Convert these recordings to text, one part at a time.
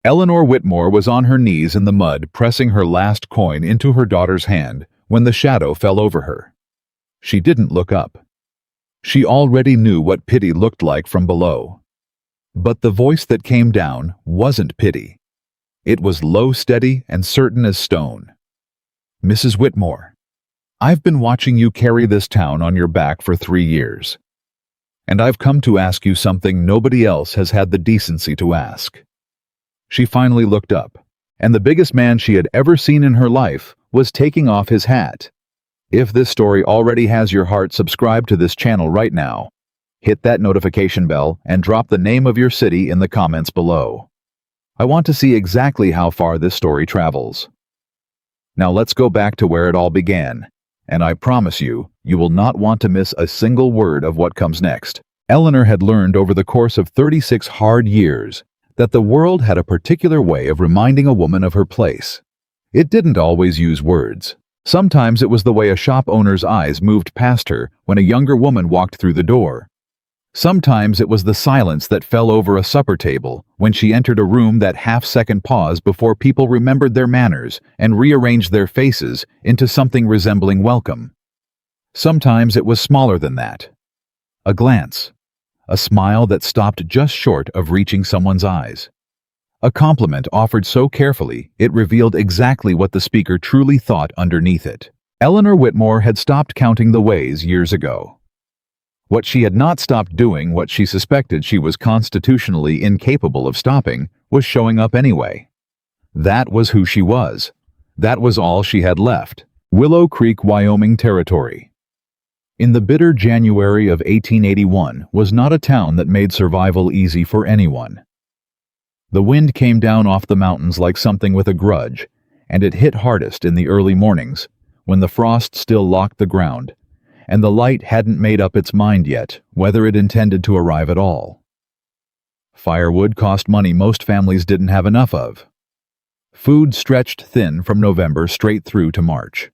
Eleanor Whitmore was on her knees in the mud, pressing her last coin into her daughter's hand when the shadow fell over her. She didn't look up. She already knew what pity looked like from below. But the voice that came down wasn't pity. It was low, steady, and certain as stone. "Mrs. Whitmore, I've been watching you carry this town on your back for 3 years. And I've come to ask you something nobody else has had the decency to ask." She finally looked up, and the biggest man she had ever seen in her life was taking off his hat. If this story already has your heart, subscribe to this channel right now. Hit that notification bell and drop the name of your city in the comments below. I want to see exactly how far this story travels. Now let's go back to where it all began, and I promise you, you will not want to miss a single word of what comes next. Eleanor had learned over the course of 36 hard years that the world had a particular way of reminding a woman of her place. It didn't always use words. Sometimes it was the way a shop owner's eyes moved past her when a younger woman walked through the door. Sometimes it was the silence that fell over a supper table when she entered a room, that half-second pause before people remembered their manners and rearranged their faces into something resembling welcome. Sometimes it was smaller than that. A glance. A smile that stopped just short of reaching someone's eyes. A compliment offered so carefully it revealed exactly what the speaker truly thought underneath it. Eleanor Whitmore had stopped counting the ways years ago. What she had not stopped doing, what she suspected she was constitutionally incapable of stopping, was showing up anyway. That was who she was. That was all she had left. Willow Creek, Wyoming territory. In the bitter January of 1881 was not a town that made survival easy for anyone. The wind came down off the mountains like something with a grudge, and it hit hardest in the early mornings, when the frost still locked the ground, and the light hadn't made up its mind yet whether it intended to arrive at all. Firewood cost money most families didn't have enough of. Food stretched thin from November straight through to March.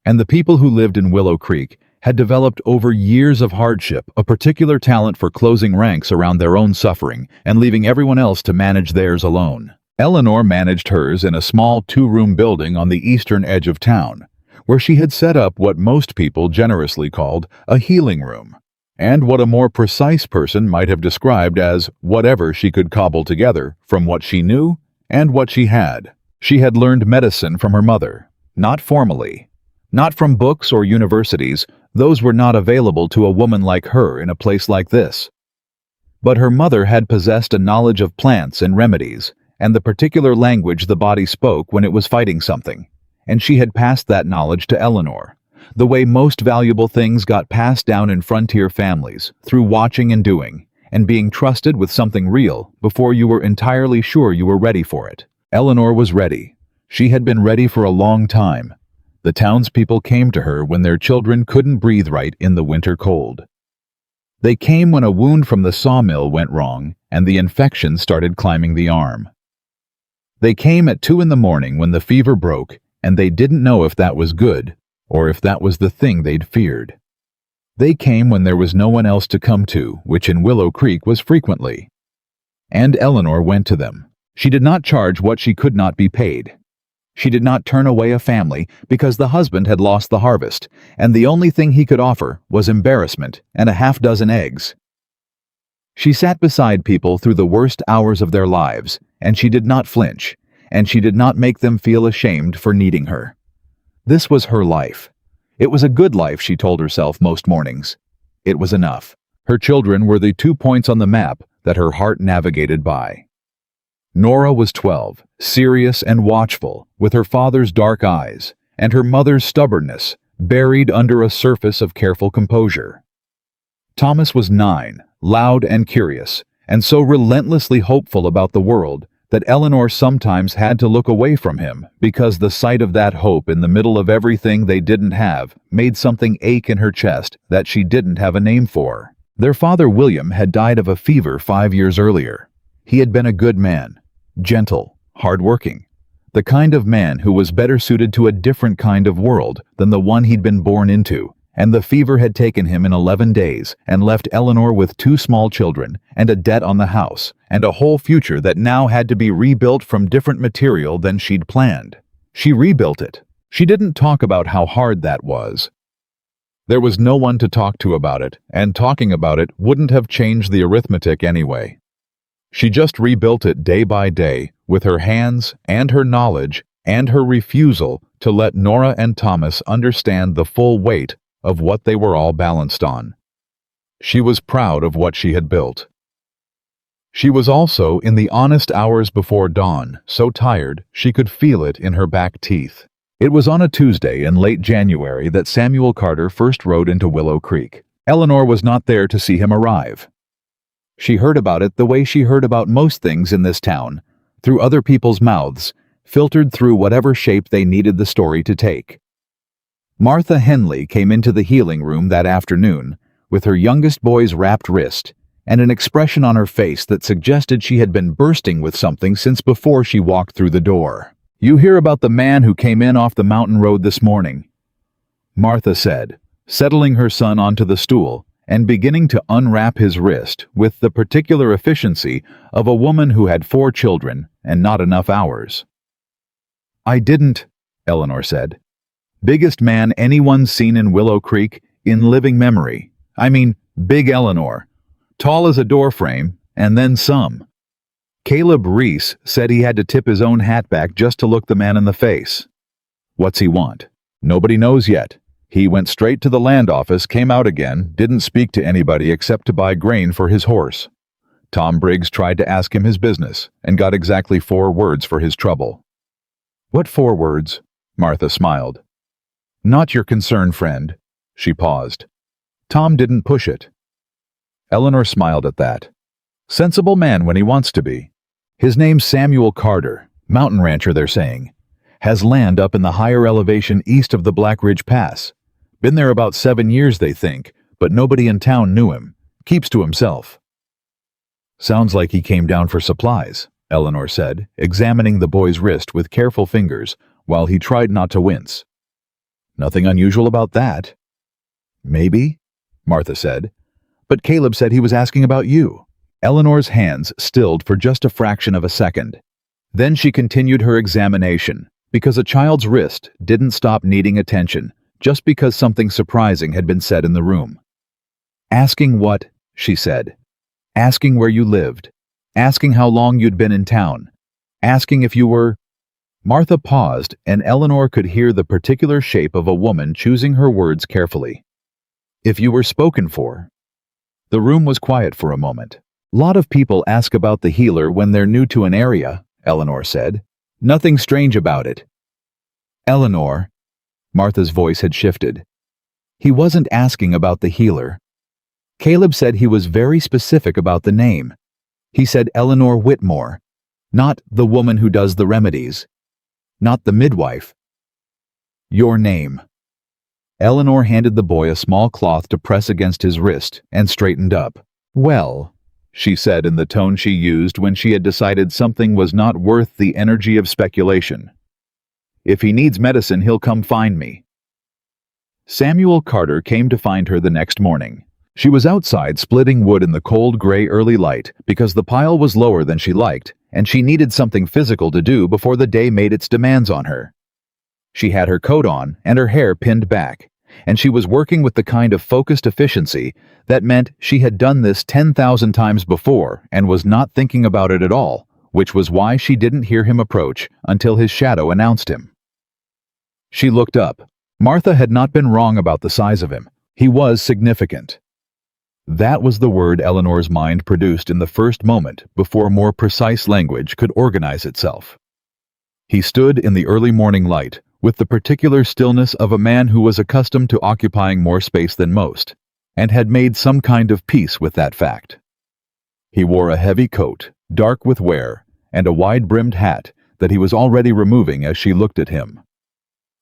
And the people who lived in Willow Creek had developed over years of hardship a particular talent for closing ranks around their own suffering and leaving everyone else to manage theirs alone. Eleanor managed hers in a small 2-room building on the eastern edge of town, where she had set up what most people generously called a healing room, and what a more precise person might have described as whatever she could cobble together from what she knew and what she had. She had learned medicine from her mother, not formally, not from books or universities. Those were not available to a woman like her in a place like this. But her mother had possessed a knowledge of plants and remedies, and the particular language the body spoke when it was fighting something, and she had passed that knowledge to Eleanor, the way most valuable things got passed down in frontier families, through watching and doing, and being trusted with something real before you were entirely sure you were ready for it. Eleanor was ready. She had been ready for a long time. The townspeople came to her when their children couldn't breathe right in the winter cold. They came when a wound from the sawmill went wrong and the infection started climbing the arm. They came at 2 a.m. when the fever broke, and they didn't know if that was good or if that was the thing they'd feared. They came when there was no one else to come to, which in Willow Creek was frequently. And Eleanor went to them. She did not charge what she could not be paid. She did not turn away a family because the husband had lost the harvest, and the only thing he could offer was embarrassment and a half-dozen eggs. She sat beside people through the worst hours of their lives, and she did not flinch, and she did not make them feel ashamed for needing her. This was her life. It was a good life, she told herself most mornings. It was enough. Her children were the 2 points on the map that her heart navigated by. Nora was 12, serious and watchful, with her father's dark eyes, and her mother's stubbornness buried under a surface of careful composure. Thomas was 9, loud and curious, and so relentlessly hopeful about the world that Eleanor sometimes had to look away from him because the sight of that hope in the middle of everything they didn't have made something ache in her chest that she didn't have a name for. Their father, William, had died of a fever 5 years earlier. He had been a good man, gentle, hard-working, the kind of man who was better suited to a different kind of world than the one he'd been born into, and the fever had taken him in 11 days and left Eleanor with 2 small children and a debt on the house and a whole future that now had to be rebuilt from different material than she'd planned. She rebuilt it. She didn't talk about how hard that was. There was no one to talk to about it, and talking about it wouldn't have changed the arithmetic anyway. She just rebuilt it day by day with her hands and her knowledge and her refusal to let Nora and Thomas understand the full weight of what they were all balanced on. She was proud of what she had built. She was also in the honest hours before dawn, so tired she could feel it in her back teeth. It was on a Tuesday in late January that Samuel Carter first rode into Willow Creek. Eleanor was not there to see him arrive. She heard about it the way she heard about most things in this town, through other people's mouths, filtered through whatever shape they needed the story to take. Martha Henley came into the healing room that afternoon with her youngest boy's wrapped wrist and an expression on her face that suggested she had been bursting with something since before she walked through the door. "You hear about the man who came in off the mountain road this morning?" Martha said, settling her son onto the stool and beginning to unwrap his wrist with the particular efficiency of a woman who had 4 children and not enough hours. "I didn't," Eleanor said. "Biggest man anyone's seen in Willow Creek in living memory. I mean, big Eleanor. Tall as a doorframe, and then some. Caleb Reese said he had to tip his own hat back just to look the man in the face. What's he want? Nobody knows yet. He went straight to the land office, came out again, didn't speak to anybody except to buy grain for his horse. Tom Briggs tried to ask him his business, and got exactly 4 words for his trouble." "What 4 words?" Martha smiled. "Not your concern, friend." She paused. "Tom didn't push it." Eleanor smiled at that. "Sensible man when he wants to be. His name's Samuel Carter, mountain rancher they're saying. Has land up in the higher elevation east of the Black Ridge Pass. Been there about 7 years they think, but nobody in town knew him. Keeps to himself." "Sounds like he came down for supplies," Eleanor said, examining the boy's wrist with careful fingers while he tried not to wince. "Nothing unusual about that." "Maybe," Martha said. "But Caleb said he was asking about you." Eleanor's hands stilled for just a fraction of a second. Then she continued her examination, because a child's wrist didn't stop needing attention just because something surprising had been said in the room. "Asking what?" she said. "Asking where you lived. Asking how long you'd been in town. Asking if you were—" Martha paused, and Eleanor could hear the particular shape of a woman choosing her words carefully. "If you were spoken for." The room was quiet for a moment. "Lot of people ask about the healer when they're new to an area," Eleanor said. "Nothing strange about it." "Eleanor," Martha's voice had shifted. "He wasn't asking about the healer. Caleb said he was very specific about the name. He said Eleanor Whitmore, not the woman who does the remedies. Not the midwife. Your name." Eleanor handed the boy a small cloth to press against his wrist and straightened up. "Well," she said in the tone she used when she had decided something was not worth the energy of speculation. "If he needs medicine, he'll come find me." Samuel Carter came to find her the next morning. She was outside splitting wood in the cold gray early light because the pile was lower than she liked, and she needed something physical to do before the day made its demands on her. She had her coat on and her hair pinned back, and she was working with the kind of focused efficiency that meant she had done this 10,000 times before and was not thinking about it at all, which was why she didn't hear him approach until his shadow announced him. She looked up. Martha had not been wrong about the size of him. He was significant. That was the word Eleanor's mind produced in the first moment before more precise language could organize itself. He stood in the early morning light, with the particular stillness of a man who was accustomed to occupying more space than most, and had made some kind of peace with that fact. He wore a heavy coat, dark with wear, and a wide-brimmed hat that he was already removing as she looked at him.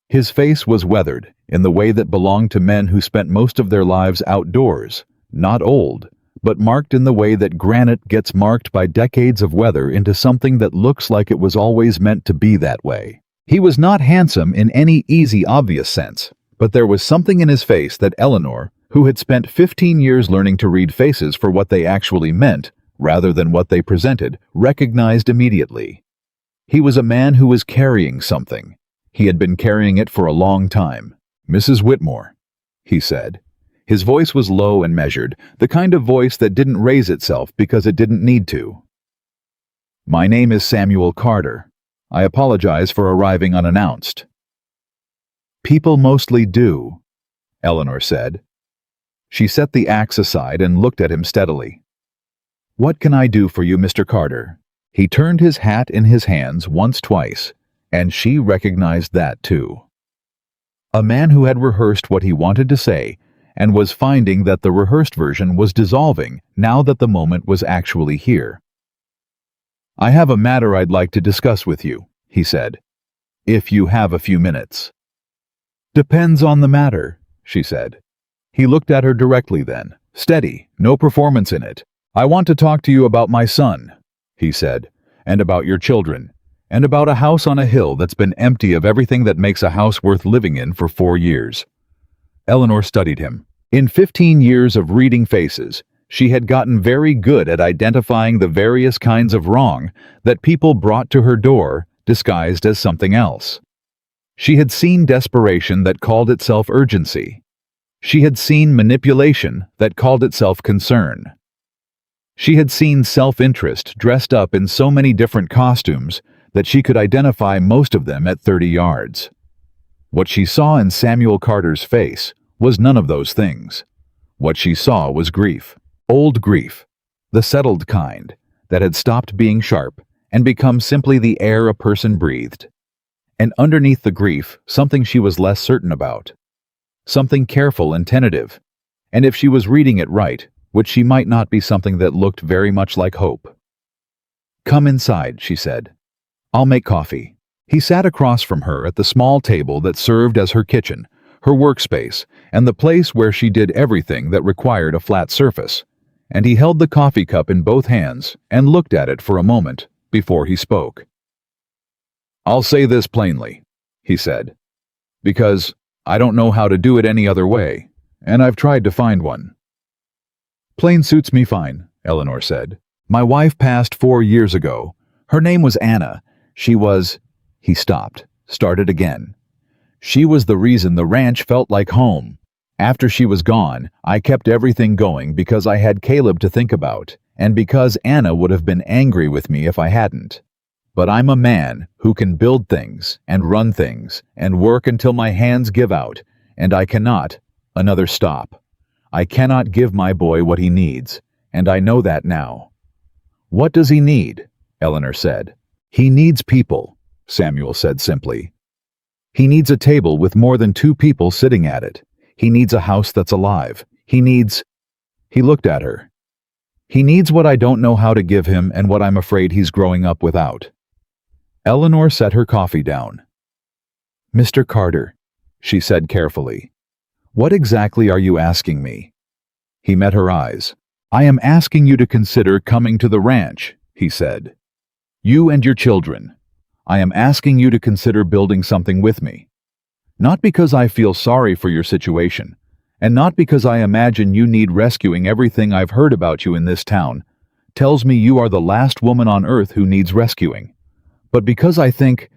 His face was weathered in the way that belonged to men who spent most of their lives outdoors, not old, but marked in the way that granite gets marked by decades of weather into something that looks like it was always meant to be that way. He was not handsome in any easy, obvious sense, But there was something in his face that Eleanor, who had spent 15 years learning to read faces for what they actually meant, rather than what they presented, recognized immediately. He was a man who was carrying something. He had been carrying it for a long time. "Mrs. Whitmore," he said. His voice was low and measured, the kind of voice that didn't raise itself because it didn't need to. "My name is Samuel Carter. I apologize for arriving unannounced." "People mostly do," Eleanor said. She set the axe aside and looked at him steadily. "What can I do for you, Mr. Carter?" He turned his hat in his hands twice, and she recognized that too. A man who had rehearsed what he wanted to say and was finding that the rehearsed version was dissolving now that the moment was actually here. "I have a matter I'd like to discuss with you," he said. "If you have a few minutes." "Depends on the matter," she said. He looked at her directly then, steady, no performance in it. "I want to talk to you about my son," he said, "and about your children, and about a house on a hill that's been empty of everything that makes a house worth living in for 4 years. Eleanor studied him. In 15 years of reading faces, she had gotten very good at identifying the various kinds of wrong that people brought to her door disguised as something else. She had seen desperation that called itself urgency. She had seen manipulation that called itself concern. She had seen self-interest dressed up in so many different costumes that she could identify most of them at 30 yards. What she saw in Samuel Carter's face was none of those things. What she saw was grief. Old grief. The settled kind that had stopped being sharp and become simply the air a person breathed. And underneath the grief, something she was less certain about. Something careful and tentative. And if she was reading it right, which she might not be, something that looked very much like hope. "Come inside," she said. "I'll make coffee." He sat across from her at the small table that served as her kitchen, her workspace, and the place where she did everything that required a flat surface, and he held the coffee cup in both hands and looked at it for a moment before he spoke. "I'll say this plainly," he said, "because I don't know how to do it any other way, and I've tried to find one." "Plain suits me fine," Eleanor said. "My wife passed 4 years ago. Her name was Anna. She was—" He stopped, started again. "She was the reason the ranch felt like home. After she was gone, I kept everything going because I had Caleb to think about, and because Anna would have been angry with me if I hadn't. But I'm a man who can build things and run things and work until my hands give out, and I cannot—" Another stop. "I cannot give my boy what he needs, and I know that now." "What does he need?" Eleanor said. "He needs people," Samuel said simply. "He needs a table with more than 2 people sitting at it. He needs a house that's alive. He needs—" He looked at her. "He needs what I don't know how to give him and what I'm afraid he's growing up without." Eleanor set her coffee down. "Mr. Carter," she said carefully, "what exactly are you asking me?" He met her eyes. "I am asking you to consider coming to the ranch," he said. "You and your children. I am asking you to consider building something with me. Not because I feel sorry for your situation, and not because I imagine you need rescuing. Everything I've heard about you in this town tells me you are the last woman on earth who needs rescuing. But because I think—"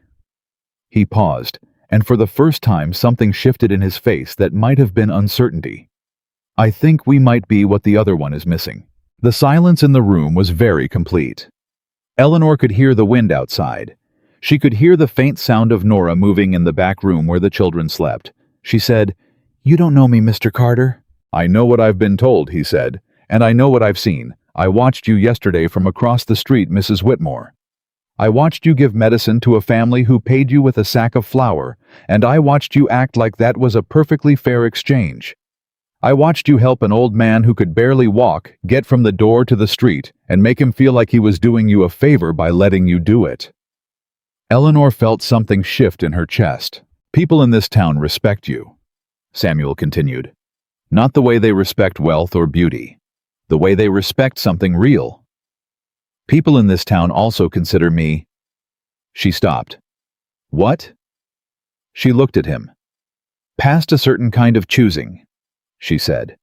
He paused, and for the first time something shifted in his face that might have been uncertainty. "I think we might be what the other one is missing." The silence in the room was very complete. Eleanor could hear the wind outside. She could hear the faint sound of Nora moving in the back room where the children slept. She said, "You don't know me, Mr. Carter." "I know what I've been told," he said, "and I know what I've seen. I watched you yesterday from across the street, Mrs. Whitmore. I watched you give medicine to a family who paid you with a sack of flour, and I watched you act like that was a perfectly fair exchange. I watched you help an old man who could barely walk get from the door to the street and make him feel like he was doing you a favor by letting you do it." Eleanor felt something shift in her chest. "People in this town respect you," Samuel continued. "Not the way they respect wealth or beauty. The way they respect something real. People in this town also consider me—" She stopped. "What?" She looked at him. Past a certain kind of choosing, she said.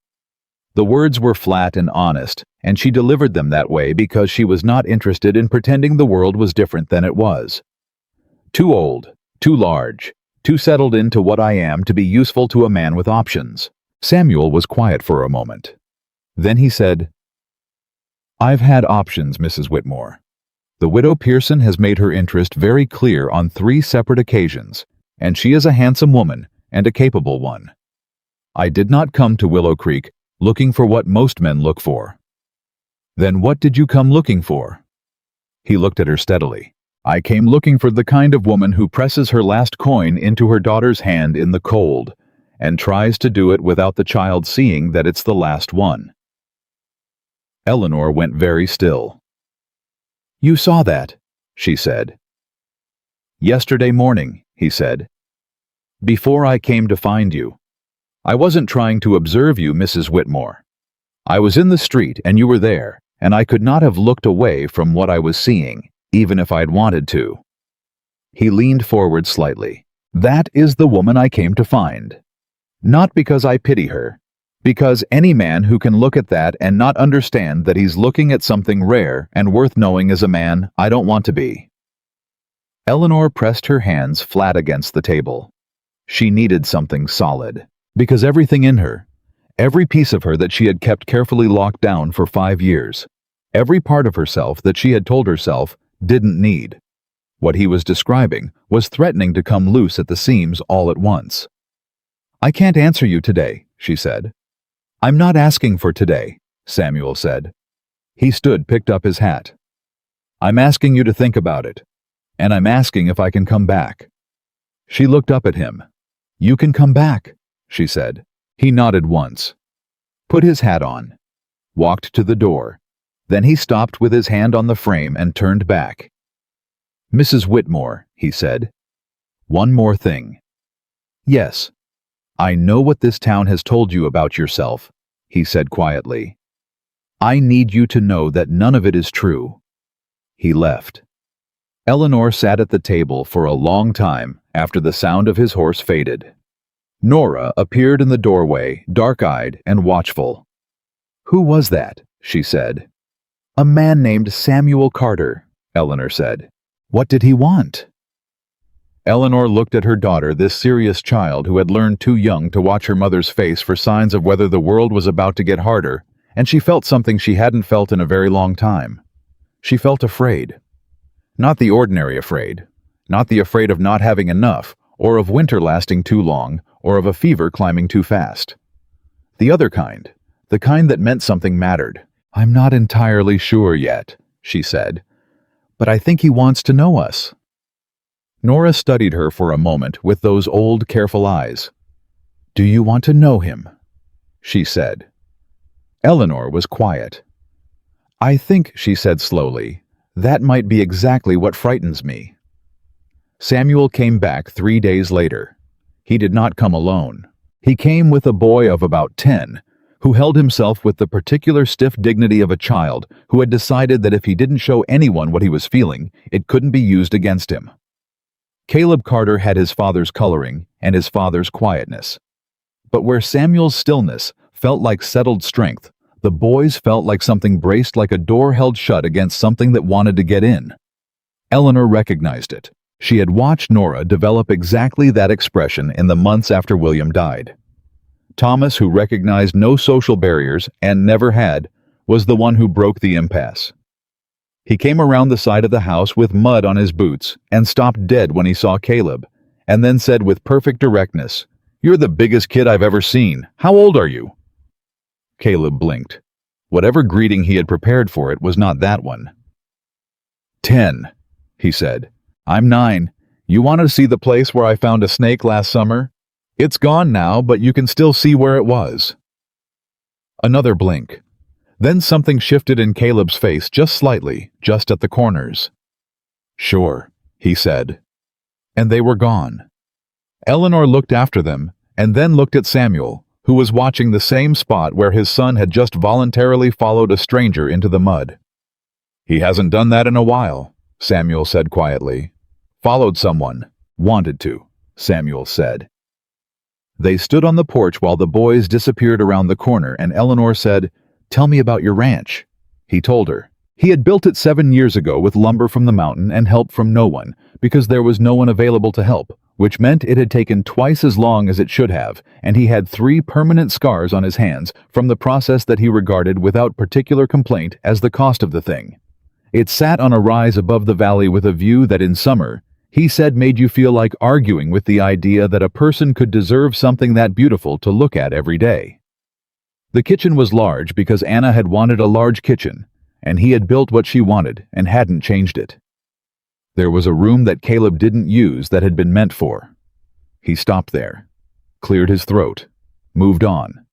The words were flat and honest, and she delivered them that way because she was not interested in pretending the world was different than it was. Too old, too large, too settled into what I am to be useful to a man with options. Samuel was quiet for a moment. Then he said, I've had options, Mrs. Whitmore. The widow Pearson has made her interest very clear on 3 separate occasions, and she is a handsome woman and a capable one. I did not come to Willow Creek looking for what most men look for. Then what did you come looking for? He looked at her steadily. I came looking for the kind of woman who presses her last coin into her daughter's hand in the cold, and tries to do it without the child seeing that it's the last one. Eleanor went very still. You saw that, she said. Yesterday morning, he said. Before I came to find you. I wasn't trying to observe you, Mrs. Whitmore. I was in the street and you were there, and I could not have looked away from what I was seeing, even if I'd wanted to. He leaned forward slightly. That is the woman I came to find. Not because I pity her, because any man who can look at that and not understand that he's looking at something rare and worth knowing is a man I don't want to be. Eleanor pressed her hands flat against the table. She needed something solid, because everything in her, every piece of her that she had kept carefully locked down for 5 years, every part of herself that she had told herself didn't need. What he was describing was threatening to come loose at the seams all at once. I can't answer you today, she said. I'm not asking for today, Samuel said. He stood, picked up his hat. I'm asking you to think about it, and I'm asking if I can come back. She looked up at him. You can come back, she said. He nodded once, put his hat on, walked to the door. Then he stopped with his hand on the frame and turned back. Mrs. Whitmore, he said. One more thing. Yes. I know what this town has told you about yourself, he said quietly. I need you to know that none of it is true. He left. Eleanor sat at the table for a long time after the sound of his horse faded. Nora appeared in the doorway, dark-eyed and watchful. Who was that? She said. A man named Samuel Carter, Eleanor said. What did he want? Eleanor looked at her daughter, this serious child who had learned too young to watch her mother's face for signs of whether the world was about to get harder, and she felt something she hadn't felt in a very long time. She felt afraid. Not the ordinary afraid. Not the afraid of not having enough, or of winter lasting too long, or of a fever climbing too fast. The other kind. The kind that meant something mattered. I'm not entirely sure yet, she said. But I think he wants to know us. Nora studied her for a moment with those old, careful eyes. Do you want to know him? She said. Eleanor was quiet. I think, she said slowly, that might be exactly what frightens me. Samuel came back 3 days later. He did not come alone. He came with a boy of about 10, who held himself with the particular stiff dignity of a child who had decided that if he didn't show anyone what he was feeling, it couldn't be used against him. Caleb Carter had his father's coloring and his father's quietness. But where Samuel's stillness felt like settled strength, the boy's felt like something braced like a door held shut against something that wanted to get in. Eleanor recognized it. She had watched Nora develop exactly that expression in the months after William died. Thomas, who recognized no social barriers and never had, was the one who broke the impasse. He came around the side of the house with mud on his boots and stopped dead when he saw Caleb, and then said with perfect directness, You're the biggest kid I've ever seen. How old are you? Caleb blinked. Whatever greeting he had prepared for it was not that one. 10, he said. I'm 9. You want to see the place where I found a snake last summer? It's gone now, but you can still see where it was. Another blink. Then something shifted in Caleb's face just slightly, just at the corners. Sure, he said. And they were gone. Eleanor looked after them, and then looked at Samuel, who was watching the same spot where his son had just voluntarily followed a stranger into the mud. He hasn't done that in a while, Samuel said quietly. Followed someone. Wanted to, Samuel said. They stood on the porch while the boys disappeared around the corner, and Eleanor said, "Tell me about your ranch." He told her. He had built it 7 years ago with lumber from the mountain and help from no one, because there was no one available to help, which meant it had taken twice as long as it should have, and he had 3 permanent scars on his hands from the process that he regarded without particular complaint as the cost of the thing. It sat on a rise above the valley with a view that in summer, he said, made you feel like arguing with the idea that a person could deserve something that beautiful to look at every day. The kitchen was large because Anna had wanted a large kitchen, and he had built what she wanted and hadn't changed it. There was a room that Caleb didn't use that had been meant for. He stopped there, cleared his throat, moved on.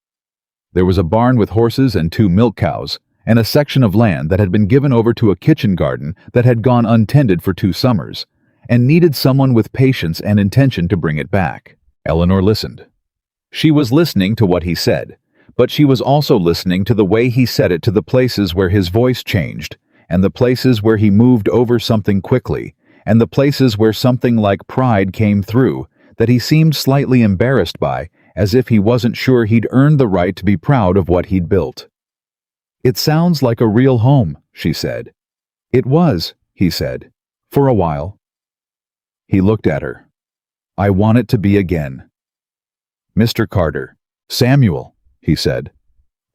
There was a barn with horses and 2 milk cows, and a section of land that had been given over to a kitchen garden that had gone untended for 2 summers, and needed someone with patience and intention to bring it back. Eleanor listened. She was listening to what he said, but she was also listening to the way he said it, to the places where his voice changed, and the places where he moved over something quickly, and the places where something like pride came through that he seemed slightly embarrassed by, as if he wasn't sure he'd earned the right to be proud of what he'd built. "It sounds like a real home," she said. "It was," he said, "for a while." He looked at her. "I want it to be again." "Mr. Carter." "Samuel," he said.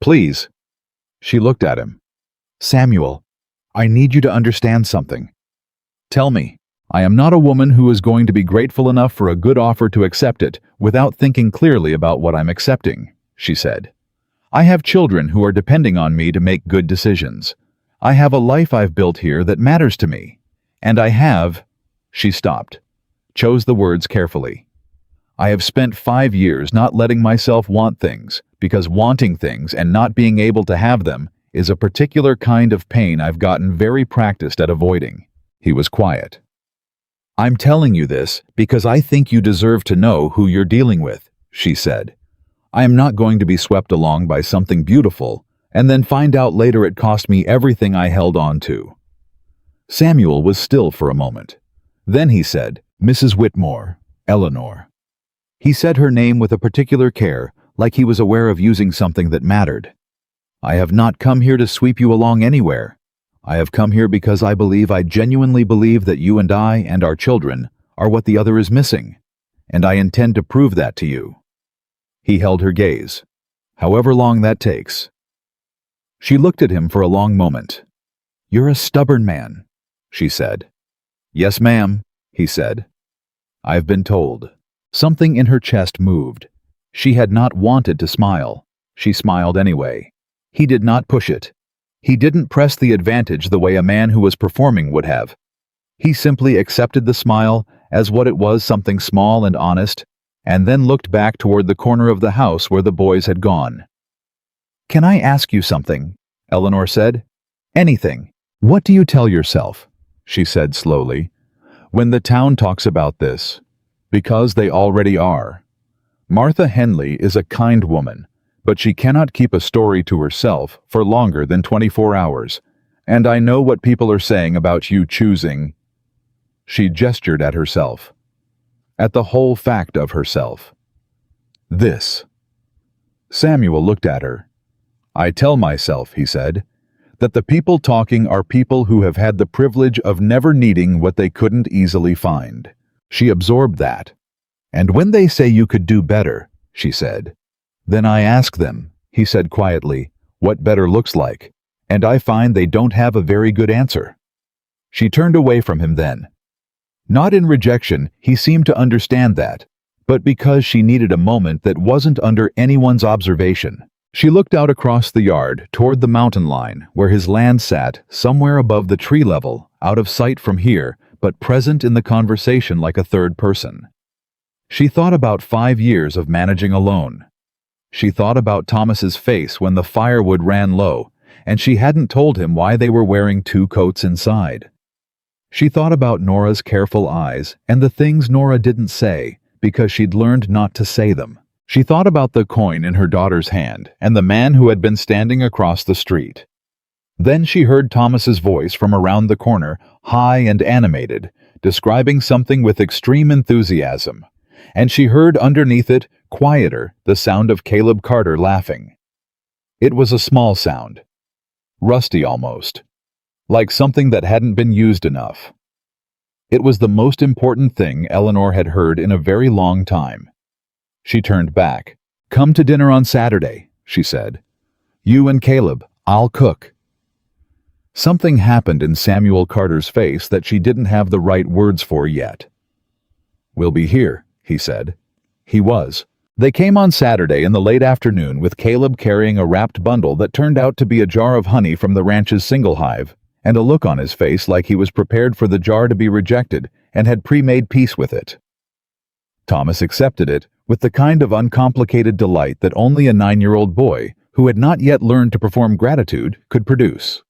"Please." She looked at him. "Samuel, I need you to understand something. Tell me. I am not a woman who is going to be grateful enough for a good offer to accept it without thinking clearly about what I'm accepting," she said. "I have children who are depending on me to make good decisions. I have a life I've built here that matters to me. And I have—" She stopped, chose the words carefully. "I have spent 5 years not letting myself want things, because wanting things and not being able to have them is a particular kind of pain I've gotten very practiced at avoiding." He was quiet. "I'm telling you this because I think you deserve to know who you're dealing with," she said. "I am not going to be swept along by something beautiful and then find out later it cost me everything I held on to." Samuel was still for a moment. Then he said, "Mrs. Whitmore, Eleanor." He said her name with a particular care, like he was aware of using something that mattered. "I have not come here to sweep you along anywhere. I have come here because I genuinely believe that you and I and our children are what the other is missing, and I intend to prove that to you." He held her gaze, however long that takes. She looked at him for a long moment. "You're a stubborn man," she said. "Yes, ma'am," he said. "I've been told." Something in her chest moved. She had not wanted to smile. She smiled anyway. He did not push it. He didn't press the advantage the way a man who was performing would have. He simply accepted the smile as what it was, something small and honest, and then looked back toward the corner of the house where the boys had gone. "Can I ask you something?" Eleanor said. "Anything." "What do you tell yourself?" she said slowly. "When the town talks about this, because they already are. Martha Henley is a kind woman, but she cannot keep a story to herself for longer than 24 hours, and I know what people are saying about you choosing." She gestured at herself, at the whole fact of herself. "This." Samuel looked at her. "I tell myself," he said, "that the people talking are people who have had the privilege of never needing what they couldn't easily find." She absorbed that. "And when they say you could do better," she said, "then I ask them," he said quietly, "what better looks like, and I find they don't have a very good answer." She turned away from him then. Not in rejection, he seemed to understand that, but because she needed a moment that wasn't under anyone's observation. She looked out across the yard toward the mountain line where his land sat, somewhere above the tree level, out of sight from here, but present in the conversation like a third person. She thought about 5 years of managing alone. She thought about Thomas's face when the firewood ran low, and she hadn't told him why they were wearing 2 coats inside. She thought about Nora's careful eyes and the things Nora didn't say because she'd learned not to say them. She thought about the coin in her daughter's hand and the man who had been standing across the street. Then she heard Thomas's voice from around the corner, high and animated, describing something with extreme enthusiasm, and she heard underneath it, quieter, the sound of Caleb Carter laughing. It was a small sound, rusty almost, like something that hadn't been used enough. It was the most important thing Eleanor had heard in a very long time. She turned back. "Come to dinner on Saturday," she said. "You and Caleb, I'll cook." Something happened in Samuel Carter's face that she didn't have the right words for yet. "We'll be here," he said. He was. They came on Saturday in the late afternoon with Caleb carrying a wrapped bundle that turned out to be a jar of honey from the ranch's single hive, and a look on his face like he was prepared for the jar to be rejected and had pre-made peace with it. Thomas accepted it with the kind of uncomplicated delight that only a 9-year-old boy, who had not yet learned to perform gratitude, could produce.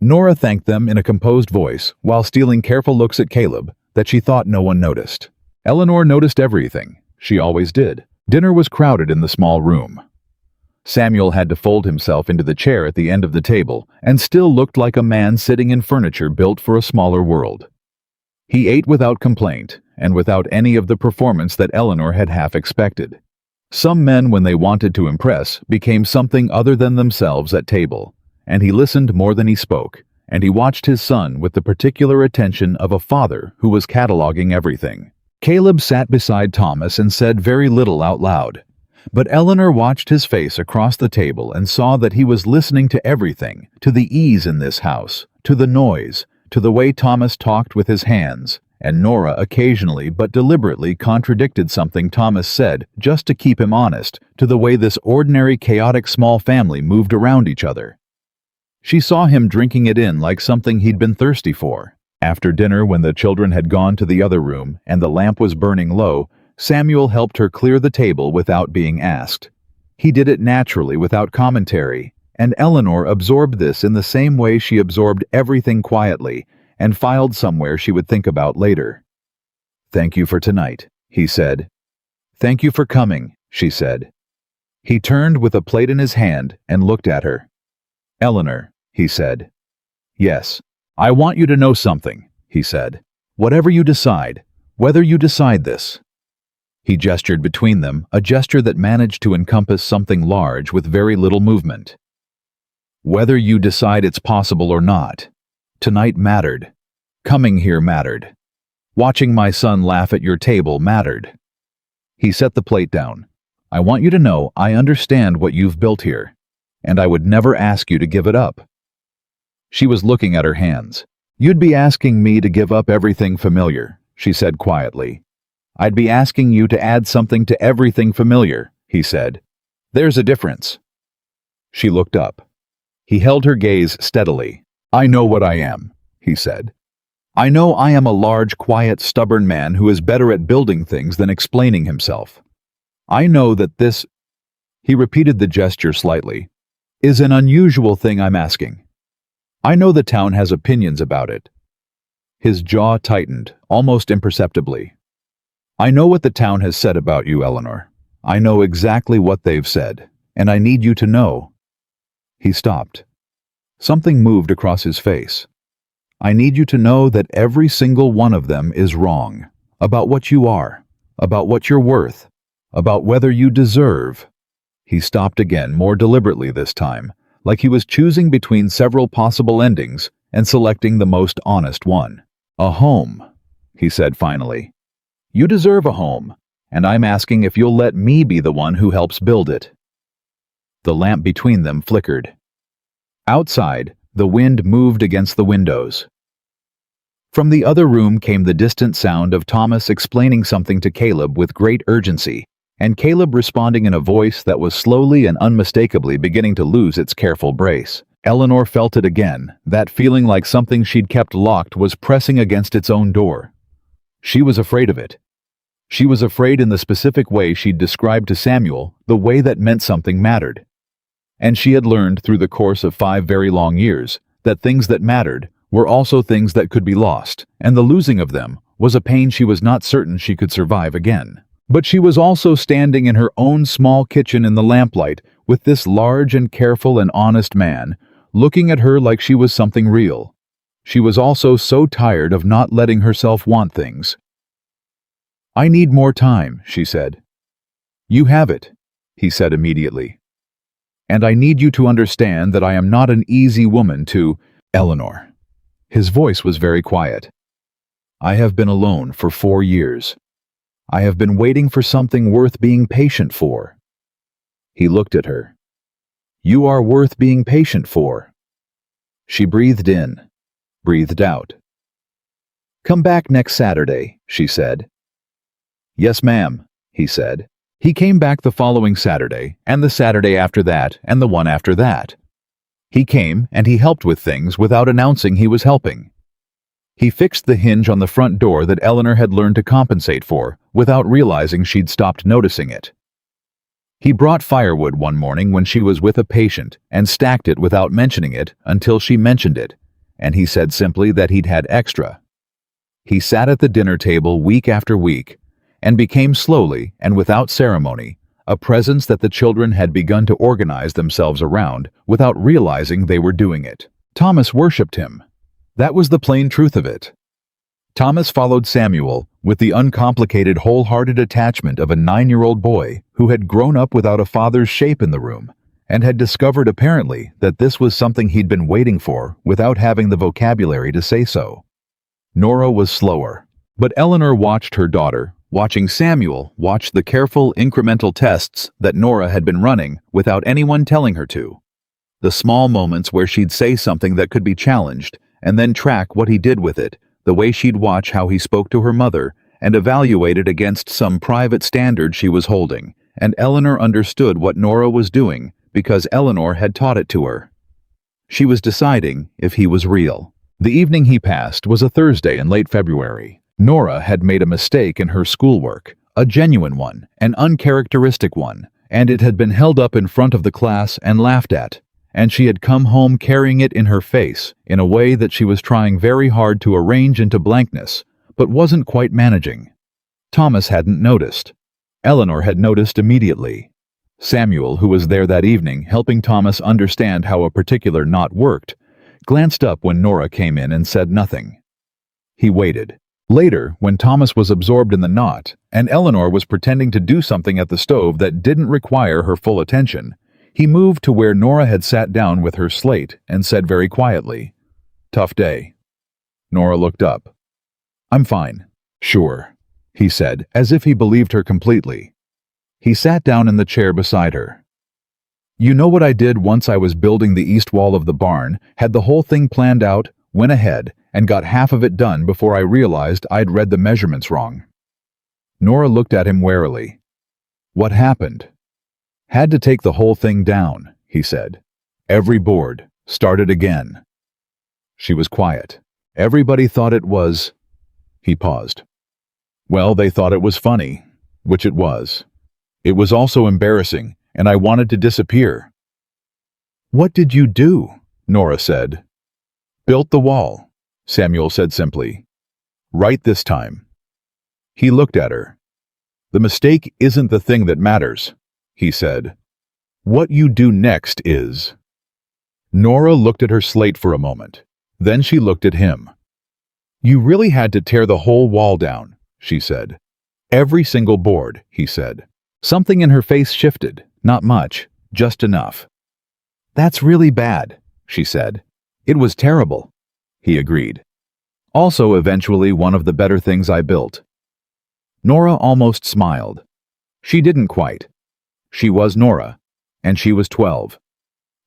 Nora thanked them in a composed voice while stealing careful looks at Caleb that she thought no one noticed. Eleanor noticed everything. She always did. Dinner was crowded in the small room. Samuel had to fold himself into the chair at the end of the table and still looked like a man sitting in furniture built for a smaller world. He ate without complaint and without any of the performance that Eleanor had half expected. Some men, when they wanted to impress, became something other than themselves at table, and he listened more than he spoke, and he watched his son with the particular attention of a father who was cataloging everything. Caleb sat beside Thomas and said very little out loud, but Eleanor watched his face across the table and saw that he was listening to everything, to the ease in this house, to the noise, to the way Thomas talked with his hands, and Nora occasionally but deliberately contradicted something Thomas said just to keep him honest, to the way this ordinary chaotic small family moved around each other. She saw him drinking it in like something he'd been thirsty for. After dinner, when the children had gone to the other room and the lamp was burning low, Samuel helped her clear the table without being asked. He did it naturally without commentary, and Eleanor absorbed this in the same way she absorbed everything quietly and filed somewhere she would think about later. "Thank you for tonight," he said. "Thank you for coming," she said. He turned with a plate in his hand and looked at her. "Eleanor," he said. "Yes. I want you to know something," he said. "Whatever you decide, whether you decide this." He gestured between them, a gesture that managed to encompass something large with very little movement. "Whether you decide it's possible or not, tonight mattered. Coming here mattered. Watching my son laugh at your table mattered." He set the plate down. "I want you to know I understand what you've built here, and I would never ask you to give it up." She was looking at her hands. "You'd be asking me to give up everything familiar," she said quietly. "I'd be asking you to add something to everything familiar," he said. "There's a difference." She looked up. He held her gaze steadily. "I know what I am," he said. "I know I am a large, quiet, stubborn man who is better at building things than explaining himself. I know that this," he repeated the gesture slightly, "is an unusual thing I'm asking. I know the town has opinions about it." His jaw tightened, almost imperceptibly. "I know what the town has said about you, Eleanor. I know exactly what they've said, and I need you to know." He stopped. Something moved across his face. "I need you to know that every single one of them is wrong, about what you are, about what you're worth, about whether you deserve." He stopped again, more deliberately this time, like he was choosing between several possible endings and selecting the most honest one. "A home," he said finally. "You deserve a home, and I'm asking if you'll let me be the one who helps build it." The lamp between them flickered. Outside, the wind moved against the windows. From the other room came the distant sound of Thomas explaining something to Caleb with great urgency, and Caleb responding in a voice that was slowly and unmistakably beginning to lose its careful brace. Eleanor felt it again, that feeling like something she'd kept locked was pressing against its own door. She was afraid of it. She was afraid in the specific way she'd described to Samuel, the way that meant something mattered. And she had learned through the course of 5 very long years that things that mattered were also things that could be lost, and the losing of them was a pain she was not certain she could survive again. But she was also standing in her own small kitchen in the lamplight with this large and careful and honest man, looking at her like she was something real. She was also so tired of not letting herself want things. "I need more time," she said. "You have it," he said immediately. "And I need you to understand that I am not an easy woman to—" "Eleanor." His voice was very quiet. "I have been alone for 4 years. I have been waiting for something worth being patient for." He looked at her. "You are worth being patient for." She breathed in, breathed out. "Come back next Saturday," she said. "Yes, ma'am," he said. He came back the following Saturday, and the Saturday after that, and the one after that. He came, and he helped with things without announcing he was helping. He fixed the hinge on the front door that Eleanor had learned to compensate for, without realizing she'd stopped noticing it. He brought firewood one morning when she was with a patient and stacked it without mentioning it until she mentioned it, and he said simply that he'd had extra. He sat at the dinner table week after week and became slowly and without ceremony a presence that the children had begun to organize themselves around without realizing they were doing it. Thomas worshipped him. That was the plain truth of it. Thomas followed Samuel with the uncomplicated, wholehearted attachment of a 9-year-old boy who had grown up without a father's shape in the room and had discovered apparently that this was something he'd been waiting for without having the vocabulary to say so. Nora was slower, but Eleanor watched her daughter, watching Samuel watch the careful, incremental tests that Nora had been running without anyone telling her to. The small moments where she'd say something that could be challenged and then track what he did with it, the way she'd watch how he spoke to her mother and evaluate it against some private standard she was holding, and Eleanor understood what Nora was doing because Eleanor had taught it to her. She was deciding if he was real. The evening he passed was a Thursday in late February. Nora had made a mistake in her schoolwork, a genuine one, an uncharacteristic one, and it had been held up in front of the class and laughed at, and she had come home carrying it in her face in a way that she was trying very hard to arrange into blankness, but wasn't quite managing. Thomas hadn't noticed. Eleanor had noticed immediately. Samuel, who was there that evening helping Thomas understand how a particular knot worked, glanced up when Nora came in and said nothing. He waited. Later, when Thomas was absorbed in the knot, and Eleanor was pretending to do something at the stove that didn't require her full attention, he moved to where Nora had sat down with her slate and said very quietly, "Tough day." Nora looked up. "I'm fine." "Sure," he said, as if he believed her completely. He sat down in the chair beside her. "You know what I did once I was building the east wall of the barn, had the whole thing planned out, went ahead, and got half of it done before I realized I'd read the measurements wrong." Nora looked at him warily. "What happened?" "Had to take the whole thing down," he said. "Every board. Started again." She was quiet. "Everybody thought it was—" He paused. "Well, they thought it was funny, which it was. It was also embarrassing, and I wanted to disappear." "What did you do?" Nora said. "Built the wall," Samuel said simply. "Right this time." He looked at her. "The mistake isn't the thing that matters," he said. "What you do next is." Nora looked at her slate for a moment. Then she looked at him. "You really had to tear the whole wall down," she said. "Every single board," he said. Something in her face shifted. Not much, just enough. "That's really bad," she said. "It was terrible," he agreed. "Also eventually one of the better things I built." Nora almost smiled. She didn't quite. She was Nora, and she was 12.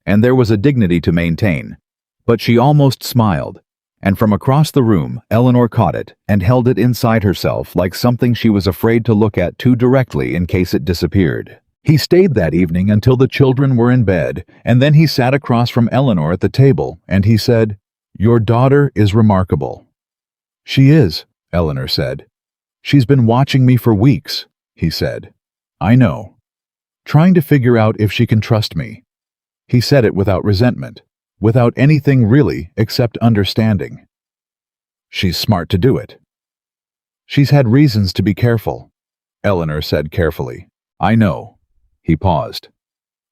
And there was a dignity to maintain. But she almost smiled, and from across the room, Eleanor caught it and held it inside herself like something she was afraid to look at too directly in case it disappeared. He stayed that evening until the children were in bed, and then he sat across from Eleanor at the table, and he said, "Your daughter is remarkable." "She is," Eleanor said. "She's been watching me for weeks," he said. "I know. Trying to figure out if she can trust me." He said it without resentment, without anything really except understanding. "She's smart to do it." "She's had reasons to be careful," Eleanor said carefully. "I know." He paused.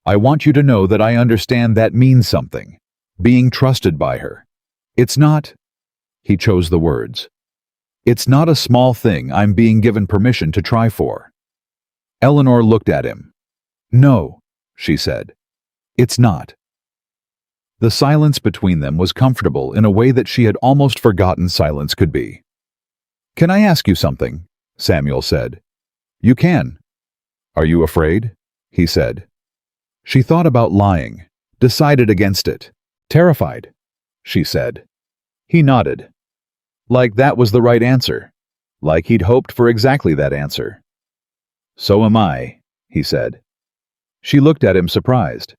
"I want you to know that I understand that means something. Being trusted by her. It's not—" He chose the words. It's not a small thing I'm being given permission to try for. Eleanor looked at him. No, she said. It's not. The silence between them was comfortable in a way that she had almost forgotten silence could be. Can I ask you something? Samuel said. You can. Are you afraid? He said. She thought about lying, decided against it. Terrified, she said. He nodded. Like that was the right answer. Like he'd hoped for exactly that answer. So am I, he said. She looked at him surprised.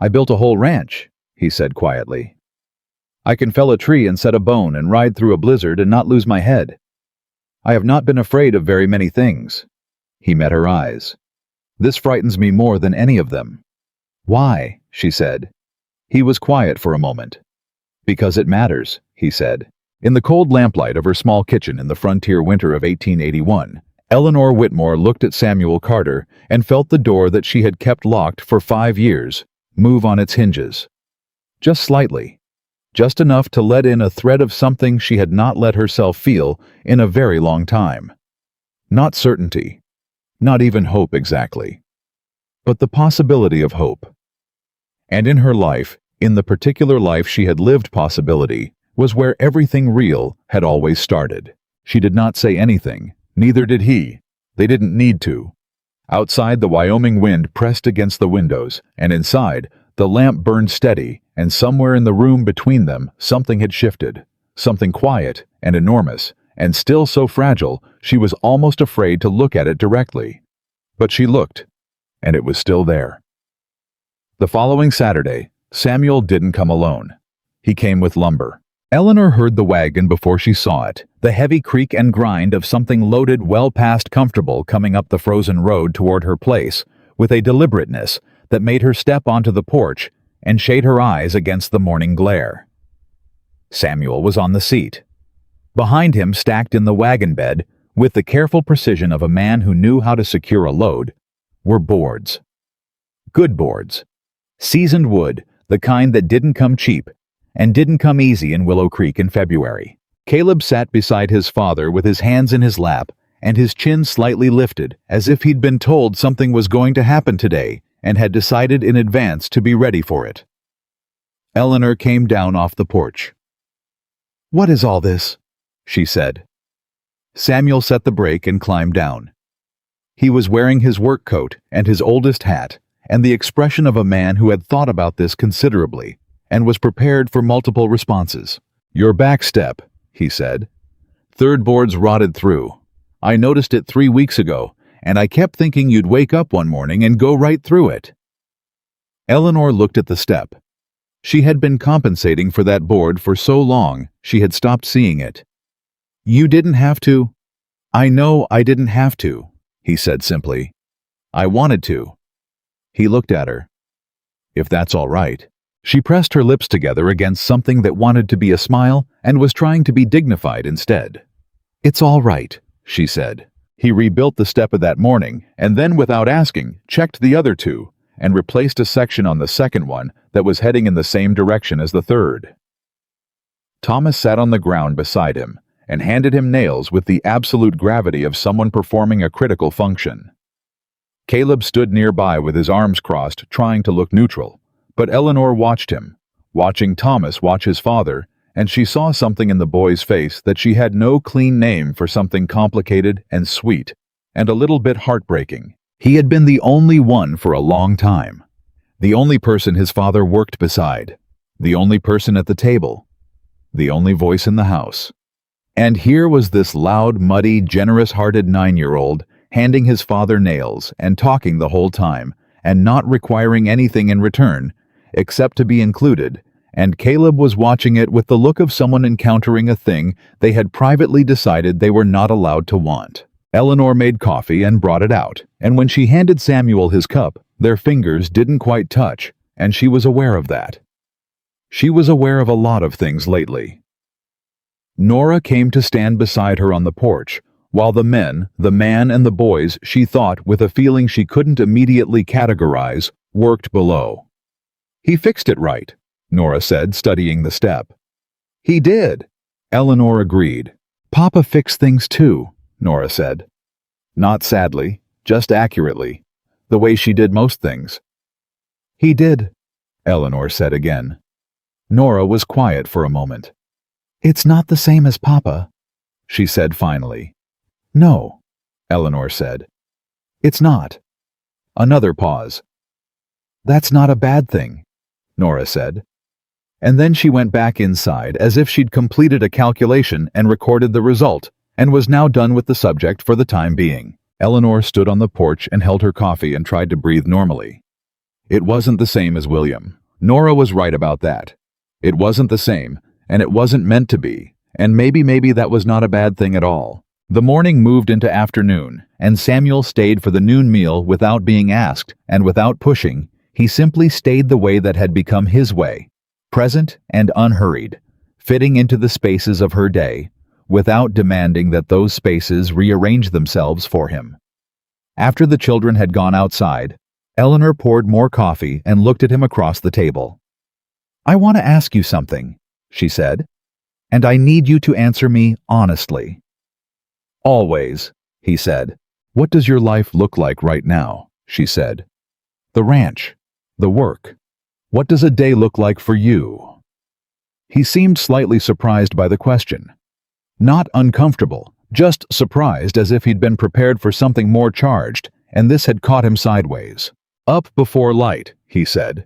I built a whole ranch, he said quietly. I can fell a tree and set a bone and ride through a blizzard and not lose my head. I have not been afraid of very many things. He met her eyes. This frightens me more than any of them. Why? She said. He was quiet for a moment. Because it matters, he said. In the cold lamplight of her small kitchen in the frontier winter of 1881, Eleanor Whitmore looked at Samuel Carter and felt the door that she had kept locked for 5 years move on its hinges. Just slightly. Just enough to let in a thread of something she had not let herself feel in a very long time. Not certainty. Not even hope exactly. But the possibility of hope. And in her life, in the particular life she had lived, possibility was where everything real had always started. She did not say anything, neither did he. They didn't need to. Outside, the Wyoming wind pressed against the windows, and inside, the lamp burned steady, and somewhere in the room between them, something had shifted. Something quiet and enormous, and still so fragile, she was almost afraid to look at it directly. But she looked, and it was still there. The following Saturday, Samuel didn't come alone. He came with lumber. Eleanor heard the wagon before she saw it, the heavy creak and grind of something loaded well past comfortable coming up the frozen road toward her place, with a deliberateness that made her step onto the porch and shade her eyes against the morning glare. Samuel was on the seat. Behind him, stacked in the wagon bed, with the careful precision of a man who knew how to secure a load, were boards. Good boards. Seasoned wood, the kind that didn't come cheap, and didn't come easy in Willow Creek in February. Caleb sat beside his father with his hands in his lap and his chin slightly lifted, as if he'd been told something was going to happen today and had decided in advance to be ready for it. Eleanor came down off the porch. "What is all this?" she said. Samuel set the brake and climbed down. He was wearing his work coat and his oldest hat, and the expression of a man who had thought about this considerably and was prepared for multiple responses. "Your back step," he said. "Third board's rotted through. I noticed it 3 weeks ago, and I kept thinking you'd wake up one morning and go right through it." Eleanor looked at the step. She had been compensating for that board for so long she had stopped seeing it. "You didn't have to." "I know I didn't have to," he said simply. "I wanted to." He looked at her. "If that's all right." She pressed her lips together against something that wanted to be a smile and was trying to be dignified instead. "It's all right," she said. He rebuilt the step of that morning, and then, without asking, checked the other two, and replaced a section on the second one that was heading in the same direction as the third. Thomas sat on the ground beside him and handed him nails with the absolute gravity of someone performing a critical function. Caleb stood nearby with his arms crossed, trying to look neutral, but Eleanor watched him, watching Thomas watch his father, and she saw something in the boy's face that she had no clean name for, something complicated and sweet, and a little bit heartbreaking. He had been the only one for a long time. The only person his father worked beside. The only person at the table. The only voice in the house. And here was this loud, muddy, generous-hearted 9-year-old handing his father nails and talking the whole time, and not requiring anything in return, except to be included, and Caleb was watching it with the look of someone encountering a thing they had privately decided they were not allowed to want. Eleanor made coffee and brought it out, and when she handed Samuel his cup, their fingers didn't quite touch, and she was aware of that. She was aware of a lot of things lately. Nora came to stand beside her on the porch, while the man and the boys she thought, with a feeling she couldn't immediately categorize, worked below. "He fixed it right," Nora said, studying the step. "He did," Eleanor agreed. Papa fixed things too, Nora said. Not sadly, just accurately, the way she did most things. He did, Eleanor said again. Nora was quiet for a moment. It's not the same as Papa, she said finally. No, Eleanor said. It's not. Another pause. That's not a bad thing, Nora said. And then she went back inside as if she'd completed a calculation and recorded the result, and was now done with the subject for the time being. Eleanor stood on the porch and held her coffee and tried to breathe normally. It wasn't the same as William. Nora was right about that. It wasn't the same, and it wasn't meant to be, and maybe that was not a bad thing at all. The morning moved into afternoon, and Samuel stayed for the noon meal without being asked, and without pushing. He simply stayed the way that had become his way, present and unhurried, fitting into the spaces of her day, without demanding that those spaces rearrange themselves for him. After the children had gone outside, Eleanor poured more coffee and looked at him across the table. I want to ask you something, she said, and I need you to answer me honestly. Always, he said. What does your life look like right now? She said. The ranch, the work. What does a day look like for you? He seemed slightly surprised by the question. Not uncomfortable, just surprised as if he'd been prepared for something more charged, and this had caught him sideways. Up before light, he said.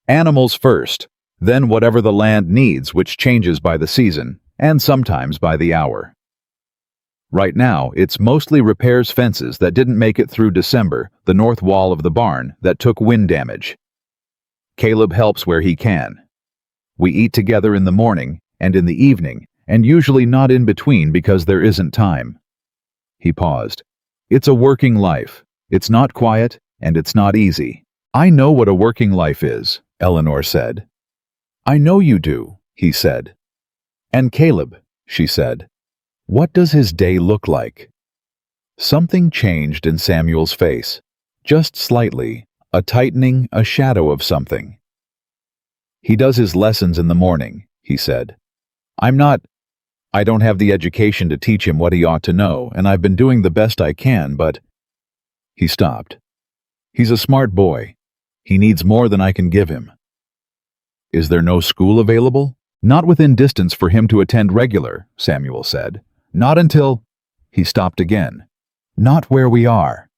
Animals first, then whatever the land needs, which changes by the season, and sometimes by the hour. Right now, it's mostly repairs fences that didn't make it through December, the north wall of the barn that took wind damage. Caleb helps where he can. We eat together in the morning and in the evening, and usually not in between because there isn't time. He paused. It's a working life. It's not quiet, and it's not easy. I know what a working life is, Eleanor said. I know you do, he said. And Caleb, she said. What does his day look like? Something changed in Samuel's face, just slightly, a tightening, a shadow of something. He does his lessons in the morning, he said. I don't have the education to teach him what he ought to know, and I've been doing the best I can, but... He stopped. He's a smart boy. He needs more than I can give him. Is there no school available? Not within distance for him to attend regular, Samuel said. Not until... He stopped again. Not where we are.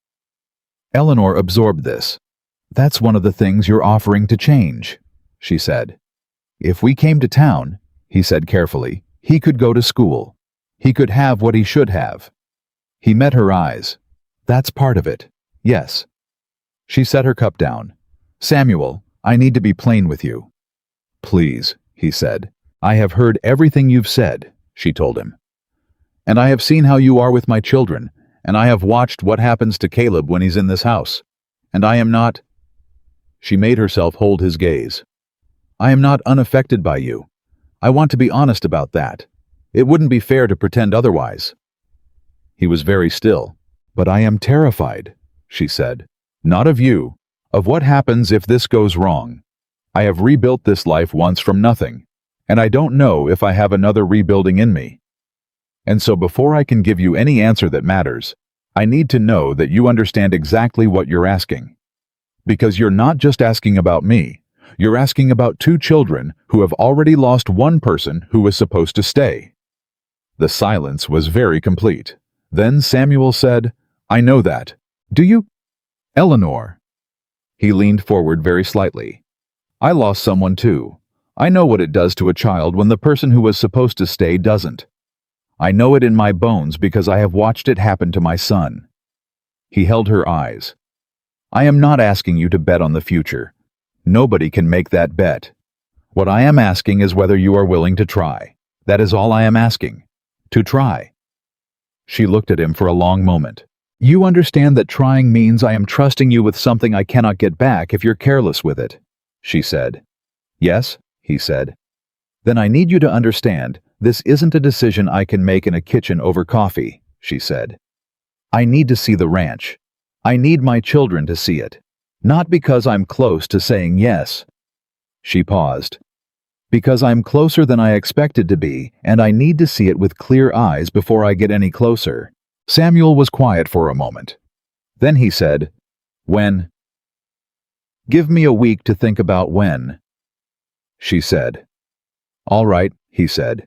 Eleanor absorbed this. That's one of the things you're offering to change, she said. If we came to town, he said carefully, he could go to school. He could have what he should have. He met her eyes. That's part of it. Yes. She set her cup down. Samuel, I need to be plain with you. Please, he said. I have heard everything you've said, she told him. And I have seen how you are with my children, and I have watched what happens to Caleb when he's in this house. And I am not... She made herself hold his gaze. I am not unaffected by you. I want to be honest about that. It wouldn't be fair to pretend otherwise. He was very still. But I am terrified, she said. Not of you, of what happens if this goes wrong. I have rebuilt this life once from nothing, and I don't know if I have another rebuilding in me. And so before I can give you any answer that matters, I need to know that you understand exactly what you're asking. Because you're not just asking about me, you're asking about 2 children who have already lost one person who was supposed to stay. The silence was very complete. Then Samuel said, I know that. Do you? Eleanor. He leaned forward very slightly. I lost someone too. I know what it does to a child when the person who was supposed to stay doesn't. I know it in my bones because I have watched it happen to my son. He held her eyes. I am not asking you to bet on the future. Nobody can make that bet. What I am asking is whether you are willing to try. That is all I am asking. To try. She looked at him for a long moment. You understand that trying means I am trusting you with something I cannot get back if you're careless with it, she said. Yes, he said. Then I need you to understand, this isn't a decision I can make in a kitchen over coffee, she said. I need to see the ranch. I need my children to see it. Not because I'm close to saying yes. She paused. Because I'm closer than I expected to be, and I need to see it with clear eyes before I get any closer. Samuel was quiet for a moment. Then he said, "When?" "Give me a week to think about when," she said. "All right," he said.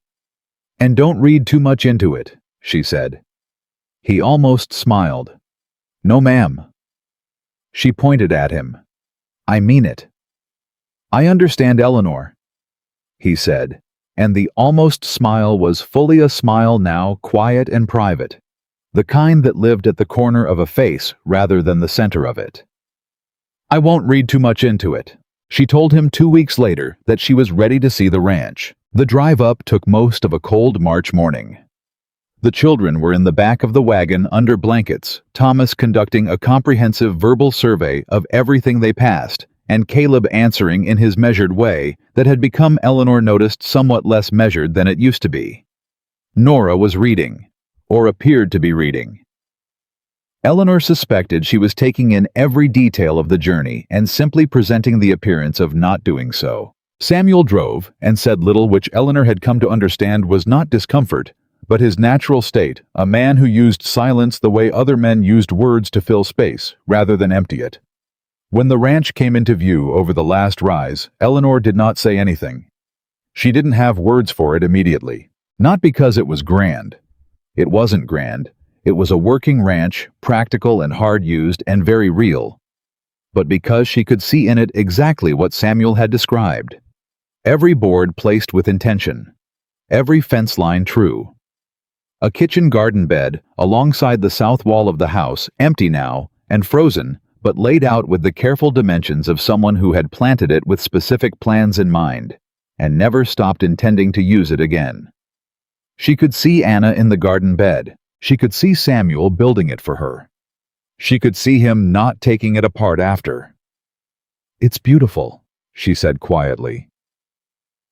"And don't read too much into it," she said. He almost smiled. "No, ma'am." She pointed at him. "I mean it." "I understand, Eleanor," he said, and the almost smile was fully a smile now, quiet and private, the kind that lived at the corner of a face rather than the center of it. "I won't read too much into it." She told him 2 weeks later that she was ready to see the ranch. The drive up took most of a cold March morning. The children were in the back of the wagon under blankets, Thomas conducting a comprehensive verbal survey of everything they passed, and Caleb answering in his measured way that had become, Eleanor noticed, somewhat less measured than it used to be. Nora was reading, or appeared to be reading. Eleanor suspected she was taking in every detail of the journey and simply presenting the appearance of not doing so. Samuel drove and said little, which Eleanor had come to understand was not discomfort, but his natural state, a man who used silence the way other men used words to fill space rather than empty it. When the ranch came into view over the last rise, Eleanor did not say anything. She didn't have words for it immediately. Not because it was grand. It wasn't grand. It was a working ranch, practical and hard-used and very real. But because she could see in it exactly what Samuel had described. Every board placed with intention. Every fence line true. A kitchen garden bed alongside the south wall of the house, empty now and frozen, but laid out with the careful dimensions of someone who had planted it with specific plans in mind, and never stopped intending to use it again. She could see Anna in the garden bed. She could see Samuel building it for her. She could see him not taking it apart after. "It's beautiful," she said quietly.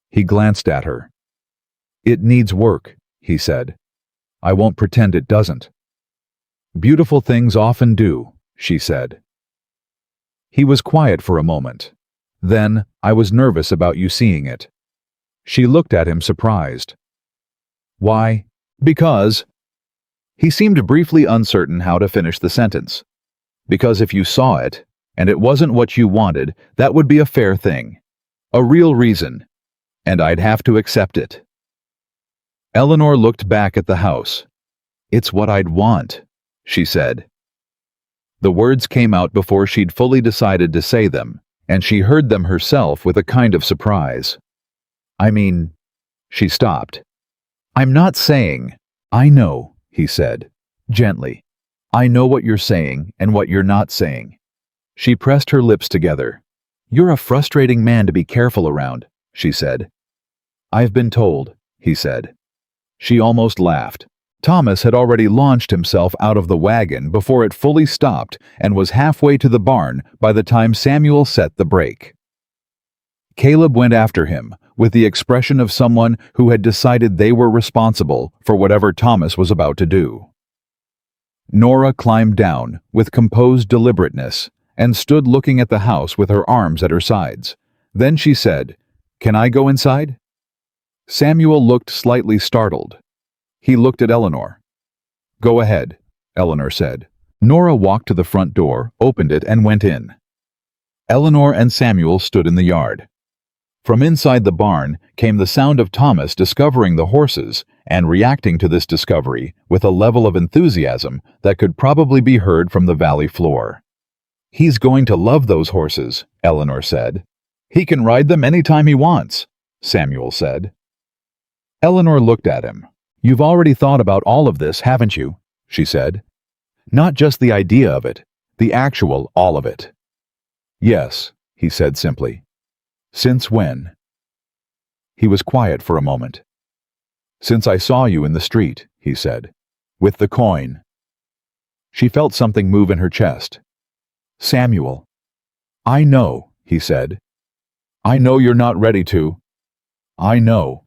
He glanced at her. "It needs work," he said. "I won't pretend it doesn't." "Beautiful things often do," she said. He was quiet for a moment. Then, "I was nervous about you seeing it." She looked at him surprised. "Why?" "Because—" He seemed briefly uncertain how to finish the sentence. "Because if you saw it, and it wasn't what you wanted, that would be a fair thing. A real reason. And I'd have to accept it." Eleanor looked back at the house. "It's what I'd want," she said. The words came out before she'd fully decided to say them, and she heard them herself with a kind of surprise. "I mean—" She stopped. "I'm not saying—" "I know," he said, gently. "I know what you're saying and what you're not saying." She pressed her lips together. "You're a frustrating man to be careful around," she said. "I've been told," he said. She almost laughed. Thomas had already launched himself out of the wagon before it fully stopped and was halfway to the barn by the time Samuel set the brake. Caleb went after him, with the expression of someone who had decided they were responsible for whatever Thomas was about to do. Nora climbed down, with composed deliberateness, and stood looking at the house with her arms at her sides. Then she said, "Can I go inside?" Samuel looked slightly startled. He looked at Eleanor. "Go ahead," Eleanor said. Nora walked to the front door, opened it, and went in. Eleanor and Samuel stood in the yard. From inside the barn came the sound of Thomas discovering the horses and reacting to this discovery with a level of enthusiasm that could probably be heard from the valley floor. "He's going to love those horses," Eleanor said. "He can ride them any time he wants," Samuel said. Eleanor looked at him. "You've already thought about all of this, haven't you?" she said. "Not just the idea of it, the actual all of it." "Yes," he said simply. "Since when?" He was quiet for a moment. "Since I saw you in the street," he said, "with the coin." She felt something move in her chest. "Samuel." "I know," he said. "I know you're not ready to. I know.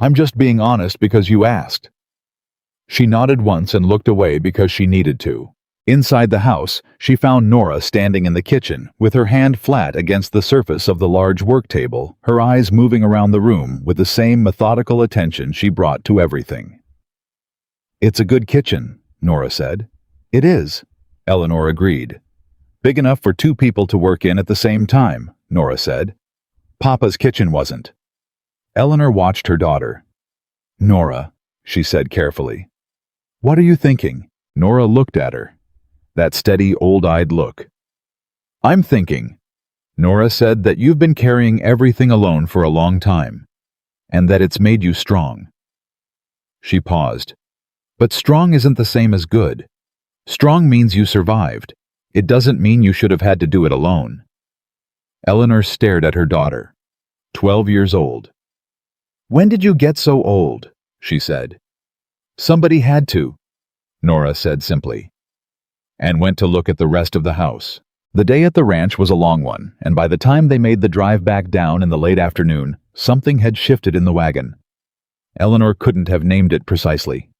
I'm just being honest because you asked." She nodded once and looked away because she needed to. Inside the house, she found Nora standing in the kitchen, with her hand flat against the surface of the large work table, her eyes moving around the room with the same methodical attention she brought to everything. "It's a good kitchen," Nora said. "It is," Eleanor agreed. "Big enough for 2 people to work in at the same time," Nora said. "Papa's kitchen wasn't." Eleanor watched her daughter. "Nora," she said carefully. "What are you thinking?" Nora looked at her. That steady, old-eyed look. "I'm thinking," Nora said, "that you've been carrying everything alone for a long time, and that it's made you strong." She paused. "But strong isn't the same as good. Strong means you survived. It doesn't mean you should have had to do it alone." Eleanor stared at her daughter. 12 years old. "When did you get so old?" she said. "Somebody had to," Nora said simply, and went to look at the rest of the house. The day at the ranch was a long one, and by the time they made the drive back down in the late afternoon, something had shifted in the wagon. Eleanor couldn't have named it precisely.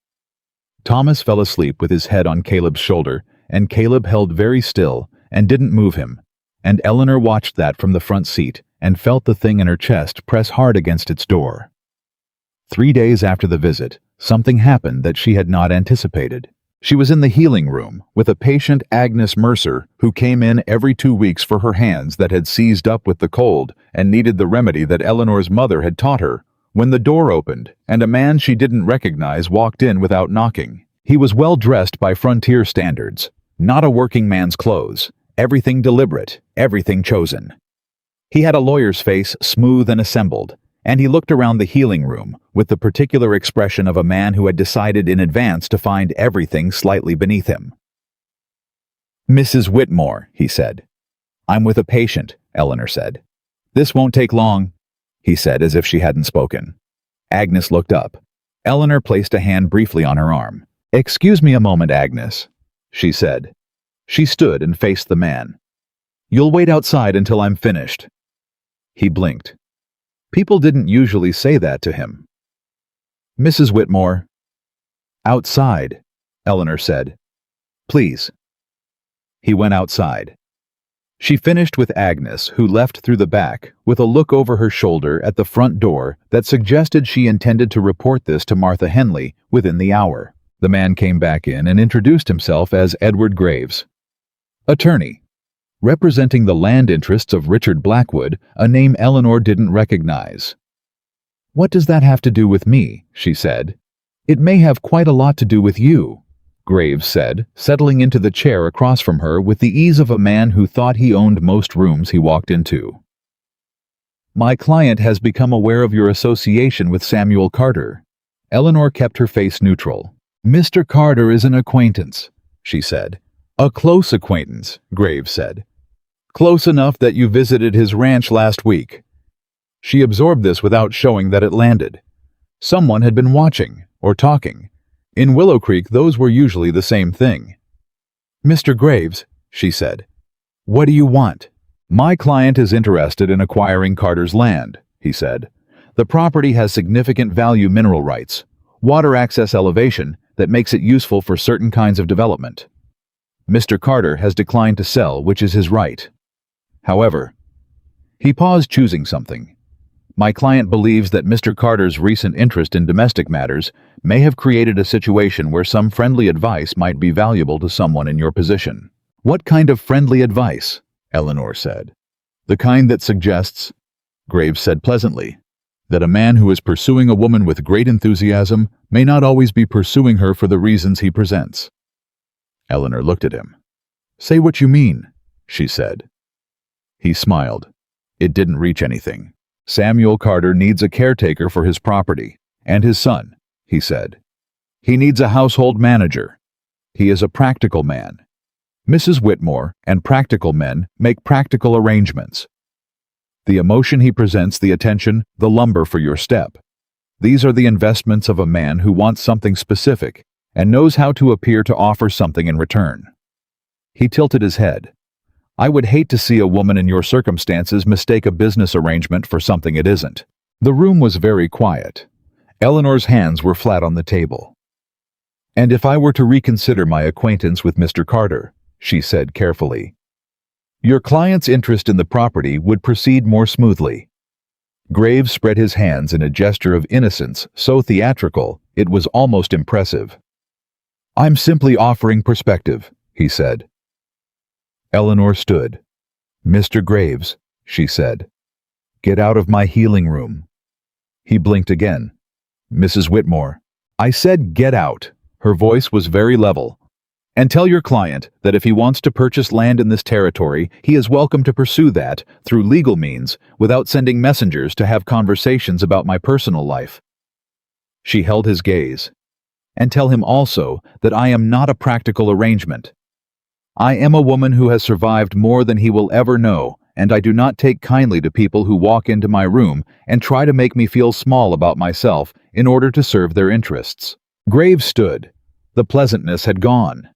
Thomas fell asleep with his head on Caleb's shoulder, and Caleb held very still and didn't move him, and Eleanor watched that from the front seat and felt the thing in her chest press hard against its door. 3 days after the visit, something happened that she had not anticipated. She was in the healing room with a patient, Agnes Mercer, who came in every 2 weeks for her hands that had seized up with the cold and needed the remedy that Eleanor's mother had taught her, when the door opened and a man she didn't recognize walked in without knocking. He was well dressed by frontier standards, not a working man's clothes, everything deliberate, everything chosen. He had a lawyer's face, smooth and assembled, and he looked around the healing room with the particular expression of a man who had decided in advance to find everything slightly beneath him. "Mrs. Whitmore," he said. "I'm with a patient," Eleanor said. "This won't take long," he said as if she hadn't spoken. Agnes looked up. Eleanor placed a hand briefly on her arm. "Excuse me a moment, Agnes," she said. She stood and faced the man. "You'll wait outside until I'm finished." He blinked. People didn't usually say that to him. "Mrs. Whitmore." "Outside," Eleanor said. "Please." He went outside. She finished with Agnes, who left through the back, with a look over her shoulder at the front door that suggested she intended to report this to Martha Henley within the hour. The man came back in and introduced himself as Edward Graves, attorney, representing the land interests of Richard Blackwood, a name Eleanor didn't recognize. "What does that have to do with me?" she said. "It may have quite a lot to do with you," Graves said, settling into the chair across from her with the ease of a man who thought he owned most rooms he walked into. "My client has become aware of your association with Samuel Carter." Eleanor kept her face neutral. "Mr. Carter is an acquaintance," she said. "A close acquaintance," Graves said. "Close enough that you visited his ranch last week." She absorbed this without showing that it landed. Someone had been watching, or talking. In Willow Creek, those were usually the same thing. "Mr. Graves," she said, "what do you want?" "My client is interested in acquiring Carter's land," he said. "The property has significant value mineral rights, water access elevation that makes it useful for certain kinds of development. Mr. Carter has declined to sell, which is his right. However," he paused, choosing something, "my client believes that Mr. Carter's recent interest in domestic matters may have created a situation where some friendly advice might be valuable to someone in your position." "What kind of friendly advice?" Eleanor said. "The kind that suggests," Graves said pleasantly, "that a man who is pursuing a woman with great enthusiasm may not always be pursuing her for the reasons he presents." Eleanor looked at him. "Say what you mean," she said. He smiled. It didn't reach anything. "Samuel Carter needs a caretaker for his property, and his son," he said. "He needs a household manager. He is a practical man. Mrs. Whitmore and practical men make practical arrangements. The emotion he presents, the attention, the lumber for your step. These are the investments of a man who wants something specific and knows how to appear to offer something in return." He tilted his head. "I would hate to see a woman in your circumstances mistake a business arrangement for something it isn't." The room was very quiet. Eleanor's hands were flat on the table. "And if I were to reconsider my acquaintance with Mr. Carter," she said carefully, "your client's interest in the property would proceed more smoothly." Graves spread his hands in a gesture of innocence so theatrical it was almost impressive. "I'm simply offering perspective," he said. Eleanor stood. "Mr. Graves," she said, "get out of my healing room." He blinked again. "Mrs. Whitmore." "I said get out." Her voice was very level. "And tell your client that if he wants to purchase land in this territory, he is welcome to pursue that through legal means without sending messengers to have conversations about my personal life." She held his gaze. "And tell him also that I am not a practical arrangement. I am a woman who has survived more than he will ever know, and I do not take kindly to people who walk into my room and try to make me feel small about myself in order to serve their interests." Graves stood. The pleasantness had gone.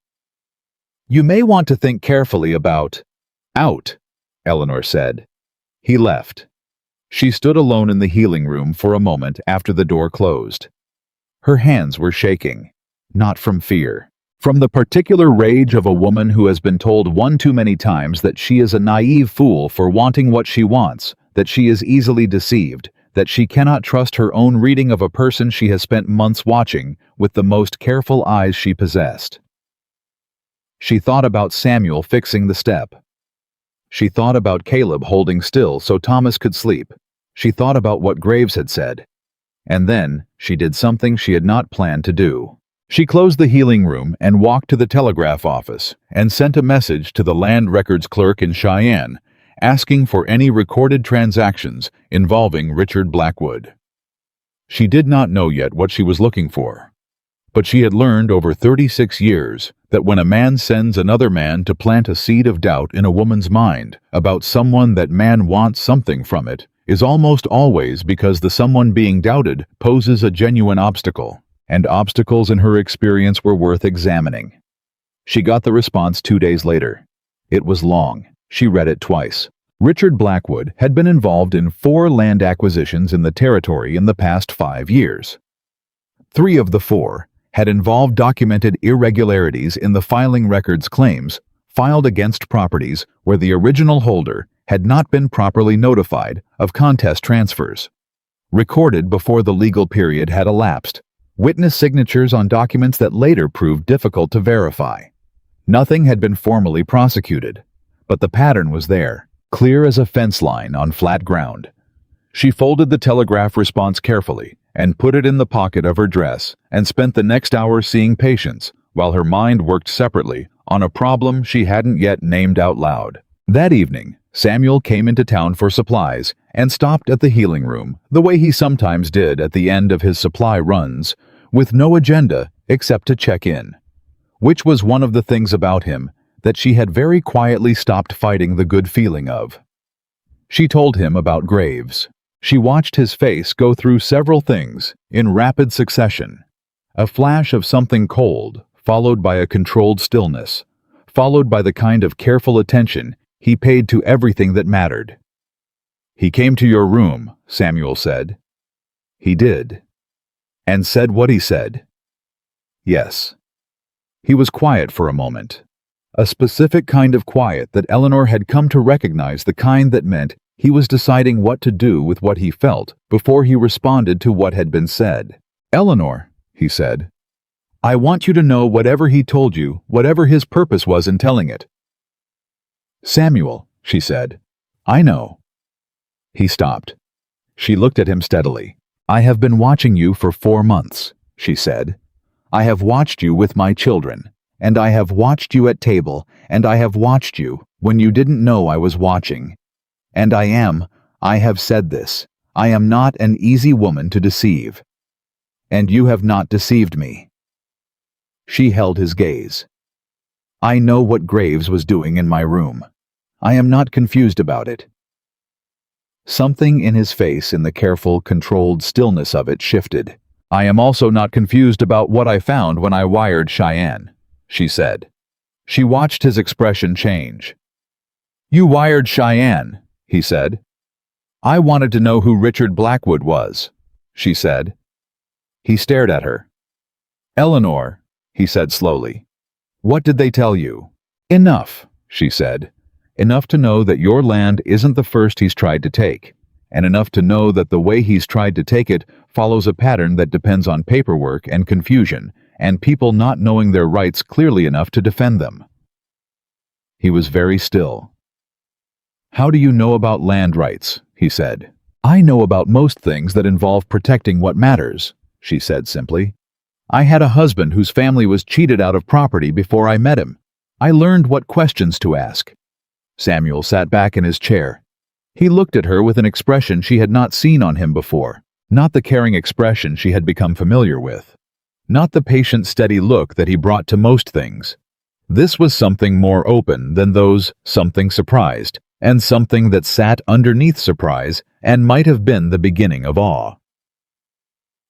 "You may want to think carefully about—" "Out," Eleanor said. He left. She stood alone in the healing room for a moment after the door closed. Her hands were shaking, not from fear. From the particular rage of a woman who has been told one too many times that she is a naive fool for wanting what she wants, that she is easily deceived, that she cannot trust her own reading of a person she has spent months watching with the most careful eyes she possessed. She thought about Samuel fixing the step. She thought about Caleb holding still so Thomas could sleep. She thought about what Graves had said. And then she did something she had not planned to do. She closed the healing room and walked to the telegraph office and sent a message to the land records clerk in Cheyenne, asking for any recorded transactions involving Richard Blackwood. She did not know yet what she was looking for, but she had learned over 36 years that when a man sends another man to plant a seed of doubt in a woman's mind about someone, that man wants something from it is almost always because the someone being doubted poses a genuine obstacle, and obstacles in her experience were worth examining. She got the response 2 days later. It was long. She read it twice. Richard Blackwood had been involved in 4 land acquisitions in the territory in the past 5 years. 3 of the 4 had involved documented irregularities in the filing records claims filed against properties where the original holder had not been properly notified of contest transfers. Recorded before the legal period had elapsed. Witness signatures on documents that later proved difficult to verify. Nothing had been formally prosecuted, but the pattern was there, clear as a fence line on flat ground. She folded the telegraph response carefully and put it in the pocket of her dress and spent the next hour seeing patients while her mind worked separately on a problem she hadn't yet named out loud. That evening, Samuel came into town for supplies and stopped at the healing room the way he sometimes did at the end of his supply runs, with no agenda except to check in, which was one of the things about him that she had very quietly stopped fighting the good feeling of. She told him about Graves. She watched his face go through several things in rapid succession. A flash of something cold, followed by a controlled stillness, followed by the kind of careful attention he paid to everything that mattered. "He came to your room," Samuel said. "He did." "And said what he said?" "Yes." He was quiet for a moment. A specific kind of quiet that Eleanor had come to recognize, the kind that meant he was deciding what to do with what he felt before he responded to what had been said. "Eleanor," he said, "I want you to know whatever he told you, whatever his purpose was in telling it." "Samuel," she said, "I know." He stopped. She looked at him steadily. "I have been watching you for 4 months," she said. "I have watched you with my children, and I have watched you at table, and I have watched you when you didn't know I was watching. And I have said this, I am not an easy woman to deceive. And you have not deceived me." She held his gaze. "I know what Graves was doing in my room. I am not confused about it." Something in his face, in the careful, controlled stillness of it, shifted. "I am also not confused about what I found when I wired Cheyenne," she said. She watched his expression change. "You wired Cheyenne," he said. "I wanted to know who Richard Blackwood was," she said. He stared at her. "Eleanor," he said slowly. What did they tell you? Enough, she said. Enough to know that your land isn't the first he's tried to take, and enough to know that the way he's tried to take it follows a pattern that depends on paperwork and confusion, and people not knowing their rights clearly enough to defend them. He was very still. How do you know about land rights? He said. I know about most things that involve protecting what matters, she said simply. I had a husband whose family was cheated out of property before I met him. I learned what questions to ask. Samuel sat back in his chair. He looked at her with an expression she had not seen on him before, not the caring expression she had become familiar with, not the patient, steady look that he brought to most things. This was something more open than those, something surprised, and something that sat underneath surprise and might have been the beginning of awe.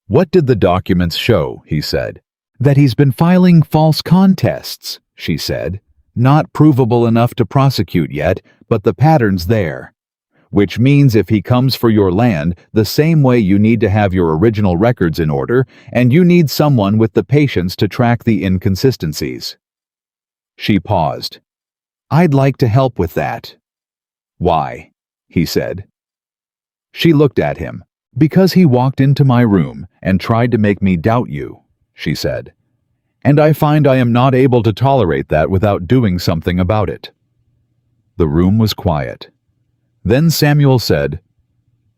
What did the documents show? He said. That he's been filing false contests, she said. Not provable enough to prosecute yet, but the pattern's there. Which means if he comes for your land, the same way you need to have your original records in order, and you need someone with the patience to track the inconsistencies. She paused. I'd like to help with that. Why? He said. She looked at him. Because he walked into my room and tried to make me doubt you, she said. And I find I am not able to tolerate that without doing something about it. The room was quiet. Then Samuel said,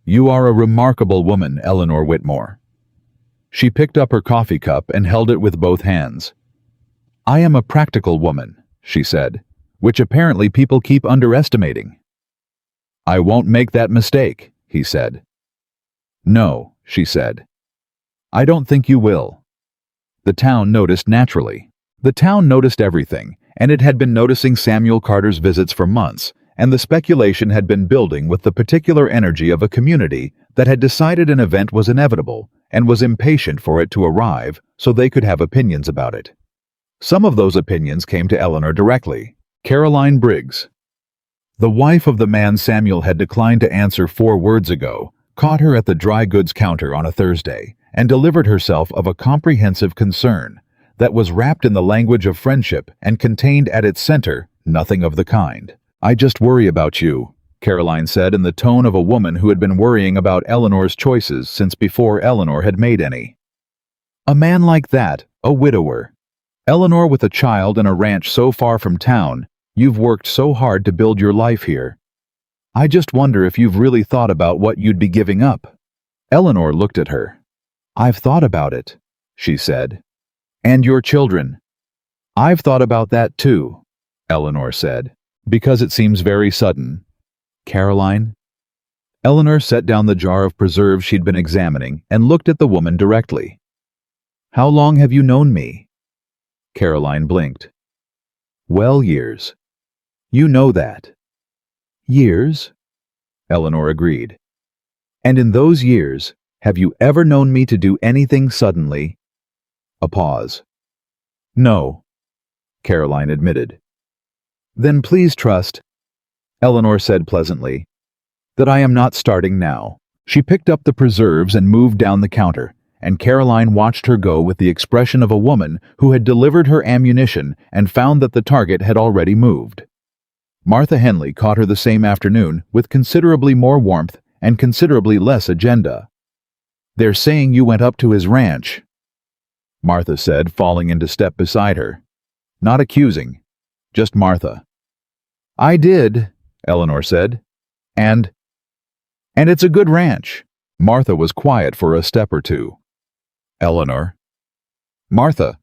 You are a remarkable woman, Eleanor Whitmore. She picked up her coffee cup and held it with both hands. I am a practical woman, she said, which apparently people keep underestimating. I won't make that mistake, he said. No, she said. I don't think you will. The town noticed naturally. The town noticed everything, and it had been noticing Samuel Carter's visits for months, and the speculation had been building with the particular energy of a community that had decided an event was inevitable and was impatient for it to arrive so they could have opinions about it. Some of those opinions came to Eleanor directly. Caroline Briggs, the wife of the man Samuel had declined to answer 4 words ago, caught her at the dry goods counter on a Thursday and delivered herself of a comprehensive concern that was wrapped in the language of friendship and contained at its center nothing of the kind. I just worry about you, Caroline said in the tone of a woman who had been worrying about Eleanor's choices since before Eleanor had made any. A man like that, a widower. Eleanor with a child and a ranch so far from town, you've worked so hard to build your life here. I just wonder if you've really thought about what you'd be giving up. Eleanor looked at her. I've thought about it, she said. And your children. I've thought about that too, Eleanor said, because it seems very sudden. Caroline? Eleanor set down the jar of preserves she'd been examining and looked at the woman directly. How long have you known me? Caroline blinked. Well, years. You know that. Years? Eleanor agreed. And in those years, have you ever known me to do anything suddenly? A pause. No, Caroline admitted. Then please trust, Eleanor said pleasantly, that I am not starting now. She picked up the preserves and moved down the counter, and Caroline watched her go with the expression of a woman who had delivered her ammunition and found that the target had already moved. Martha Henley caught her the same afternoon with considerably more warmth and considerably less agenda. They're saying you went up to his ranch, Martha said, falling into step beside her. Not accusing, just Martha. I did, Eleanor said. And it's a good ranch. Martha was quiet for a step or two. Eleanor. Martha.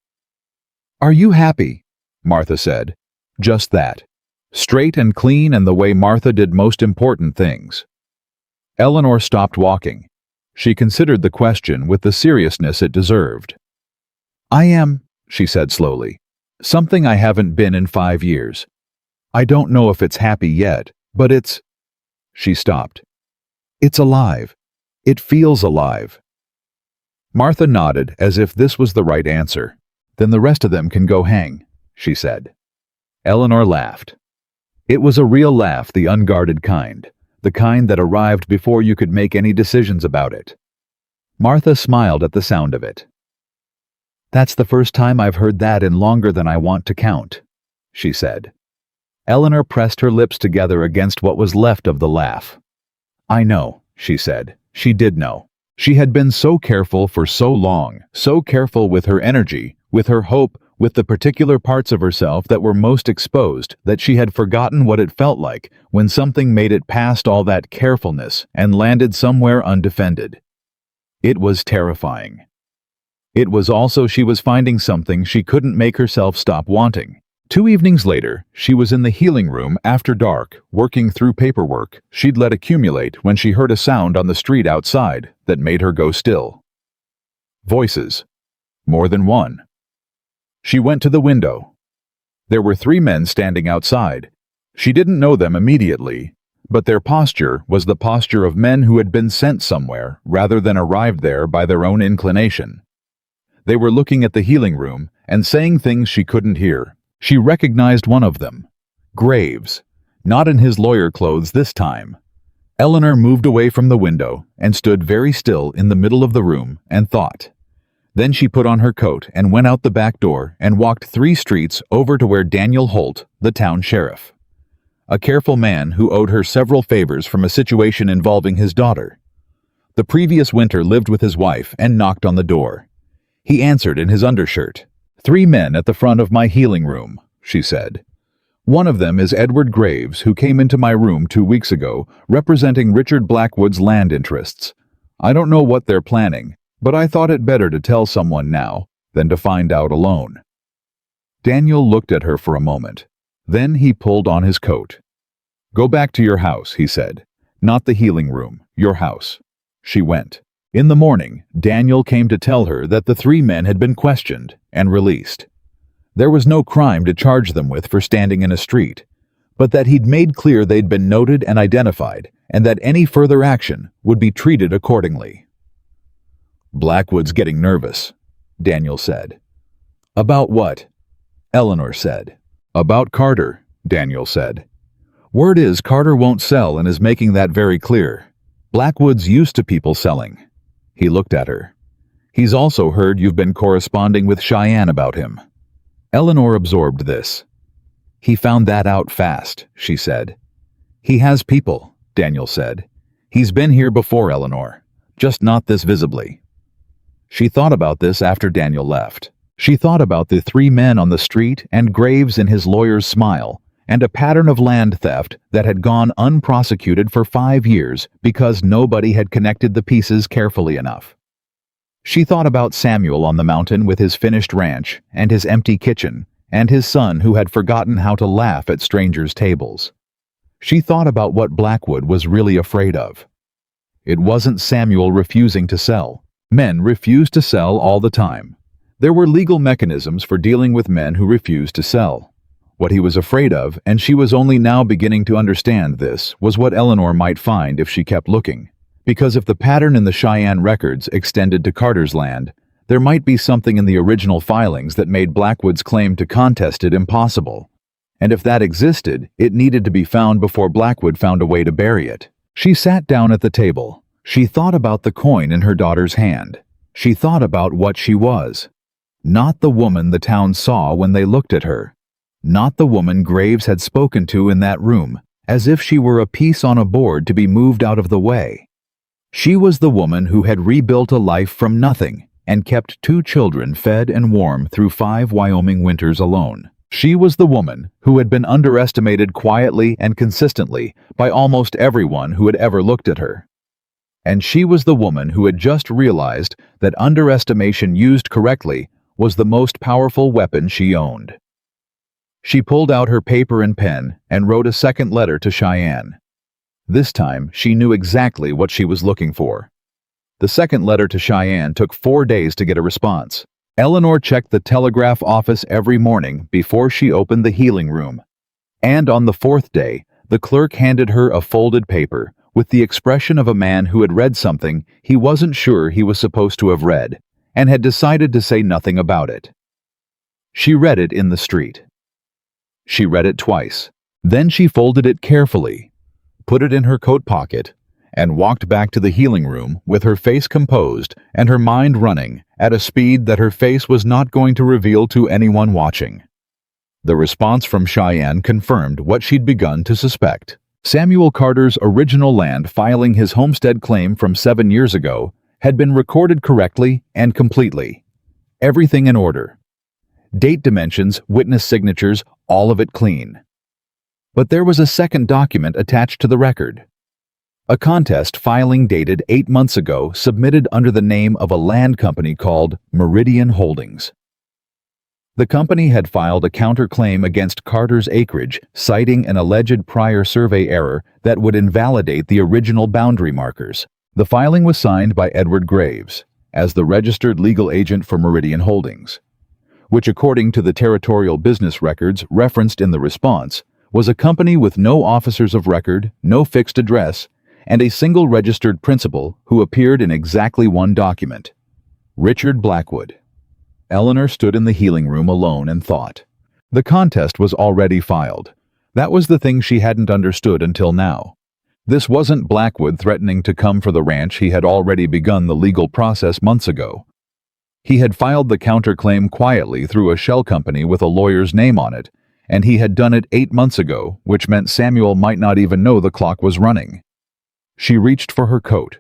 Are you happy? Martha said. Just that. Straight and clean and the way Martha did most important things. Eleanor stopped walking. She considered the question with the seriousness it deserved. I am, she said slowly, something I haven't been in 5 years. I don't know if it's happy yet, but it's... She stopped. It's alive. It feels alive. Martha nodded as if this was the right answer. Then the rest of them can go hang, she said. Eleanor laughed. It was a real laugh, the unguarded kind, the kind that arrived before you could make any decisions about it. Martha smiled at the sound of it. "That's the first time I've heard that in longer than I want to count," she said. Eleanor pressed her lips together against what was left of the laugh. "I know," she said. She did know. She had been so careful for so long, so careful with her energy, with her hope, with the particular parts of herself that were most exposed, that she had forgotten what it felt like when something made it past all that carefulness and landed somewhere undefended. It was terrifying. It was also she was finding something she couldn't make herself stop wanting. 2 evenings later, she was in the healing room after dark, working through paperwork she'd let accumulate when she heard a sound on the street outside that made her go still. Voices. More than one. She went to the window. There were 3 men standing outside. She didn't know them immediately, but their posture was the posture of men who had been sent somewhere rather than arrived there by their own inclination. They were looking at the healing room and saying things she couldn't hear. She recognized one of them. Graves. Not in his lawyer clothes this time. Eleanor moved away from the window and stood very still in the middle of the room and thought. Then she put on her coat and went out the back door and walked 3 streets over to where Daniel Holt, the town sheriff. A careful man who owed her several favors from a situation involving his daughter. The previous winter lived with his wife and knocked on the door. He answered in his undershirt. 3 men at the front of my healing room, she said. One of them is Edward Graves, who came into my room 2 weeks ago, representing Richard Blackwood's land interests. I don't know what they're planning, but I thought it better to tell someone now than to find out alone. Daniel looked at her for a moment. Then he pulled on his coat. Go back to your house, he said. Not the healing room, your house. She went. In the morning, Daniel came to tell her that the 3 men had been questioned and released. There was no crime to charge them with for standing in a street, but that he'd made clear they'd been noted and identified, and that any further action would be treated accordingly. Blackwood's getting nervous, Daniel said. About what? Eleanor said. About Carter, Daniel said. Word is Carter won't sell and is making that very clear. Blackwood's used to people selling. He looked at her. He's also heard you've been corresponding with Cheyenne about him. Eleanor absorbed this. He found that out fast, she said. He has people, Daniel said. He's been here before, Eleanor, just not this visibly. She thought about this after Daniel left. She thought about the 3 men on the street and Graves in his lawyer's smile, and a pattern of land theft that had gone unprosecuted for 5 years because nobody had connected the pieces carefully enough. She thought about Samuel on the mountain with his finished ranch and his empty kitchen, and his son who had forgotten how to laugh at strangers' tables. She thought about what Blackwood was really afraid of. It wasn't Samuel refusing to sell. Men refused to sell all the time. There were legal mechanisms for dealing with men who refused to sell. What he was afraid of, and she was only now beginning to understand this, was what Eleanor might find if she kept looking. Because if the pattern in the Cheyenne records extended to Carter's land, there might be something in the original filings that made Blackwood's claim to contest it impossible. And if that existed, it needed to be found before Blackwood found a way to bury it. She sat down at the table. She thought about the coin in her daughter's hand. She thought about what she was. Not the woman the town saw when they looked at her. Not the woman Graves had spoken to in that room, as if she were a piece on a board to be moved out of the way. She was the woman who had rebuilt a life from nothing and kept 2 children fed and warm through 5 Wyoming winters alone. She was the woman who had been underestimated quietly and consistently by almost everyone who had ever looked at her. And she was the woman who had just realized that underestimation used correctly was the most powerful weapon she owned. She pulled out her paper and pen and wrote a second letter to Cheyenne. This time, she knew exactly what she was looking for. The second letter to Cheyenne took 4 days to get a response. Eleanor checked the telegraph office every morning before she opened the healing room. And on the 4th day, the clerk handed her a folded paper with the expression of a man who had read something he wasn't sure he was supposed to have read and had decided to say nothing about it. She read it in the street. She read it twice. Then she folded it carefully, put it in her coat pocket, and walked back to the healing room with her face composed and her mind running at a speed that her face was not going to reveal to anyone watching. The response from Cheyenne confirmed what she'd begun to suspect. Samuel Carter's original land filing his homestead claim from 7 years ago had been recorded correctly and completely. Everything in order. Date dimensions, witness signatures, all of it clean. But there was a second document attached to the record. A contest filing dated 8 months ago submitted under the name of a land company called Meridian Holdings. The company had filed a counterclaim against Carter's acreage, citing an alleged prior survey error that would invalidate the original boundary markers. The filing was signed by Edward Graves as the registered legal agent for Meridian Holdings, which, according to the territorial business records referenced in the response, was a company with no officers of record, no fixed address, and a single registered principal who appeared in exactly one document: Richard Blackwood. Eleanor stood in the healing room alone and thought. The contest was already filed. That was the thing she hadn't understood until now. This wasn't Blackwood threatening to come for the ranch. He had already begun the legal process months ago. He had filed the counterclaim quietly through a shell company with a lawyer's name on it, and he had done it 8 months ago, which meant Samuel might not even know the clock was running. She reached for her coat.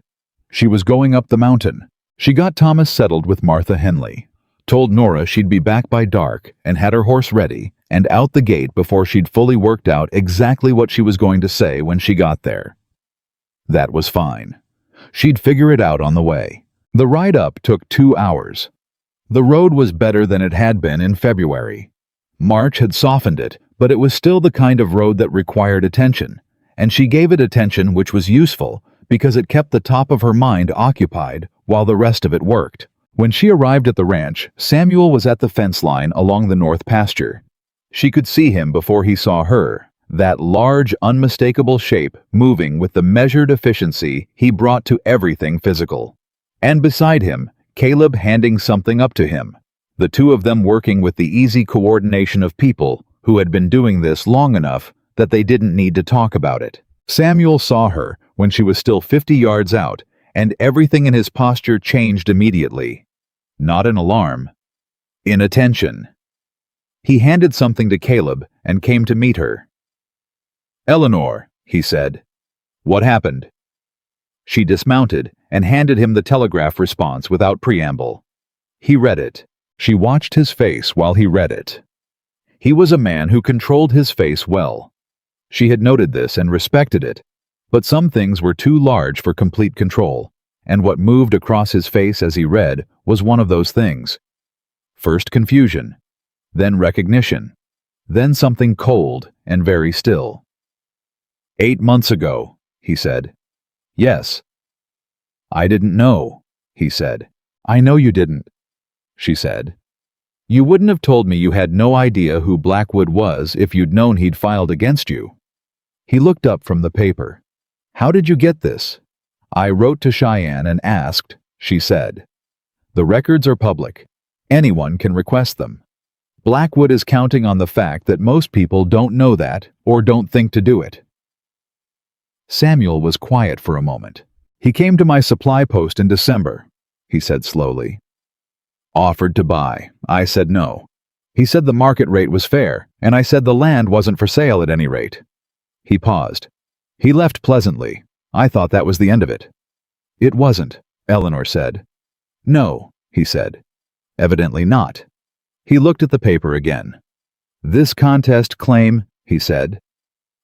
She was going up the mountain. She got Thomas settled with Martha Henley, told Nora she'd be back by dark, and had her horse ready and out the gate before she'd fully worked out exactly what she was going to say when she got there. That was fine. She'd figure it out on the way. The ride up took 2 hours. The road was better than it had been in February. March had softened it, but it was still the kind of road that required attention, and she gave it attention which was useful because it kept the top of her mind occupied while the rest of it worked. When she arrived at the ranch, Samuel was at the fence line along the north pasture. She could see him before he saw her, that large, unmistakable shape moving with the measured efficiency he brought to everything physical. And beside him, Caleb handing something up to him, the two of them working with the easy coordination of people who had been doing this long enough that they didn't need to talk about it. Samuel saw her when she was still 50 yards out, and everything in his posture changed immediately. Not in alarm, in attention. He handed something to Caleb and came to meet her. "Eleanor," he said. "What happened?" She dismounted and handed him the telegraph response without preamble. He read it. She watched his face while he read it. He was a man who controlled his face well. She had noted this and respected it, but some things were too large for complete control, and what moved across his face as he read was one of those things. First confusion, then recognition, then something cold and very still. 8 months ago, he said. Yes. I didn't know, he said. I know you didn't, she said. You wouldn't have told me you had no idea who Blackwood was if you'd known he'd filed against you. He looked up from the paper. How did you get this? I wrote to Cheyenne and asked, she said. The records are public. Anyone can request them. Blackwood is counting on the fact that most people don't know that or don't think to do it. Samuel was quiet for a moment. He came to my supply post in December, he said slowly. Offered to buy. I said no. He said the market rate was fair, and I said the land wasn't for sale at any rate. He paused. He left pleasantly. I thought that was the end of it. It wasn't, Eleanor said. No, he said. Evidently not. He looked at the paper again. This contest claim, he said.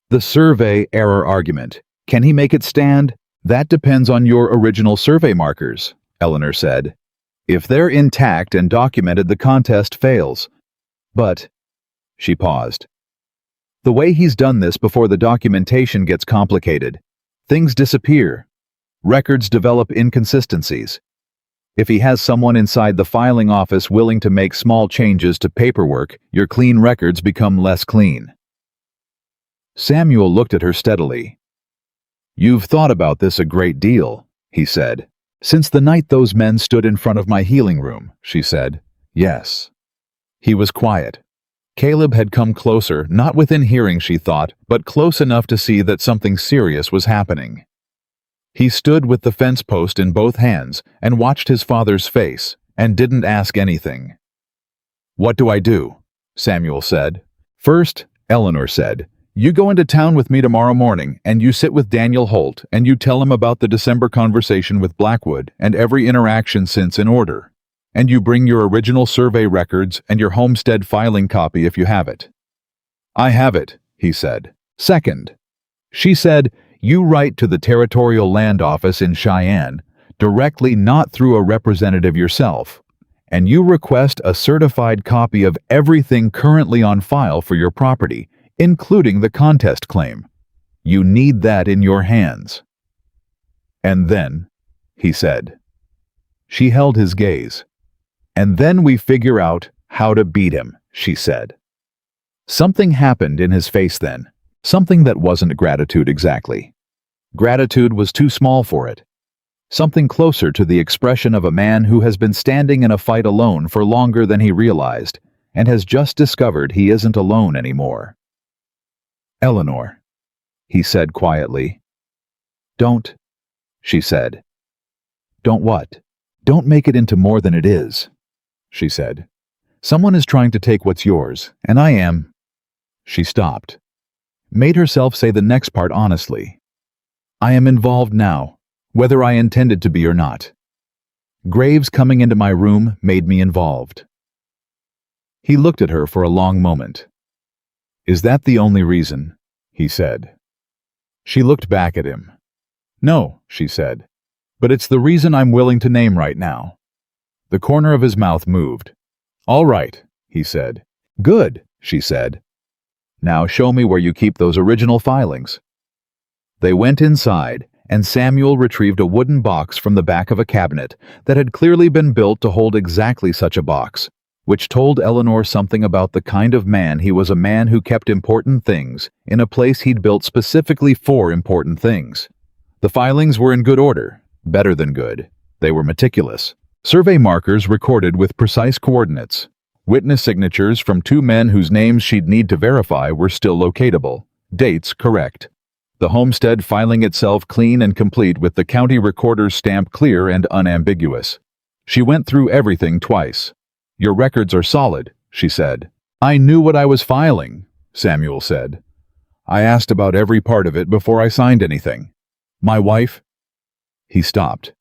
The survey error argument. Can he make it stand? That depends on your original survey markers, Eleanor said. If they're intact and documented, the contest fails. But, she paused. The way he's done this before the documentation gets complicated, things disappear. Records develop inconsistencies. If he has someone inside the filing office willing to make small changes to paperwork, your clean records become less clean. Samuel looked at her steadily. You've thought about this a great deal, he said. Since the night those men stood in front of my healing room, she said. Yes. He was quiet. Caleb had come closer, not within hearing, she thought, but close enough to see that something serious was happening. He stood with the fence post in both hands and watched his father's face and didn't ask anything. "What do I do?" Samuel said. "First," Eleanor said, "you go into town with me tomorrow morning and you sit with Daniel Holt and you tell him about the December conversation with Blackwood and every interaction since in order. And you bring your original survey records and your homestead filing copy if you have it." "I have it," he said. "Second," she said, "you write to the Territorial Land Office in Cheyenne, directly, not through a representative yourself, and you request a certified copy of everything currently on file for your property, including the contest claim. You need that in your hands." "And then," he said. She held his gaze. "And then we figure out how to beat him," she said. Something happened in his face then, something that wasn't gratitude exactly. Gratitude was too small for it. Something closer to the expression of a man who has been standing in a fight alone for longer than he realized, and has just discovered he isn't alone anymore. "Eleanor," he said quietly. "Don't," she said. "Don't what?" "Don't make it into more than it is," she said. "Someone is trying to take what's yours, and I am—" She stopped, made herself say the next part honestly. "I am involved now, whether I intended to be or not. Graves coming into my room made me involved." He looked at her for a long moment. "Is that the only reason?" he said. She looked back at him. "No," she said, "but it's the reason I'm willing to name right now." The corner of his mouth moved. "All right," he said. "Good," she said. "Now show me where you keep those original filings." They went inside, and Samuel retrieved a wooden box from the back of a cabinet that had clearly been built to hold exactly such a box, which told Eleanor something about the kind of man he was, a man who kept important things in a place he'd built specifically for important things. The filings were in good order, better than good. They were meticulous. Survey markers recorded with precise coordinates. Witness signatures from two men whose names she'd need to verify were still locatable. Dates correct. The homestead filing itself clean and complete with the county recorder's stamp clear and unambiguous. She went through everything twice. "Your records are solid," she said. "I knew what I was filing," Samuel said. "I asked about every part of it before I signed anything. My wife—" He stopped.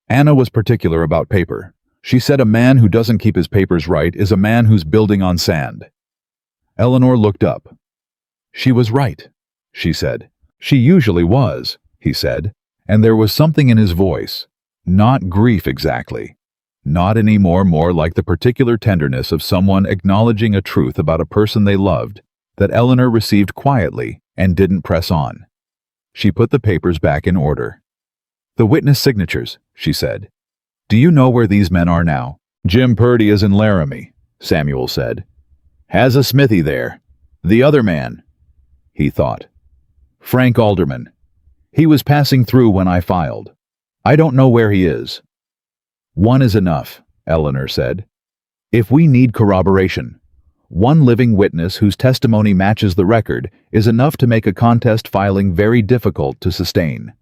"Anna was particular about paper. She said a man who doesn't keep his papers right is a man who's building on sand." Eleanor looked up. "She was right," she said. "She usually was," he said, and there was something in his voice. Not grief exactly. Not anymore, more like the particular tenderness of someone acknowledging a truth about a person they loved that Eleanor received quietly and didn't press on. She put the papers back in order. "The witness signatures," she said. "Do you know where these men are now?" "Jim Purdy is in Laramie," Samuel said. "Has a smithy there. The other man," he thought. "Frank Alderman. He was passing through when I filed. I don't know where he is." "One is enough," Eleanor said. "If we need corroboration, one living witness whose testimony matches the record is enough to make a contest filing very difficult to sustain."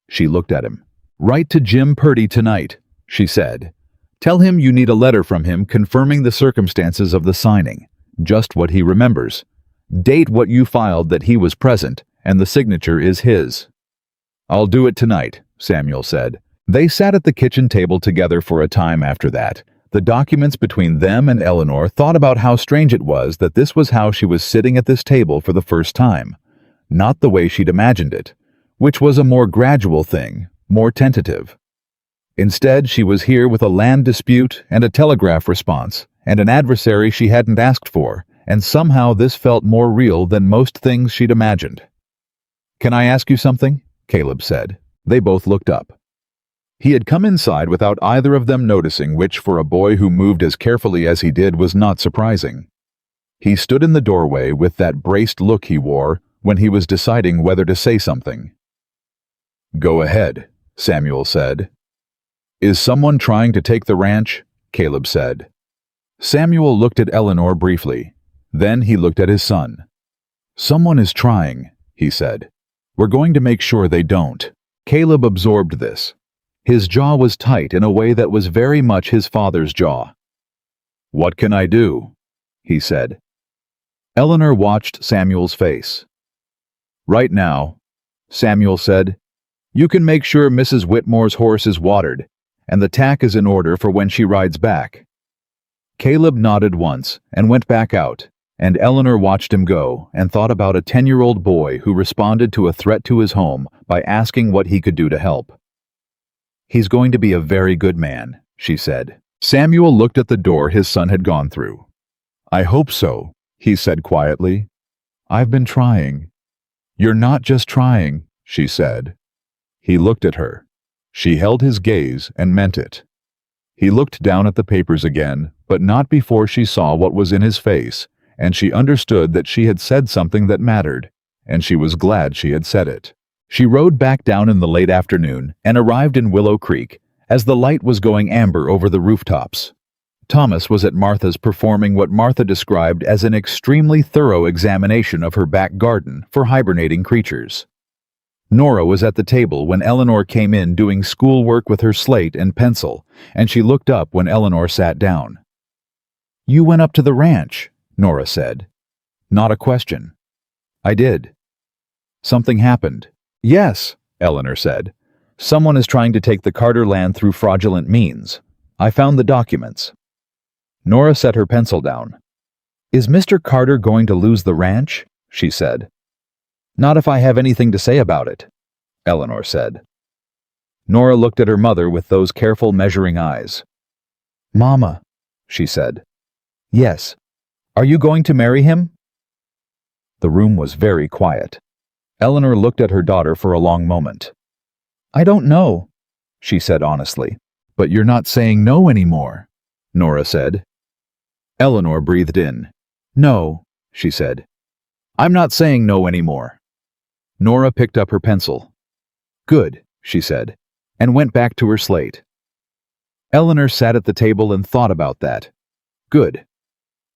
She looked at him. "Write to Jim Purdy tonight," she said. "Tell him you need a letter from him confirming the circumstances of the signing, just what he remembers. Date what you filed that he was present, and the signature is his." "I'll do it tonight," Samuel said. They sat at the kitchen table together for a time after that. The documents between them and Eleanor thought about how strange it was that this was how she was sitting at this table for the first time. Not the way she'd imagined it, which was a more gradual thing, more tentative. Instead, she was here with a land dispute and a telegraph response, and an adversary she hadn't asked for, and somehow this felt more real than most things she'd imagined. "Can I ask you something?" Caleb said. They both looked up. He had come inside without either of them noticing, which for a boy who moved as carefully as he did was not surprising. He stood in the doorway with that braced look he wore when he was deciding whether to say something. "Go ahead," Samuel said. "Is someone trying to take the ranch?" Caleb said. Samuel looked at Eleanor briefly. Then he looked at his son. "Someone is trying," he said. "We're going to make sure they don't." Caleb absorbed this. His jaw was tight in a way that was very much his father's jaw. "What can I do?" he said. Eleanor watched Samuel's face. "Right now," Samuel said, "you can make sure Mrs. Whitmore's horse is watered, and the tack is in order for when she rides back." Caleb nodded once and went back out, and Eleanor watched him go and thought about a 10-year-old boy who responded to a threat to his home by asking what he could do to help. "He's going to be a very good man," she said. Samuel looked at the door his son had gone through. "I hope so," he said quietly. "I've been trying." "You're not just trying," she said. He looked at her. She held his gaze and meant it. He looked down at the papers again, but not before she saw what was in his face, and she understood that she had said something that mattered, and she was glad she had said it. She rode back down in the late afternoon and arrived in Willow Creek as the light was going amber over the rooftops. Thomas was at Martha's performing what Martha described as an extremely thorough examination of her back garden for hibernating creatures. Nora was at the table when Eleanor came in doing schoolwork with her slate and pencil, and she looked up when Eleanor sat down. "You went up to the ranch," Nora said. Not a question. "I did." "Something happened." "Yes," Eleanor said. "Someone is trying to take the Carter land through fraudulent means. I found the documents." Nora set her pencil down. "Is Mr. Carter going to lose the ranch?" she said. "Not if I have anything to say about it," Eleanor said. Nora looked at her mother with those careful measuring eyes. "Mama," she said. "Yes. Are you going to marry him?" The room was very quiet. Eleanor looked at her daughter for a long moment. "I don't know," she said honestly. "But you're not saying no anymore," Nora said. Eleanor breathed in. "No," she said. "I'm not saying no anymore." Nora picked up her pencil. "Good," she said, and went back to her slate. Eleanor sat at the table and thought about that. Good.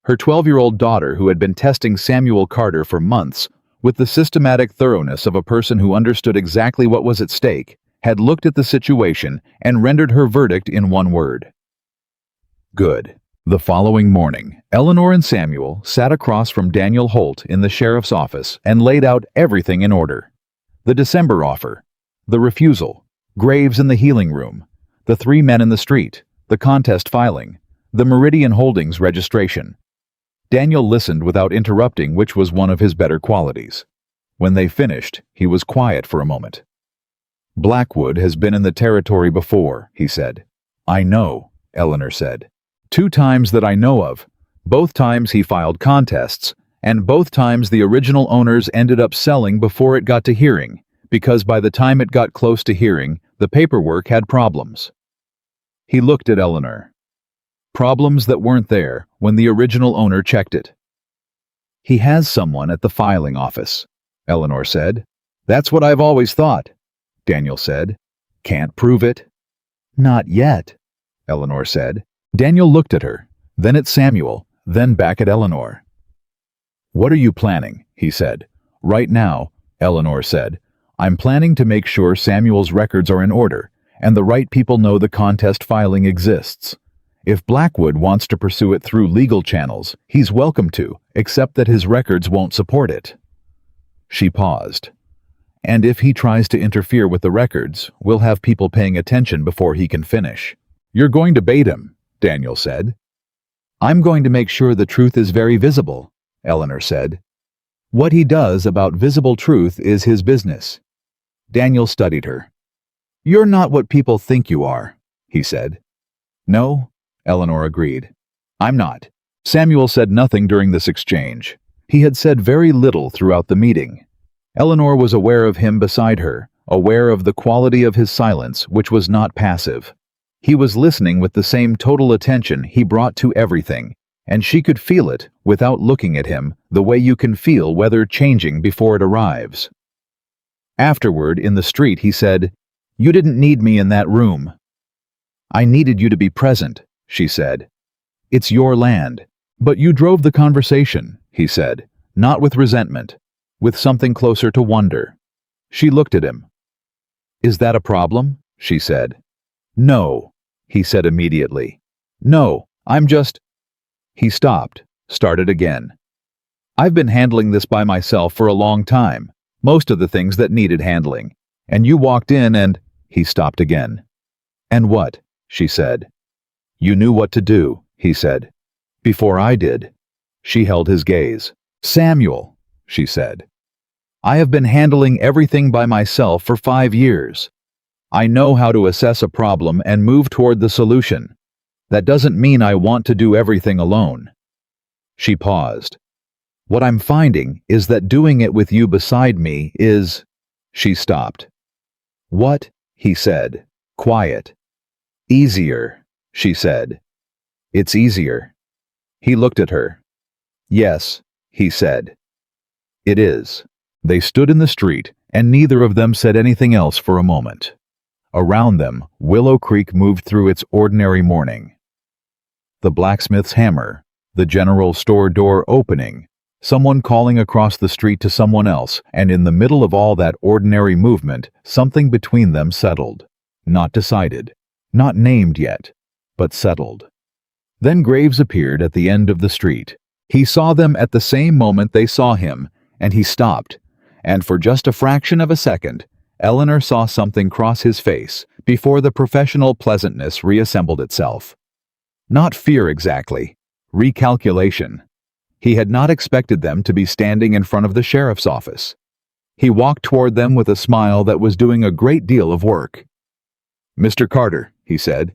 Her 12-year-old daughter, who had been testing Samuel Carter for months, with the systematic thoroughness of a person who understood exactly what was at stake, had looked at the situation and rendered her verdict in one word. Good. The following morning, Eleanor and Samuel sat across from Daniel Holt in the sheriff's office and laid out everything in order. The December offer, the refusal, graves in the healing room, the 3 men in the street, the contest filing, the Meridian Holdings registration. Daniel listened without interrupting, which was one of his better qualities. When they finished, he was quiet for a moment. "Blackwood has been in the territory before," he said. "I know," Eleanor said. "2 times that I know of. Both times he filed contests, and both times the original owners ended up selling before it got to hearing, because by the time it got close to hearing, the paperwork had problems." He looked at Eleanor. Problems that weren't there when the original owner checked it. "He has someone at the filing office," Eleanor said. "That's what I've always thought," Daniel said. "Can't prove it." "Not yet," Eleanor said. Daniel looked at her, then at Samuel, then back at Eleanor. "What are you planning?" he said. "Right now," Eleanor said, "I'm planning to make sure Samuel's records are in order, and the right people know the contest filing exists. If Blackwood wants to pursue it through legal channels, he's welcome to, except that his records won't support it." She paused. "And if he tries to interfere with the records, we'll have people paying attention before he can finish." "You're going to bait him," Daniel said. "I'm going to make sure the truth is very visible," Eleanor said. "What he does about visible truth is his business." Daniel studied her. "You're not what people think you are," he said. "No," Eleanor agreed. "I'm not." Samuel said nothing during this exchange. He had said very little throughout the meeting. Eleanor was aware of him beside her, aware of the quality of his silence, which was not passive. He was listening with the same total attention he brought to everything, and she could feel it without looking at him, the way you can feel weather changing before it arrives. Afterward, in the street, he said, "You didn't need me in that room." "I needed you to be present," she said. "It's your land." "But you drove the conversation," he said, not with resentment, with something closer to wonder. She looked at him. Is that a problem? She said. No, he said immediately. No, I'm just... He stopped, started again. I've been handling this by myself for a long time, most of the things that needed handling. And you walked in and... He stopped again. And what? She said. You knew what to do, he said. Before I did. She held his gaze. Samuel, she said. I have been handling everything by myself for 5 years. I know how to assess a problem and move toward the solution. That doesn't mean I want to do everything alone. She paused. What I'm finding is that doing it with you beside me is... She stopped. What? He said. Quiet. Easier, she said. It's easier. He looked at her. Yes, he said. It is. They stood in the street, and neither of them said anything else for a moment. Around them, Willow Creek moved through its ordinary morning. The blacksmith's hammer, the general store door opening, someone calling across the street to someone else, and in the middle of all that ordinary movement, something between them settled. Not decided, not named yet, but settled. Then Graves appeared at the end of the street. He saw them at the same moment they saw him, and he stopped, and for just a fraction of a second, Eleanor saw something cross his face before the professional pleasantness reassembled itself. Not fear exactly, recalculation. He had not expected them to be standing in front of the sheriff's office. He walked toward them with a smile that was doing a great deal of work. Mr. Carter, he said.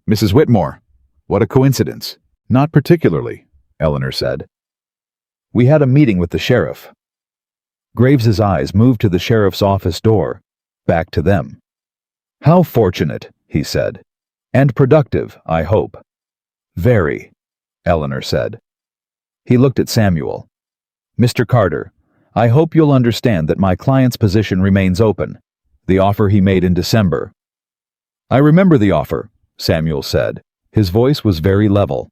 Mrs. Whitmore. What a coincidence. Not particularly, Eleanor said. We had a meeting with the sheriff. Graves's eyes moved to the sheriff's office door, back to them. How fortunate, he said. And productive, I hope. Very, Eleanor said. He looked at Samuel. Mr. Carter, I hope you'll understand that my client's position remains open. The offer he made in December. I remember the offer, Samuel said. His voice was very level.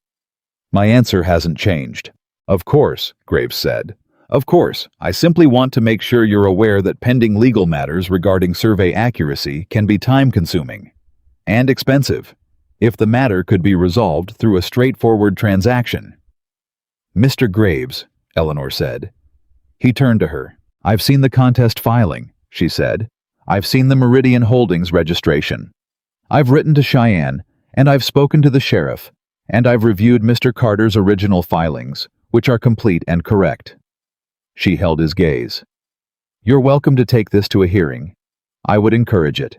My answer hasn't changed. Of course, Graves said. Of course, I simply want to make sure you're aware that pending legal matters regarding survey accuracy can be time-consuming and expensive, if the matter could be resolved through a straightforward transaction. Mr. Graves, Eleanor said. He turned to her. I've seen the contest filing, she said. I've seen the Meridian Holdings registration. I've written to Cheyenne, and I've spoken to the sheriff, and I've reviewed Mr. Carter's original filings, which are complete and correct. She held his gaze. You're welcome to take this to a hearing. I would encourage it.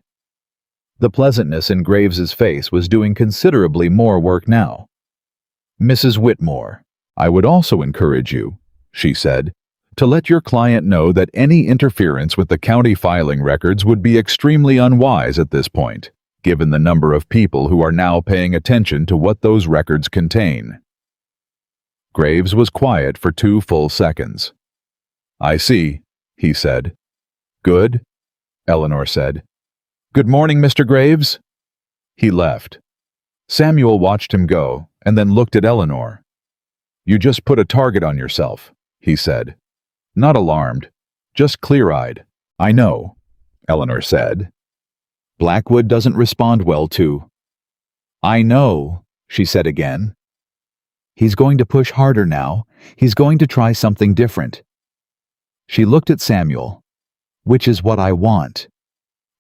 The pleasantness in Graves's face was doing considerably more work now. Mrs. Whitmore, I would also encourage you, she said, to let your client know that any interference with the county filing records would be extremely unwise at this point, given the number of people who are now paying attention to what those records contain. Graves was quiet for 2 full seconds. I see, he said. Good, Eleanor said. Good morning, Mr. Graves. He left. Samuel watched him go and then looked at Eleanor. You just put a target on yourself, he said. Not alarmed, just clear-eyed. I know, Eleanor said. Blackwood doesn't respond well to... I know, she said again. He's going to push harder now. He's going to try something different. She looked at Samuel. Which is what I want.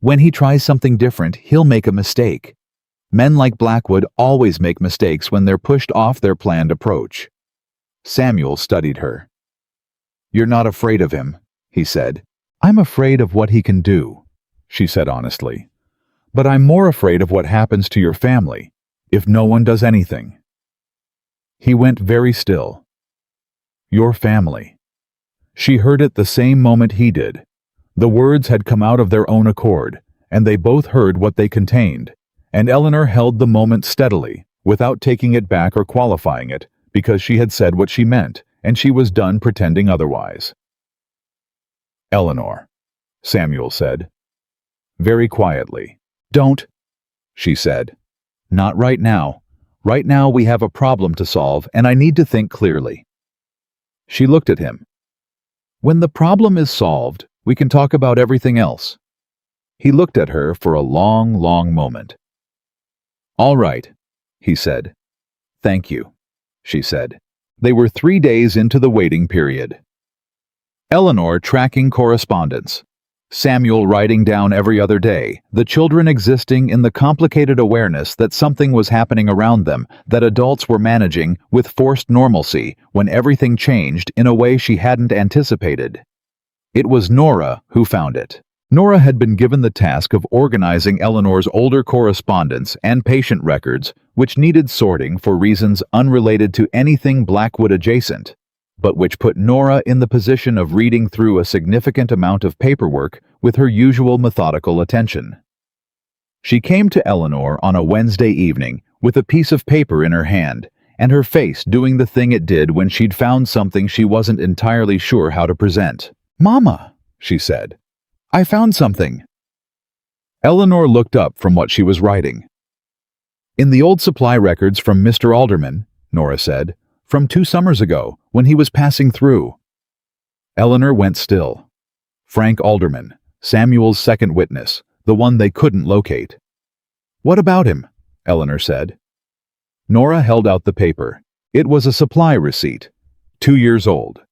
When he tries something different, he'll make a mistake. Men like Blackwood always make mistakes when they're pushed off their planned approach. Samuel studied her. You're not afraid of him, he said. I'm afraid of what he can do, she said honestly. But I'm more afraid of what happens to your family, if no one does anything. He went very still. Your family. She heard it the same moment he did. The words had come out of their own accord, and they both heard what they contained, and Eleanor held the moment steadily, without taking it back or qualifying it, because she had said what she meant, and she was done pretending otherwise. Eleanor, Samuel said. Very quietly. Don't, she said. Not right now. Right now we have a problem to solve, and I need to think clearly. She looked at him. When the problem is solved, we can talk about everything else. He looked at her for a long, long moment. "All right," he said. "Thank you," she said. They were 3 days into the waiting period. Eleanor tracking correspondence. Samuel writing down every other day, the children existing in the complicated awareness that something was happening around them that adults were managing with forced normalcy when everything changed in a way she hadn't anticipated. It was Nora who found it. Nora had been given the task of organizing Eleanor's older correspondence and patient records, which needed sorting for reasons unrelated to anything Blackwood adjacent, but which put Nora in the position of reading through a significant amount of paperwork with her usual methodical attention. She came to Eleanor on a Wednesday evening with a piece of paper in her hand, and her face doing the thing it did when she'd found something she wasn't entirely sure how to present. "Mama," she said, "I found something." Eleanor looked up from what she was writing. "In the old supply records from Mr. Alderman," Nora said, "from 2 summers ago, when he was passing through." Eleanor went still. Frank Alderman, Samuel's second witness, the one they couldn't locate. "What about him?" Eleanor said. Nora held out the paper. It was a supply receipt, 2 years old.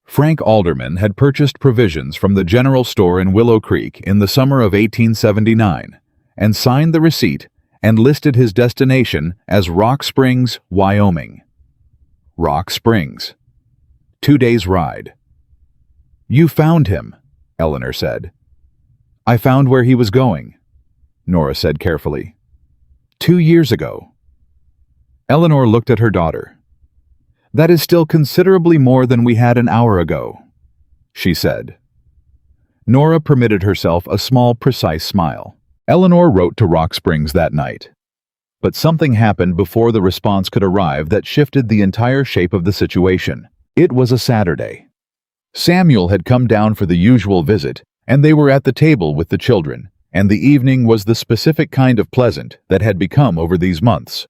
Frank Alderman had purchased provisions from the general store in Willow Creek in the summer of 1879 and signed the receipt and listed his destination as Rock Springs, Wyoming. Rock Springs. 2 days' ride. "You found him," Eleanor said. "I found where he was going," Nora said carefully. 2 years ago." Eleanor looked at her daughter. "That is still considerably more than we had an hour ago," she said. Nora permitted herself a small, precise smile. Eleanor wrote to Rock Springs that night. But something happened before the response could arrive that shifted the entire shape of the situation. It was a Saturday. Samuel had come down for the usual visit, and they were at the table with the children, and the evening was the specific kind of pleasant that had become over these months.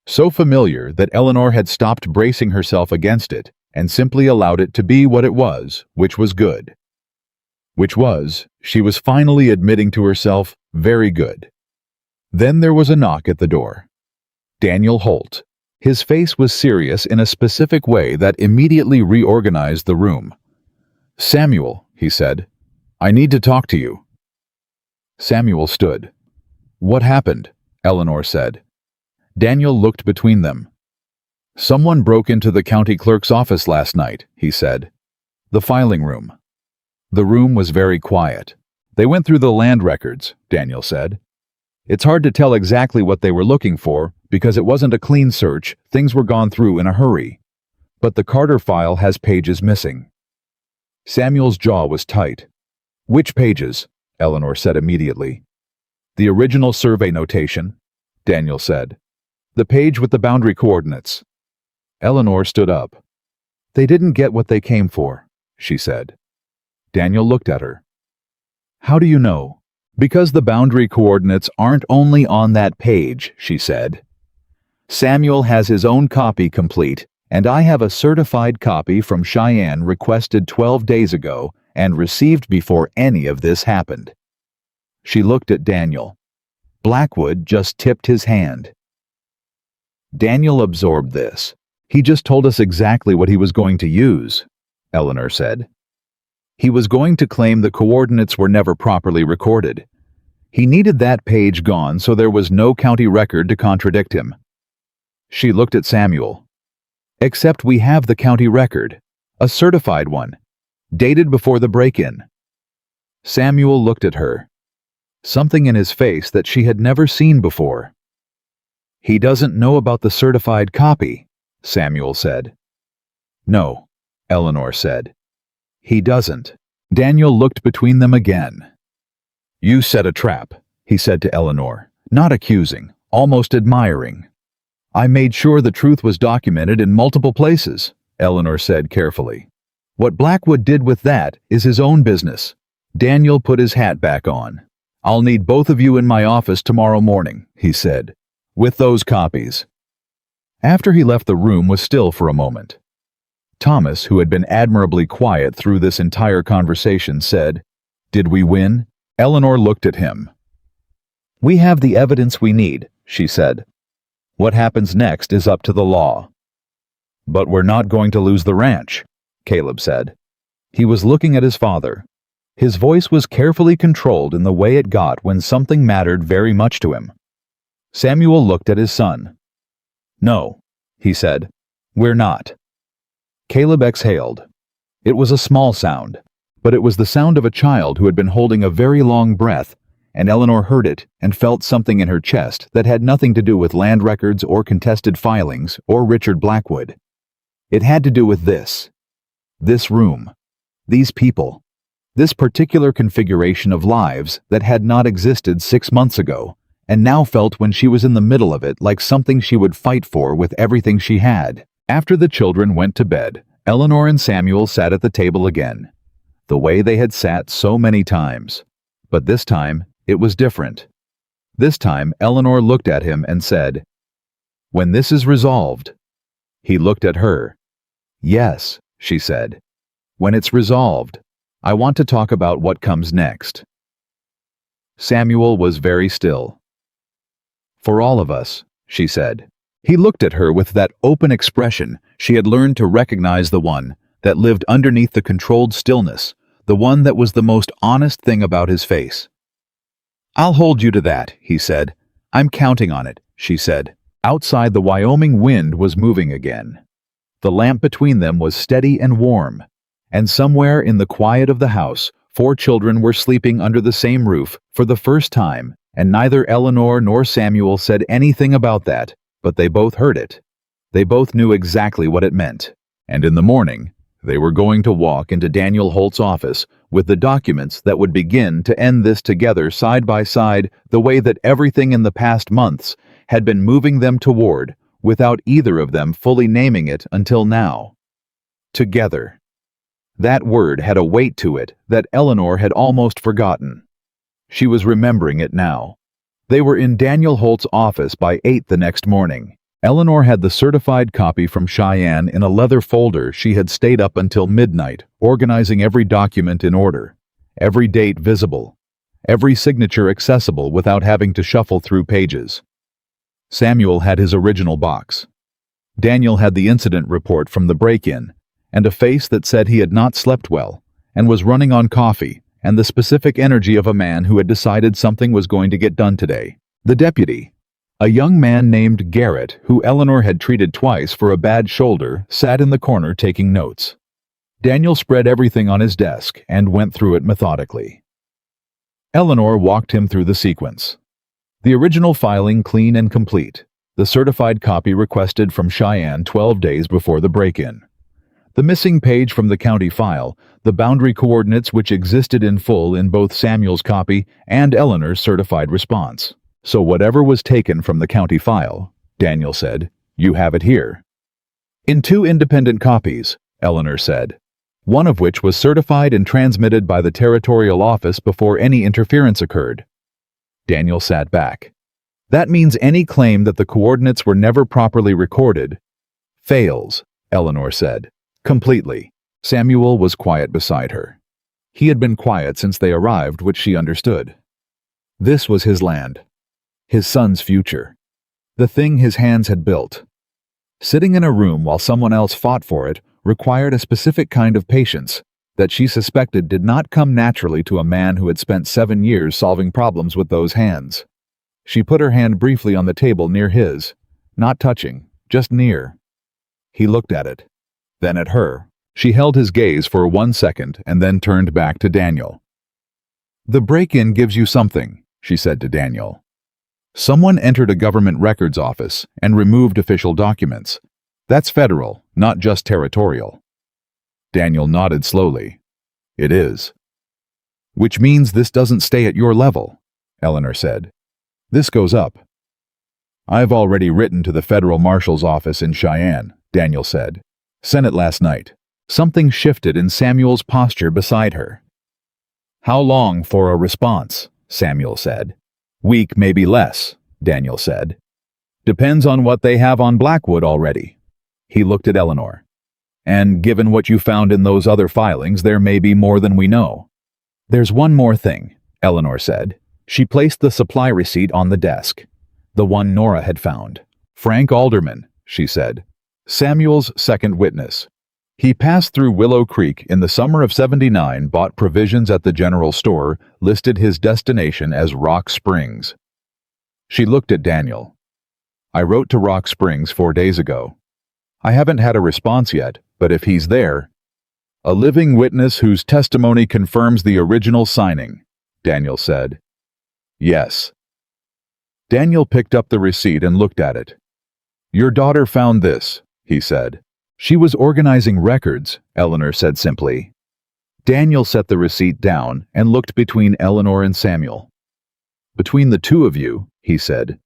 So familiar that Eleanor had stopped bracing herself against it and simply allowed it to be what it was, which was good. Which was, she was finally admitting to herself, very good. Then there was a knock at the door. Daniel Holt. His face was serious in a specific way that immediately reorganized the room. "Samuel," he said, "I need to talk to you." Samuel stood. "What happened?" Eleanor said. Daniel looked between them. "Someone broke into the county clerk's office last night," he said. "The filing room." The room was very quiet. "They went through the land records," Daniel said. "It's hard to tell exactly what they were looking for because it wasn't a clean search, things were gone through in a hurry. But the Carter file has pages missing." Samuel's jaw was tight. "Which pages?" Eleanor said immediately. "The original survey notation," Daniel said. "The page with the boundary coordinates." Eleanor stood up. "They didn't get what they came for," she said. Daniel looked at her. "How do you know?" "Because the boundary coordinates aren't only on that page," she said. "Samuel has his own copy complete, and I have a certified copy from Cheyenne requested 12 days ago and received before any of this happened." She looked at Daniel. Blackwood just tipped his hand. Daniel absorbed this. "He just told us exactly what he was going to use," Eleanor said. "He was going to claim the coordinates were never properly recorded. He needed that page gone so there was no county record to contradict him." She looked at Samuel. "Except we have the county record, a certified one, dated before the break-in." Samuel looked at her. Something in his face that she had never seen before. "He doesn't know about the certified copy," Samuel said. "No," Eleanor said. "He doesn't." Daniel looked between them again. "You set a trap," he said to Eleanor, not accusing, almost admiring. "I made sure the truth was documented in multiple places," Eleanor said carefully. "What Blackwood did with that is his own business." Daniel put his hat back on. "I'll need both of you in my office tomorrow morning," he said, "with those copies." After he left, the room was still for a moment. Thomas, who had been admirably quiet through this entire conversation, said, "Did we win?" Eleanor looked at him. "We have the evidence we need," she said. "What happens next is up to the law." "But we're not going to lose the ranch," Caleb said. He was looking at his father. His voice was carefully controlled in the way it got when something mattered very much to him. Samuel looked at his son. "No," he said. "We're not." Caleb exhaled. It was a small sound, but it was the sound of a child who had been holding a very long breath, and Eleanor heard it and felt something in her chest that had nothing to do with land records or contested filings or Richard Blackwood. It had to do with this. This room. These people. This particular configuration of lives that had not existed 6 months ago, and now felt when she was in the middle of it like something she would fight for with everything she had. After the children went to bed, Eleanor and Samuel sat at the table again, the way they had sat so many times. But this time, it was different. This time, Eleanor looked at him and said, "When this is resolved." He looked at her. "Yes," she said. "When it's resolved, I want to talk about what comes next." Samuel was very still. "For all of us," she said. He looked at her with that open expression she had learned to recognize, the one that lived underneath the controlled stillness, the one that was the most honest thing about his face. "I'll hold you to that," he said. "I'm counting on it," she said. Outside, the Wyoming wind was moving again. The lamp between them was steady and warm, and somewhere in the quiet of the house, 4 children were sleeping under the same roof for the first time, and neither Eleanor nor Samuel said anything about that, but they both heard it. They both knew exactly what it meant. And in the morning, they were going to walk into Daniel Holt's office with the documents that would begin to end this together side by side, the way that everything in the past months had been moving them toward, without either of them fully naming it until now. Together. That word had a weight to it that Eleanor had almost forgotten. She was remembering it now. They were in Daniel Holt's office by 8 the next morning. Eleanor had the certified copy from Cheyenne in a leather folder. She had stayed up until midnight, organizing every document in order, every date visible, every signature accessible without having to shuffle through pages. Samuel had his original box. Daniel had the incident report from the break-in, and a face that said he had not slept well, and was running on coffee, and the specific energy of a man who had decided something was going to get done today. The deputy, a young man named Garrett, who Eleanor had treated twice for a bad shoulder, sat in the corner taking notes. Daniel spread everything on his desk and went through it methodically. Eleanor walked him through the sequence. The original filing clean and complete, the certified copy requested from Cheyenne 12 days before the break-in. The missing page from the county file, the boundary coordinates which existed in full in both Samuel's copy and Eleanor's certified response. "So whatever was taken from the county file," Daniel said, "you have it here." "In 2 independent copies," Eleanor said, one of which was certified and transmitted by the territorial office before any interference occurred. Daniel sat back. "That means any claim that the coordinates were never properly recorded fails," Eleanor said. "Completely." Samuel was quiet beside her. He had been quiet since they arrived, which she understood. This was his land. His son's future. The thing his hands had built. Sitting in a room while someone else fought for it required a specific kind of patience that she suspected did not come naturally to a man who had spent 7 years solving problems with those hands. She put her hand briefly on the table near his, not touching, just near. He looked at it, then at her. She held his gaze for 1 second and then turned back to Daniel. "The break-in gives you something," she said to Daniel. "Someone entered a government records office and removed official documents. That's federal, not just territorial." Daniel nodded slowly. "It is." "Which means this doesn't stay at your level," Eleanor said. "This goes up." "I've already written to the federal marshal's office in Cheyenne," Daniel said. "Sent it last night." Something shifted in Samuel's posture beside her. "How long for a response?" Samuel said. "Week, maybe less," Daniel said. "Depends on what they have on Blackwood already." He looked at Eleanor. "And given what you found in those other filings, there may be more than we know." "There's one more thing," Eleanor said. She placed the supply receipt on the desk, the one Nora had found. Frank Alderman, she said. Samuel's second witness. He passed through Willow Creek in the summer of '79, bought provisions at the general store, listed his destination as Rock Springs. She looked at Daniel. I wrote to Rock Springs 4 days ago. I haven't had a response yet, but if he's there... A living witness whose testimony confirms the original signing, Daniel said. Yes. Daniel picked up the receipt and looked at it. Your daughter found this, he said. She was organizing records, Eleanor said simply. Daniel set the receipt down and looked between Eleanor and Samuel. Between the two of you, he said,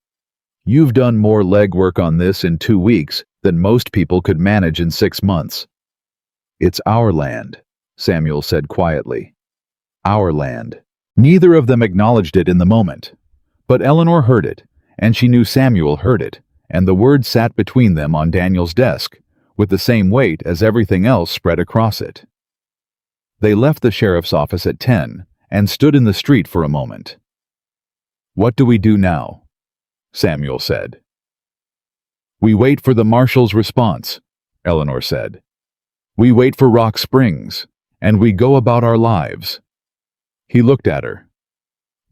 you've done more legwork on this in 2 weeks than most people could manage in 6 months. It's our land, Samuel said quietly. Our land. Neither of them acknowledged it in the moment. But Eleanor heard it, and she knew Samuel heard it, and the word sat between them on Daniel's desk, with the same weight as everything else spread across it. They left the sheriff's office at 10 and stood in the street for a moment. What do we do now? Samuel said. We wait for the marshal's response, Eleanor said. We wait for Rock Springs, and we go about our lives. He looked at her.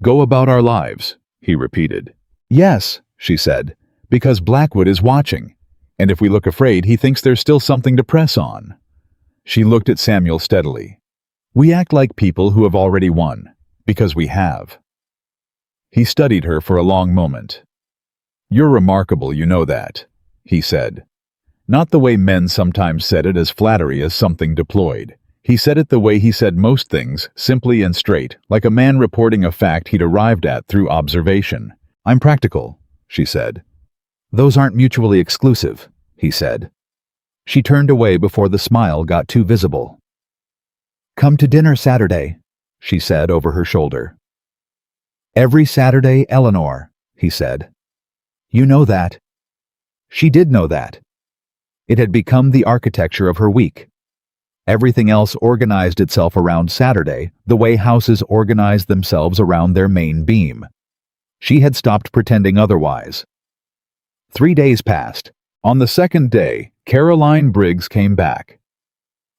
Go about our lives, he repeated. Yes, she said, because Blackwood is watching, and if we look afraid, he thinks there's still something to press on. She looked at Samuel steadily. We act like people who have already won, because we have. He studied her for a long moment. You're remarkable, you know that, he said. Not the way men sometimes said it as flattery as something deployed. He said it the way he said most things, simply and straight, like a man reporting a fact he'd arrived at through observation. I'm practical, she said. Those aren't mutually exclusive, he said. She turned away before the smile got too visible. Come to dinner Saturday, she said over her shoulder. Every Saturday, Eleanor, he said. You know that. She did know that. It had become the architecture of her week. Everything else organized itself around Saturday, the way houses organize themselves around their main beam. She had stopped pretending otherwise. 3 days passed. On the second day, Caroline Briggs came back.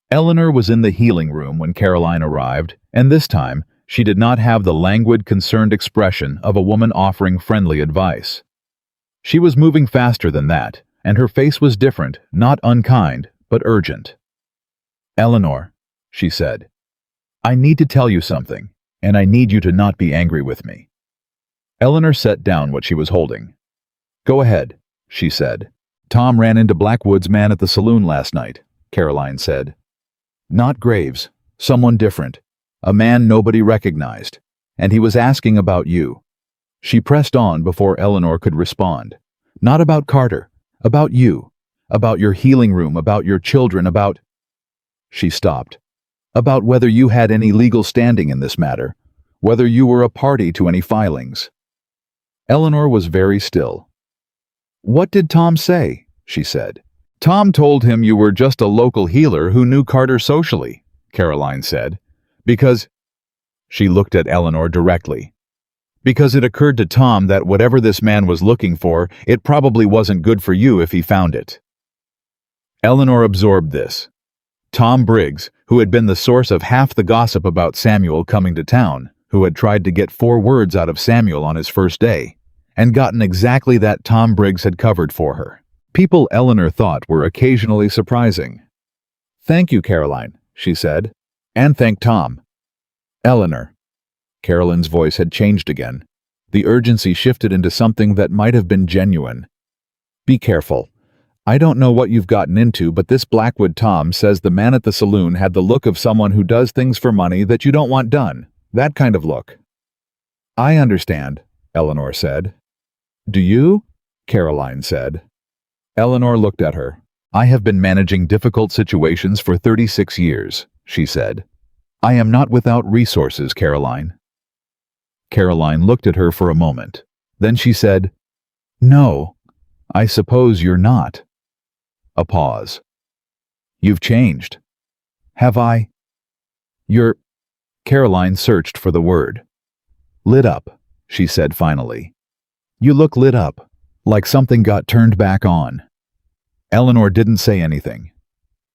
Eleanor was in the healing room when Caroline arrived, and this time, she did not have the languid, concerned expression of a woman offering friendly advice. She was moving faster than that, and her face was different, not unkind, but urgent. Eleanor, she said, I need to tell you something, and I need you to not be angry with me. Eleanor set down what she was holding. Go ahead, she said. Tom ran into Blackwood's man at the saloon last night, Caroline said. Not Graves, someone different, a man nobody recognized, and he was asking about you. She pressed on before Eleanor could respond. Not about Carter. About you, about your healing room, about your children, about... She stopped. About whether you had any legal standing in this matter, whether you were a party to any filings. Eleanor was very still. What did Tom say? She said. Tom told him you were just a local healer who knew Carter socially, Caroline said, because... She looked at Eleanor directly. Because it occurred to Tom that whatever this man was looking for, it probably wasn't good for you if he found it. Eleanor absorbed this. Tom Briggs, who had been the source of half the gossip about Samuel coming to town, who had tried to get 4 words out of Samuel on his first day, and gotten exactly that Tom Briggs had covered for her. People Eleanor thought were occasionally surprising. Thank you, Caroline, she said, and thank Tom. Eleanor. Carolyn's voice had changed again. The urgency shifted into something that might have been genuine. Be careful. I don't know what you've gotten into, but this Blackwood Tom says the man at the saloon had the look of someone who does things for money that you don't want done. That kind of look. I understand, Eleanor said. Do you? Caroline said. Eleanor looked at her. I have been managing difficult situations for 36 years, she said. I am not without resources, Caroline. Caroline looked at her for a moment. Then she said, No, I suppose you're not. A pause. You've changed. Have I? Caroline searched for the word. "Lit up," she said finally. "You look lit up, like something got turned back on." Eleanor didn't say anything.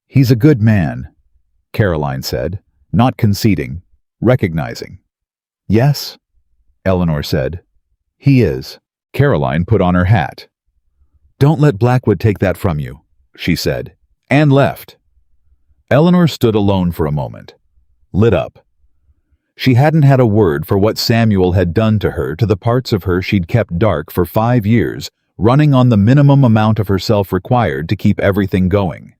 "He's a good man," Caroline said, not conceding, recognizing. "Yes," Eleanor said. "He is." Caroline put on her hat. "Don't let Blackwood take that from you," she said, and left. Eleanor stood alone for a moment, lit up. She hadn't had a word for what Samuel had done to her, to the parts of her she'd kept dark for 5 years, running on the minimum amount of herself required to keep everything going.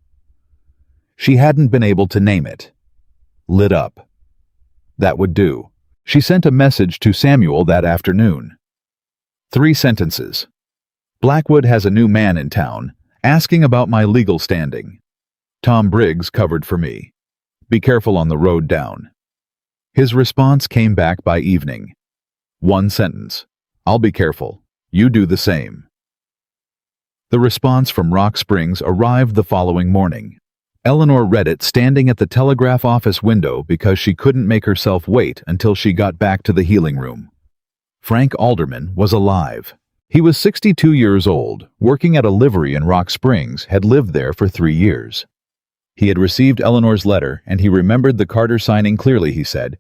She hadn't been able to name it. Lit up. That would do. She sent a message to Samuel that afternoon. 3 sentences. "Blackwood has a new man in town, asking about my legal standing. Tom Briggs covered for me. Be careful on the road down." His response came back by evening. 1 sentence. "I'll be careful. You do the same." The response from Rock Springs arrived the following morning. Eleanor read it standing at the telegraph office window because she couldn't make herself wait until she got back to the healing room. Frank Alderman was alive. He was 62 years old, working at a livery in Rock Springs, had lived there for 3 years. He had received Eleanor's letter, and he remembered the Carter signing clearly, he said,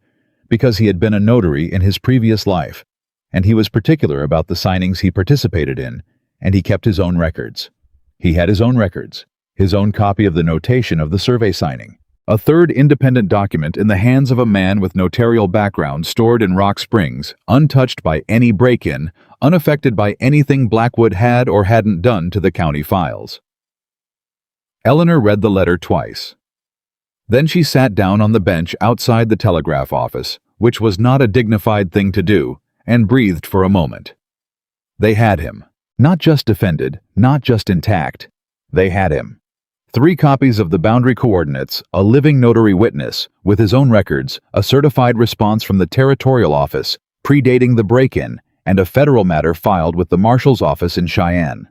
because he had been a notary in his previous life, and he was particular about the signings he participated in, and he kept his own records. He had his own records, his own copy of the notation of the survey signing. A third independent document in the hands of a man with notarial background stored in Rock Springs, untouched by any break-in, unaffected by anything Blackwood had or hadn't done to the county files. Eleanor read the letter twice. Then she sat down on the bench outside the telegraph office, which was not a dignified thing to do, and breathed for a moment. They had him. Not just defended, not just intact. They had him. 3 copies of the boundary coordinates, a living notary witness, with his own records, a certified response from the territorial office, predating the break-in, and a federal matter filed with the marshal's office in Cheyenne.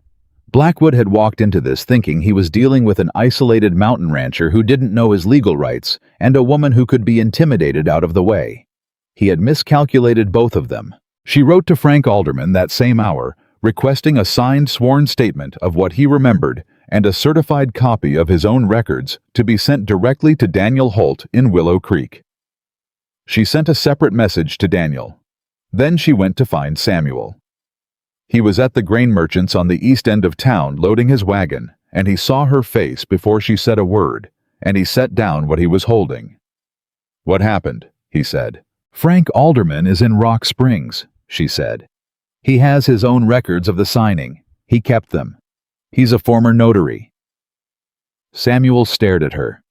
Blackwood had walked into this thinking he was dealing with an isolated mountain rancher who didn't know his legal rights and a woman who could be intimidated out of the way. He had miscalculated both of them. She wrote to Frank Alderman that same hour, requesting a signed sworn statement of what he remembered and a certified copy of his own records to be sent directly to Daniel Holt in Willow Creek. She sent a separate message to Daniel. Then she went to find Samuel. He was at the grain merchant's on the east end of town loading his wagon, and he saw her face before she said a word, and he set down what he was holding. "What happened?" he said. "Frank Alderman is in Rock Springs," she said. "He has his own records of the signing. He kept them. He's a former notary." Samuel stared at her.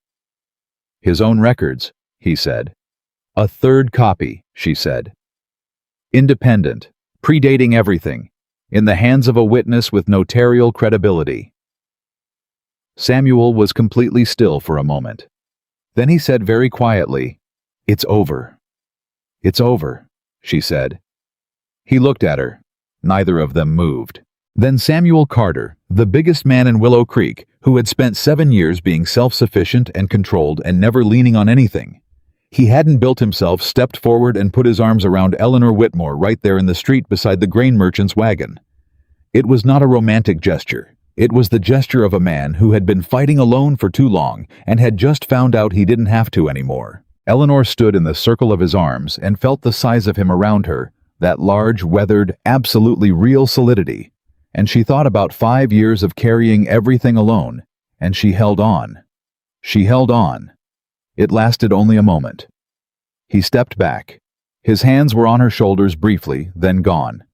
"His own records," he said. "A third copy," she said. "Independent, predating everything, in the hands of a witness with notarial credibility." Samuel was completely still for a moment. Then he said very quietly, "It's over." "It's over," she said. He looked at her. Neither of them moved. Then Samuel Carter, the biggest man in Willow Creek, who had spent 7 years being self-sufficient and controlled and never leaning on anything. He hadn't built himself, stepped forward and put his arms around Eleanor Whitmore right there in the street beside the grain merchant's wagon. It was not a romantic gesture. It was the gesture of a man who had been fighting alone for too long and had just found out he didn't have to anymore. Eleanor stood in the circle of his arms and felt the size of him around her, that large, weathered, absolutely real solidity. And she thought about 5 years of carrying everything alone, and she held on. She held on. It lasted only a moment. He stepped back. His hands were on her shoulders briefly, then gone.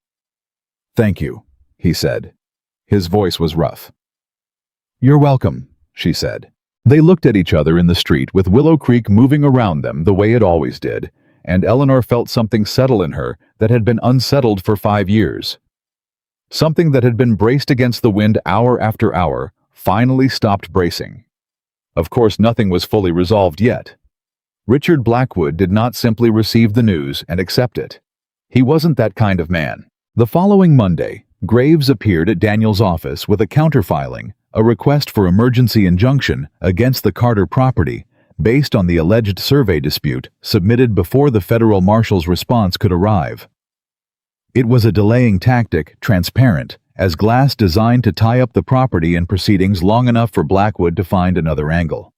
"Thank you," he said. His voice was rough. "You're welcome," she said. They looked at each other in the street with Willow Creek moving around them the way it always did, and Eleanor felt something settle in her that had been unsettled for 5 years. Something that had been braced against the wind hour after hour finally stopped bracing. Of course, nothing was fully resolved yet. Richard Blackwood did not simply receive the news and accept it. He wasn't that kind of man. The following Monday, Graves appeared at Daniel's office with a counterfiling, a request for emergency injunction against the Carter property based on the alleged survey dispute submitted before the federal marshal's response could arrive. It was a delaying tactic, transparent, as glass designed to tie up the property and proceedings long enough for Blackwood to find another angle.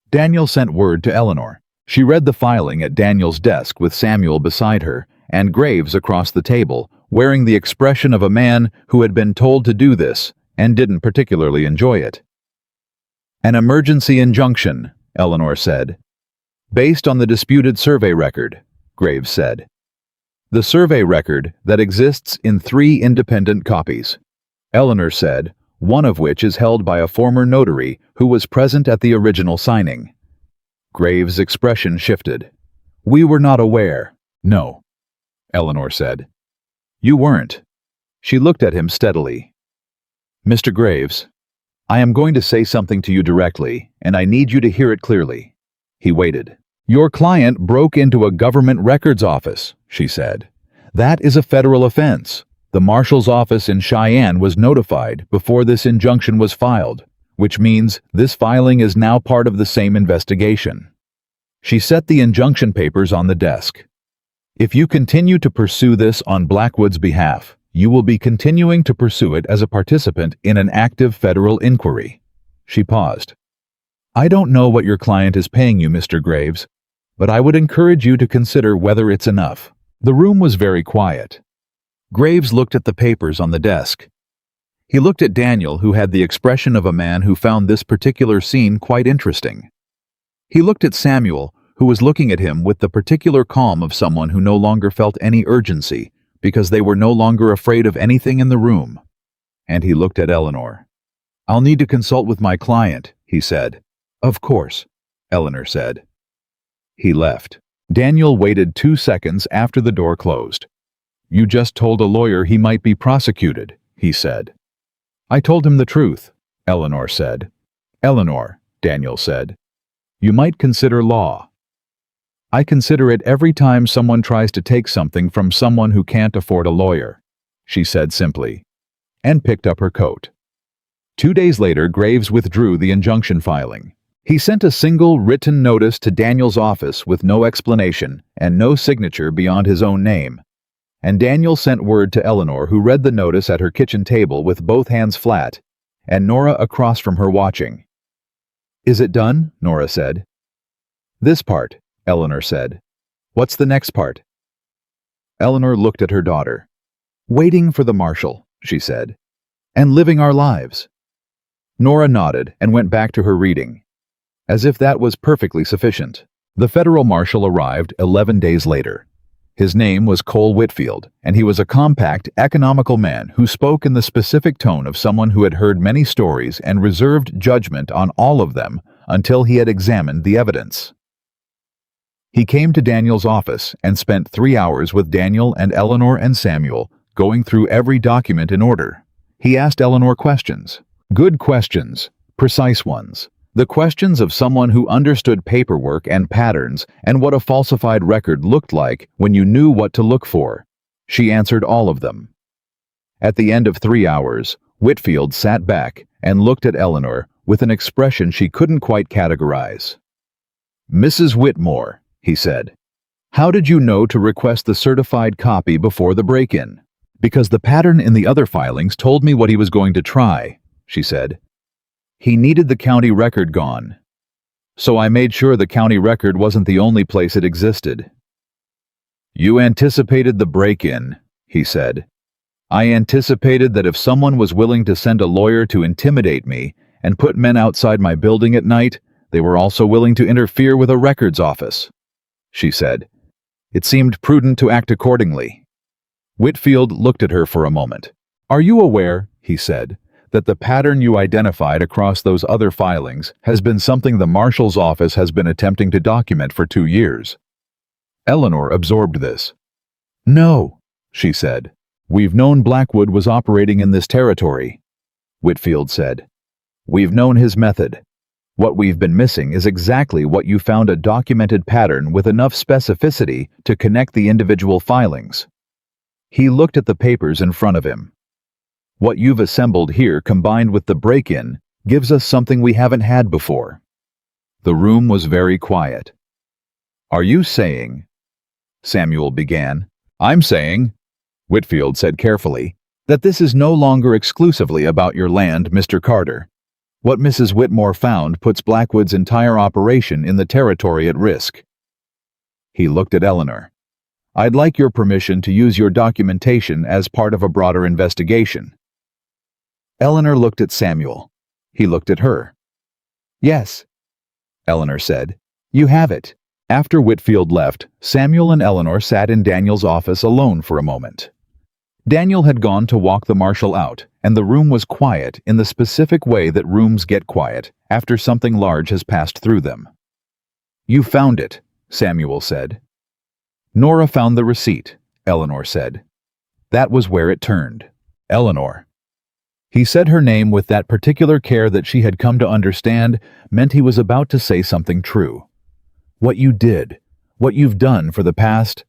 Daniel sent word to Eleanor. She read the filing at Daniel's desk with Samuel beside her and Graves across the table, wearing the expression of a man who had been told to do this and didn't particularly enjoy it. An emergency injunction, Eleanor said. Based on the disputed survey record, Graves said. The survey record that exists in 3 independent copies, Eleanor said, one of which is held by a former notary who was present at the original signing. Graves' expression shifted. We were not aware. No, Eleanor said. You weren't. She looked at him steadily. Mr. Graves, I am going to say something to you directly, and I need you to hear it clearly. He waited. Your client broke into a government records office, she said. That is a federal offense. The marshal's office in Cheyenne was notified before this injunction was filed, which means this filing is now part of the same investigation. She set the injunction papers on the desk. If you continue to pursue this on Blackwood's behalf, you will be continuing to pursue it as a participant in an active federal inquiry. She paused. I don't know what your client is paying you, Mr. Graves, but I would encourage you to consider whether it's enough. The room was very quiet. Graves looked at the papers on the desk. He looked at Daniel, who had the expression of a man who found this particular scene quite interesting. He looked at Samuel, who was looking at him with the particular calm of someone who no longer felt any urgency because they were no longer afraid of anything in the room. And he looked at Eleanor. I'll need to consult with my client, he said. Of course, Eleanor said. He left. Daniel waited 2 seconds after the door closed. You just told a lawyer he might be prosecuted, he said. I told him the truth, Eleanor said. Eleanor, Daniel said. You might consider law. I consider it every time someone tries to take something from someone who can't afford a lawyer, she said simply, and picked up her coat. 2 days later, Graves withdrew the injunction filing. He sent a single written notice to Daniel's office with no explanation and no signature beyond his own name. And Daniel sent word to Eleanor, who read the notice at her kitchen table with both hands flat, and Nora across from her watching. Is it done? Nora said. This part, Eleanor said. What's the next part? Eleanor looked at her daughter. Waiting for the marshal, she said, and living our lives. Nora nodded and went back to her reading. As if that was perfectly sufficient. The federal marshal arrived 11 days later. His name was Cole Whitfield, and he was a compact, economical man who spoke in the specific tone of someone who had heard many stories and reserved judgment on all of them until he had examined the evidence. He came to Daniel's office and spent 3 hours with Daniel and Eleanor and Samuel, going through every document in order. He asked Eleanor questions. Good questions, precise ones. The questions of someone who understood paperwork and patterns and what a falsified record looked like when you knew what to look for. She answered all of them. At the end of 3 hours, Whitfield sat back and looked at Eleanor with an expression she couldn't quite categorize. Mrs. Whitmore, he said, how did you know to request the certified copy before the break-in? Because the pattern in the other filings told me what he was going to try, she said. He needed the county record gone. So I made sure the county record wasn't the only place it existed. You anticipated the break-in, he said. I anticipated that if someone was willing to send a lawyer to intimidate me and put men outside my building at night, they were also willing to interfere with a records office, she said. It seemed prudent to act accordingly. Whitfield looked at her for a moment. Are you aware, he said, that the pattern you identified across those other filings has been something the marshal's office has been attempting to document for 2 years? Eleanor absorbed this. No, she said. We've known Blackwood was operating in this territory, Whitfield said. We've known his method. What we've been missing is exactly what you found, a documented pattern with enough specificity to connect the individual filings. He looked at the papers in front of him. What you've assembled here combined with the break-in gives us something we haven't had before. The room was very quiet. Are you saying? Samuel began. I'm saying, Whitfield said carefully, "that this is no longer exclusively about your land, Mr. Carter. What Mrs. Whitmore found puts Blackwood's entire operation in the territory at risk." He looked at Eleanor. "I'd like your permission to use your documentation as part of a broader investigation." Eleanor looked at Samuel. He looked at her. "Yes," Eleanor said. "You have it." After Whitfield left, Samuel and Eleanor sat in Daniel's office alone for a moment. Daniel had gone to walk the marshal out, and the room was quiet in the specific way that rooms get quiet after something large has passed through them. "You found it," Samuel said. "Nora found the receipt," Eleanor said. "That was where it turned." Eleanor. He said her name with that particular care that she had come to understand meant he was about to say something true. "What you did, what you've done for the past—"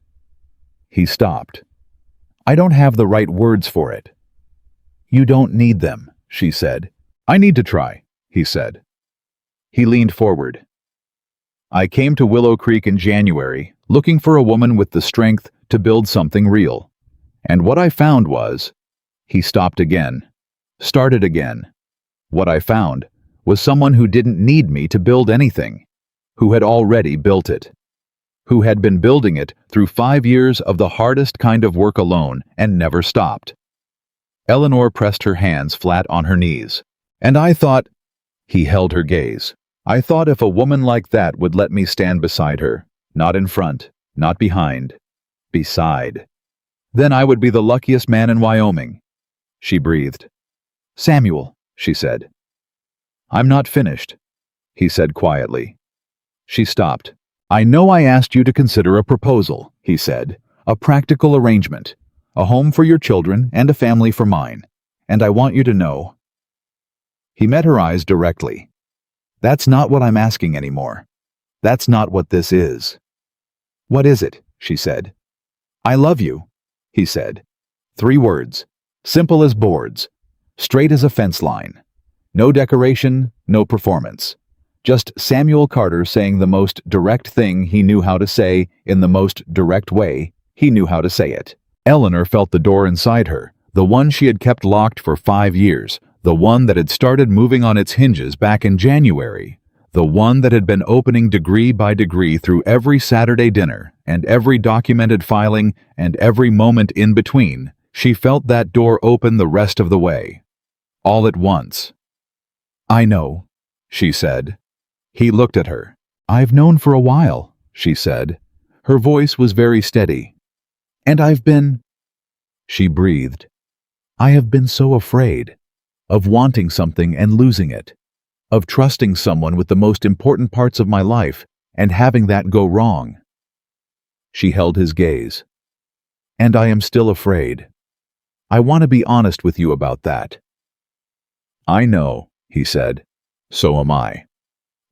He stopped. "I don't have the right words for it." "You don't need them," she said. "I need to try," he said. He leaned forward. "I came to Willow Creek in January, looking for a woman with the strength to build something real. And what I found was—" He stopped again. Started again. "What I found was someone who didn't need me to build anything, who had already built it, who had been building it through 5 years of the hardest kind of work alone and never stopped." Eleanor pressed her hands flat on her knees. "And I thought—" He held her gaze. "I thought if a woman like that would let me stand beside her, not in front, not behind, beside, then I would be the luckiest man in Wyoming." She breathed. "Samuel," she said. "I'm not finished," he said quietly. She stopped. "I know I asked you to consider a proposal," he said, "a practical arrangement, a home for your children and a family for mine, and I want you to know—" He met her eyes directly. "That's not what I'm asking anymore. That's not what this is." "What is it?" she said. "I love you," he said. 3 words, simple as boards, straight as a fence line. No decoration, no performance. Just Samuel Carter saying the most direct thing he knew how to say in the most direct way he knew how to say it. Eleanor felt the door inside her, the one she had kept locked for 5 years, the one that had started moving on its hinges back in January, the one that had been opening degree by degree through every Saturday dinner and every documented filing and every moment in between. She felt that door open the rest of the way. All at once. "I know," she said. He looked at her. "I've known for a while," she said. Her voice was very steady. "And I've been—" She breathed. "I have been so afraid of wanting something and losing it, of trusting someone with the most important parts of my life and having that go wrong." She held his gaze. "And I am still afraid. I want to be honest with you about that." "I know," he said. "So am I."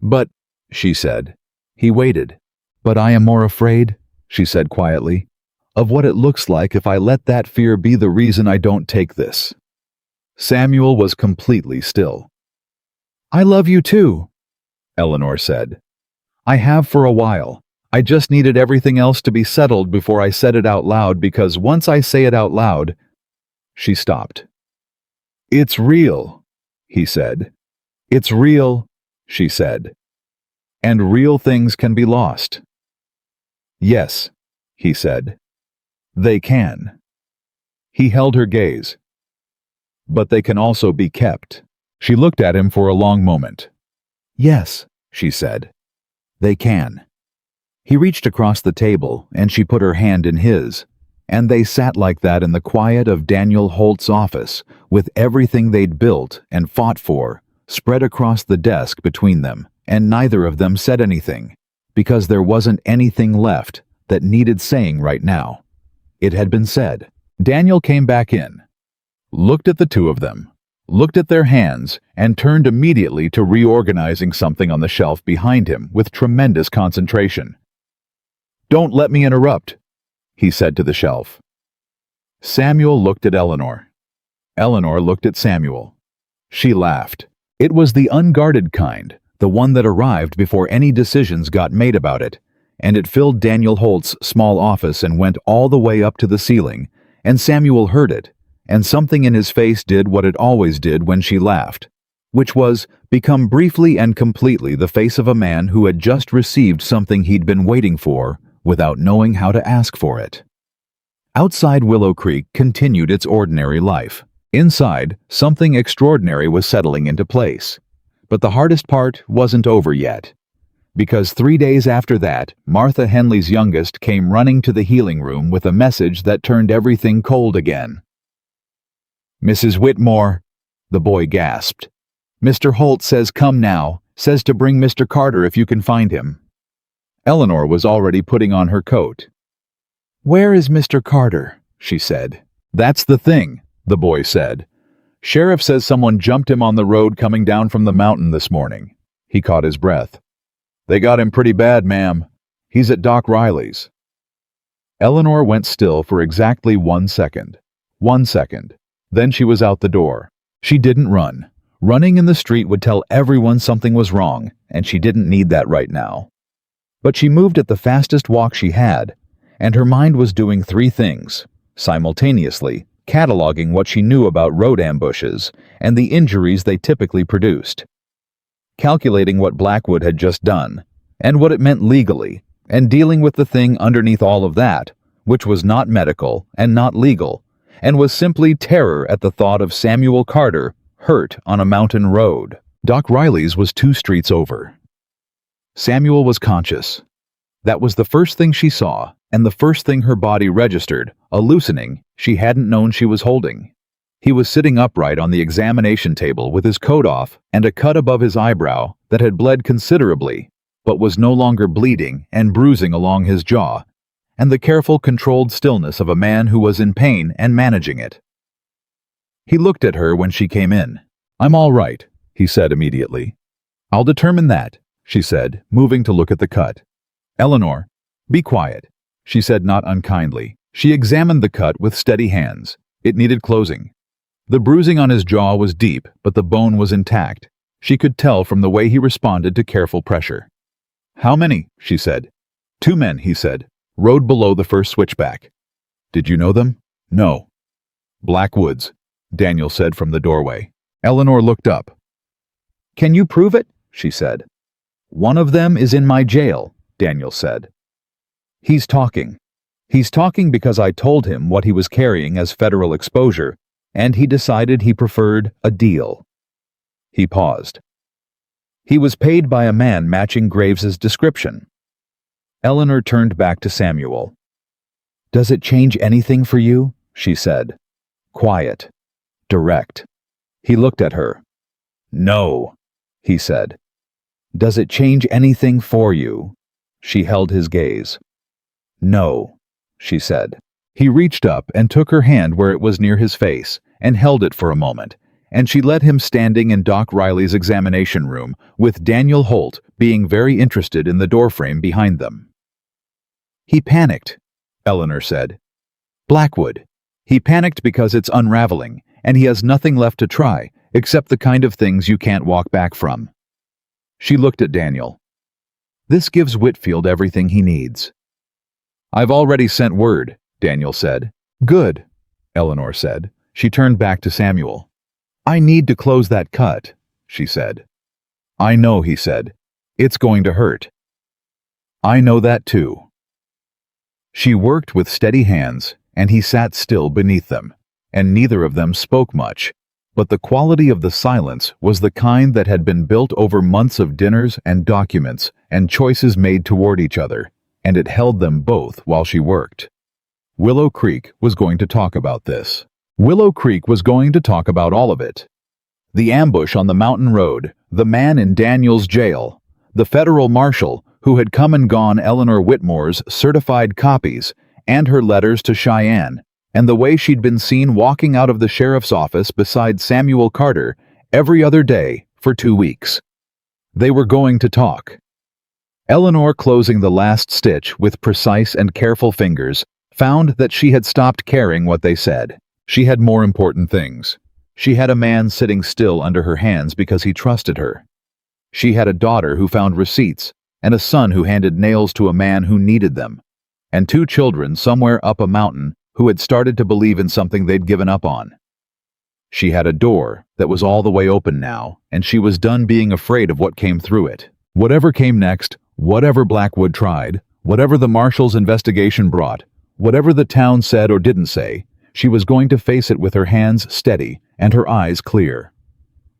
"But," she said. He waited. "But I am more afraid," she said quietly, "of what it looks like if I let that fear be the reason I don't take this." Samuel was completely still. "I love you too," Eleanor said. "I have for a while. I just needed everything else to be settled before I said it out loud, because once I say it out loud—" She stopped. "It's real," he said. "It's real," she said. "And real things can be lost." "Yes," he said. "They can." He held her gaze. "But they can also be kept." She looked at him for a long moment. "Yes," she said. "They can." He reached across the table, and she put her hand in his, and they sat like that in the quiet of Daniel Holt's office, with everything they'd built and fought for spread across the desk between them, and neither of them said anything, because there wasn't anything left that needed saying right now. It had been said. Daniel came back in, looked at the two of them, looked at their hands, and turned immediately to reorganizing something on the shelf behind him with tremendous concentration. "Don't let me interrupt," he said to the shelf. Samuel looked at Eleanor. Eleanor looked at Samuel. She laughed. It was the unguarded kind, the one that arrived before any decisions got made about it, and it filled Daniel Holt's small office and went all the way up to the ceiling, and Samuel heard it, and something in his face did what it always did when she laughed, which was become briefly and completely the face of a man who had just received something he'd been waiting for without knowing how to ask for it. Outside Willow Creek continued its ordinary life. Inside, something extraordinary was settling into place. But the hardest part wasn't over yet. Because 3 days after that, Martha Henley's youngest came running to the healing room with a message that turned everything cold again. "Mrs. Whitmore," the boy gasped. "Mr. Holt says come now, says to bring Mr. Carter if you can find him." Eleanor was already putting on her coat. "Where is Mr. Carter?" she said. "That's the thing," the boy said. "Sheriff says someone jumped him on the road coming down from the mountain this morning." He caught his breath. "They got him pretty bad, ma'am. He's at Doc Riley's." Eleanor went still for exactly 1 second. 1 second. Then she was out the door. She didn't run. Running in the street would tell everyone something was wrong, and she didn't need that right now. But she moved at the fastest walk she had, and her mind was doing 3 things, simultaneously, cataloging what she knew about road ambushes and the injuries they typically produced. Calculating what Blackwood had just done, and what it meant legally, and dealing with the thing underneath all of that, which was not medical and not legal, and was simply terror at the thought of Samuel Carter hurt on a mountain road. Doc Riley's was 2 streets over. Samuel was conscious. That was the first thing she saw, and the first thing her body registered, a loosening she hadn't known she was holding. He was sitting upright on the examination table with his coat off and a cut above his eyebrow that had bled considerably, but was no longer bleeding and bruising along his jaw, and the careful, controlled stillness of a man who was in pain and managing it. He looked at her when she came in. "I'm all right," he said immediately. "I'll determine that," she said, moving to look at the cut. "Eleanor, be quiet," she said not unkindly. She examined the cut with steady hands. It needed closing. The bruising on his jaw was deep, but the bone was intact. She could tell from the way he responded to careful pressure. "How many?" she said. "2 men," he said. "Rode below the first switchback." "Did you know them?" "No." "Blackwoods," Daniel said from the doorway. Eleanor looked up. "Can you prove it?" she said. "One of them is in my jail," Daniel said. "He's talking. He's talking because I told him what he was carrying as federal exposure, and he decided he preferred a deal." He paused. "He was paid by a man matching Graves's description." Eleanor turned back to Samuel. "Does it change anything for you?" she said. Quiet. Direct. He looked at her. "No," he said. "Does it change anything for you?" She held his gaze. "No," she said. He reached up and took her hand where it was near his face, and held it for a moment, and she led him standing in Doc Riley's examination room, with Daniel Holt being very interested in the doorframe behind them. "He panicked," Eleanor said. "Blackwood. He panicked because it's unraveling, and he has nothing left to try, except the kind of things you can't walk back from." She looked at Daniel. "This gives Whitfield everything he needs." "I've already sent word," Daniel said. "Good," Eleanor said. She turned back to Samuel. "I need to close that cut," she said. "I know," he said. "It's going to hurt." "I know that too." She worked with steady hands, and he sat still beneath them, and neither of them spoke much, but the quality of the silence was the kind that had been built over months of dinners and documents and choices made toward each other, and it held them both while she worked. Willow Creek was going to talk about this. Willow Creek was going to talk about all of it. The ambush on the mountain road, the man in Daniel's jail, the federal marshal who had come and gone Eleanor Whitmore's certified copies, and her letters to Cheyenne, and the way she'd been seen walking out of the sheriff's office beside Samuel Carter every other day for 2 weeks. They were going to talk. Eleanor, closing the last stitch with precise and careful fingers, found that she had stopped caring what they said. She had more important things. She had a man sitting still under her hands because he trusted her. She had a daughter who found receipts, and a son who handed nails to a man who needed them, and 2 children somewhere up a mountain who had started to believe in something they'd given up on. She had a door that was all the way open now, and she was done being afraid of what came through it. Whatever came next, whatever Blackwood tried, whatever the marshal's investigation brought, whatever the town said or didn't say, she was going to face it with her hands steady and her eyes clear.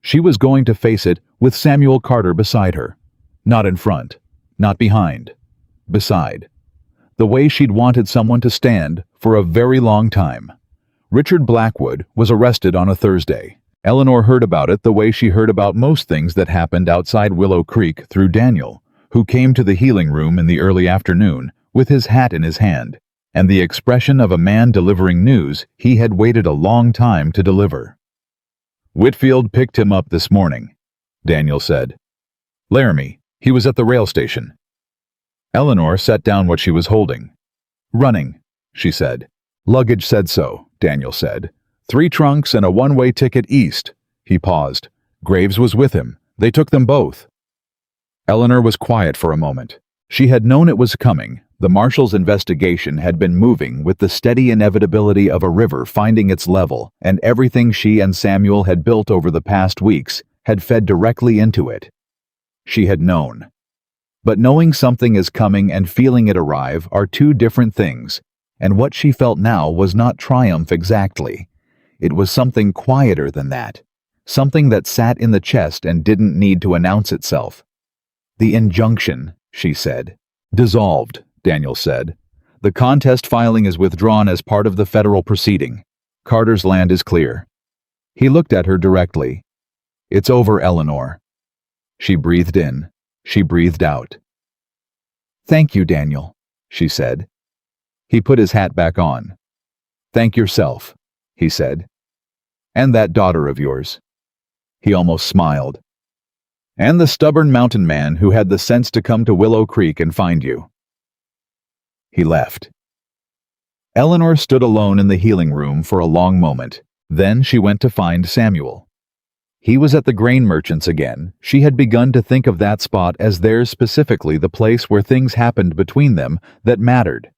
She was going to face it with Samuel Carter beside her. Not in front, not behind, beside. The way she'd wanted someone to stand for a very long time. Richard Blackwood was arrested on a Thursday. Eleanor heard about it the way she heard about most things that happened outside Willow Creek through Daniel, who came to the healing room in the early afternoon with his hat in his hand, and the expression of a man delivering news he had waited a long time to deliver. "Whitfield picked him up this morning," Daniel said. "Laramie, he was at the rail station." Eleanor set down what she was holding. "Running," she said. "Luggage said so," Daniel said. "3 trunks and a one-way ticket east." He paused. "Graves was with him. They took them both." Eleanor was quiet for a moment. She had known it was coming. The marshal's investigation had been moving with the steady inevitability of a river finding its level, and everything she and Samuel had built over the past weeks had fed directly into it. She had known. But knowing something is coming and feeling it arrive are two different things, and what she felt now was not triumph exactly. It was something quieter than that, something that sat in the chest and didn't need to announce itself. "The injunction," she said. "Dissolved," Daniel said. "The contest filing is withdrawn as part of the federal proceeding. Carter's land is clear." He looked at her directly. "It's over, Eleanor." She breathed in. She breathed out. "Thank you, Daniel," she said. He put his hat back on. "Thank yourself," he said. "And that daughter of yours." He almost smiled. "And the stubborn mountain man who had the sense to come to Willow Creek and find you." He left. Eleanor stood alone in the healing room for a long moment. Then she went to find Samuel. He was at the grain merchant's again. She had begun to think of that spot as theirs, specifically the place where things happened between them that mattered.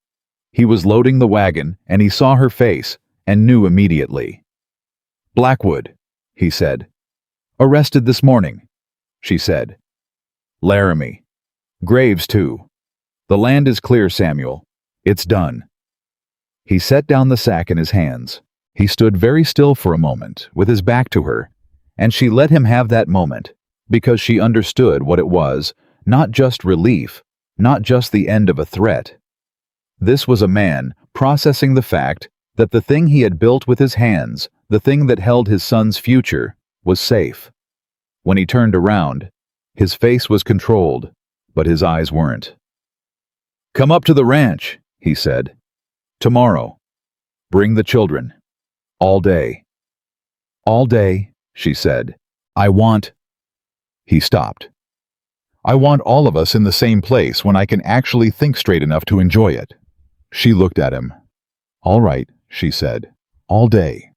He was loading the wagon, and he saw her face, and knew immediately. "Blackwood," he said. "Arrested this morning," she said. "Laramie. Graves, too. The land is clear, Samuel. It's done." He set down the sack in his hands. He stood very still for a moment, with his back to her, and she let him have that moment, because she understood what it was, not just relief, not just the end of a threat. This was a man processing the fact that the thing he had built with his hands, the thing that held his son's future, was safe. When he turned around, his face was controlled, but his eyes weren't. "Come up to the ranch," he said. "Tomorrow. Bring the children. All day." "All day," she said. "I want—" He stopped. "I want all of us in the same place when I can actually think straight enough to enjoy it." She looked at him. "All right," she said. "All day."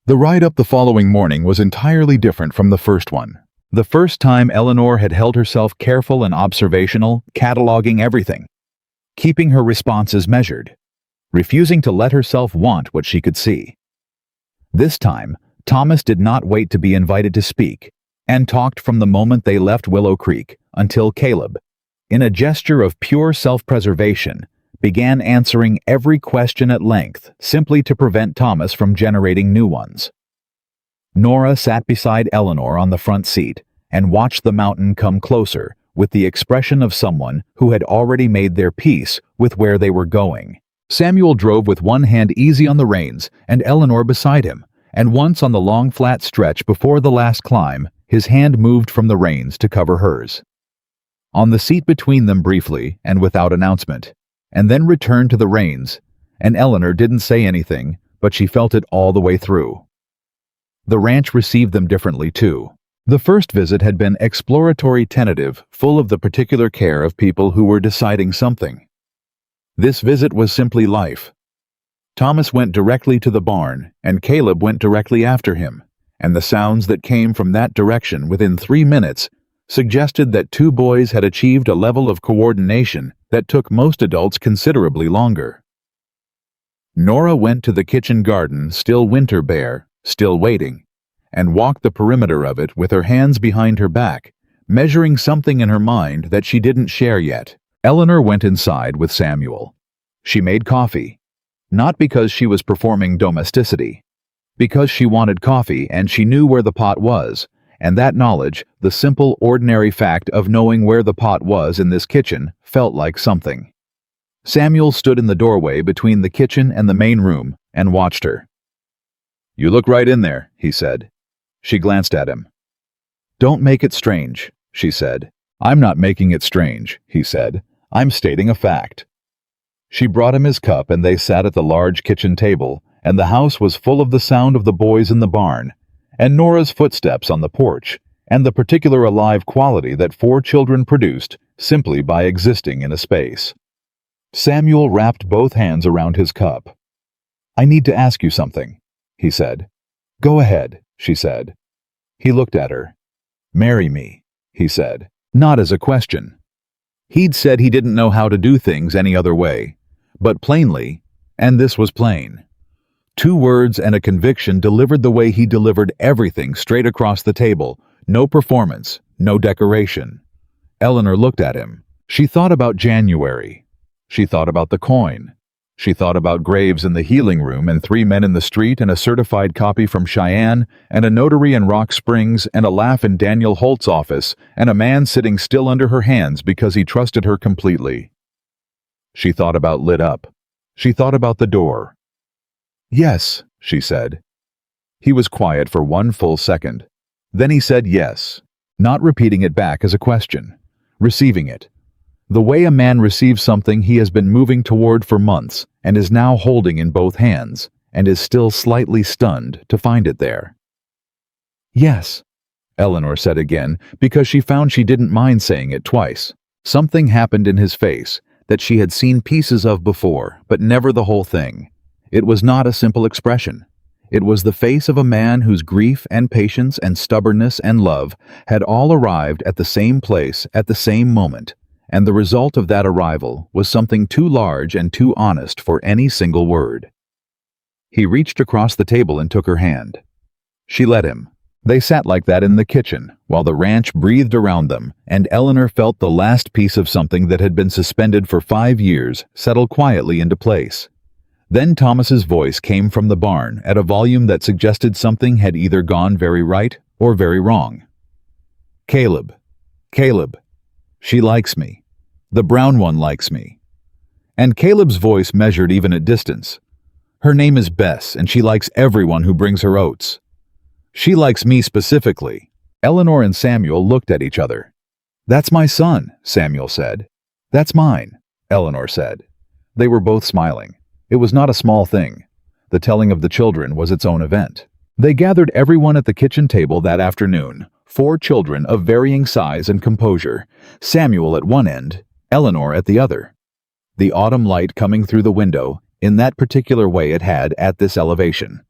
The ride up the following morning was entirely different from the first one. The first time Eleanor had held herself careful and observational, cataloging everything, keeping her responses measured, refusing to let herself want what she could see. This time, Thomas did not wait to be invited to speak, and talked from the moment they left Willow Creek until Caleb, in a gesture of pure self-preservation, began answering every question at length simply to prevent Thomas from generating new ones. Nora sat beside Eleanor on the front seat and watched the mountain come closer with the expression of someone who had already made their peace with where they were going. Samuel drove with one hand easy on the reins and Eleanor beside him, and once on the long flat stretch before the last climb, his hand moved from the reins to cover hers. On the seat between them briefly and without announcement, and then returned to the reins, and Eleanor didn't say anything, but she felt it all the way through. The ranch received them differently, too. The first visit had been exploratory, tentative, full of the particular care of people who were deciding something. This visit was simply life. Thomas went directly to the barn, and Caleb went directly after him, and the sounds that came from that direction within 3 minutes suggested that two boys had achieved a level of coordination that took most adults considerably longer. Nora went to the kitchen garden, still winter bare, still waiting, and walked the perimeter of it with her hands behind her back, measuring something in her mind that she didn't share yet. Eleanor went inside with Samuel. She made coffee, not because she was performing domesticity, because she wanted coffee and she knew where the pot was, and that knowledge, the simple, ordinary fact of knowing where the pot was in this kitchen, felt like something. Samuel stood in the doorway between the kitchen and the main room and watched her. "You look right in there," he said. She glanced at him. "Don't make it strange," she said. "I'm not making it strange," he said. "I'm stating a fact." She brought him his cup and they sat at the large kitchen table, and the house was full of the sound of the boys in the barn, and Nora's footsteps on the porch, and the particular alive quality that 4 children produced simply by existing in a space. Samuel wrapped both hands around his cup. "I need to ask you something," he said. "Go ahead," she said. He looked at her. "Marry me," he said, not as a question. He'd said he didn't know how to do things any other way, but plainly, and this was plain. 2 words and a conviction delivered the way he delivered everything straight across the table, no performance, no decoration. Eleanor looked at him. She thought about January. She thought about the coin. She thought about graves in the healing room and 3 men in the street and a certified copy from Cheyenne and a notary in Rock Springs and a laugh in Daniel Holt's office and a man sitting still under her hands because he trusted her completely. She thought about lit up. She thought about the door. "Yes," she said. He was quiet for 1 full second. Then he said yes, not repeating it back as a question, receiving it. The way a man receives something he has been moving toward for months and is now holding in both hands and is still slightly stunned to find it there. "Yes," Eleanor said again, because she found she didn't mind saying it twice. Something happened in his face that she had seen pieces of before, but never the whole thing. It was not a simple expression. It was the face of a man whose grief and patience and stubbornness and love had all arrived at the same place at the same moment, and the result of that arrival was something too large and too honest for any single word. He reached across the table and took her hand. She let him. They sat like that in the kitchen, while the ranch breathed around them, and Eleanor felt the last piece of something that had been suspended for 5 years settle quietly into place. Then Thomas's voice came from the barn at a volume that suggested something had either gone very right or very wrong. "Caleb, Caleb, she likes me. The brown one likes me." And Caleb's voice measured even at distance. "Her name is Bess, and she likes everyone who brings her oats. She likes me specifically." Eleanor and Samuel looked at each other. "That's my son," Samuel said. "That's mine," Eleanor said. They were both smiling. It was not a small thing. The telling of the children was its own event. They gathered everyone at the kitchen table that afternoon, 4 children of varying size and composure, Samuel at one end, Eleanor at the other. The autumn light coming through the window, in that particular way it had at this elevation.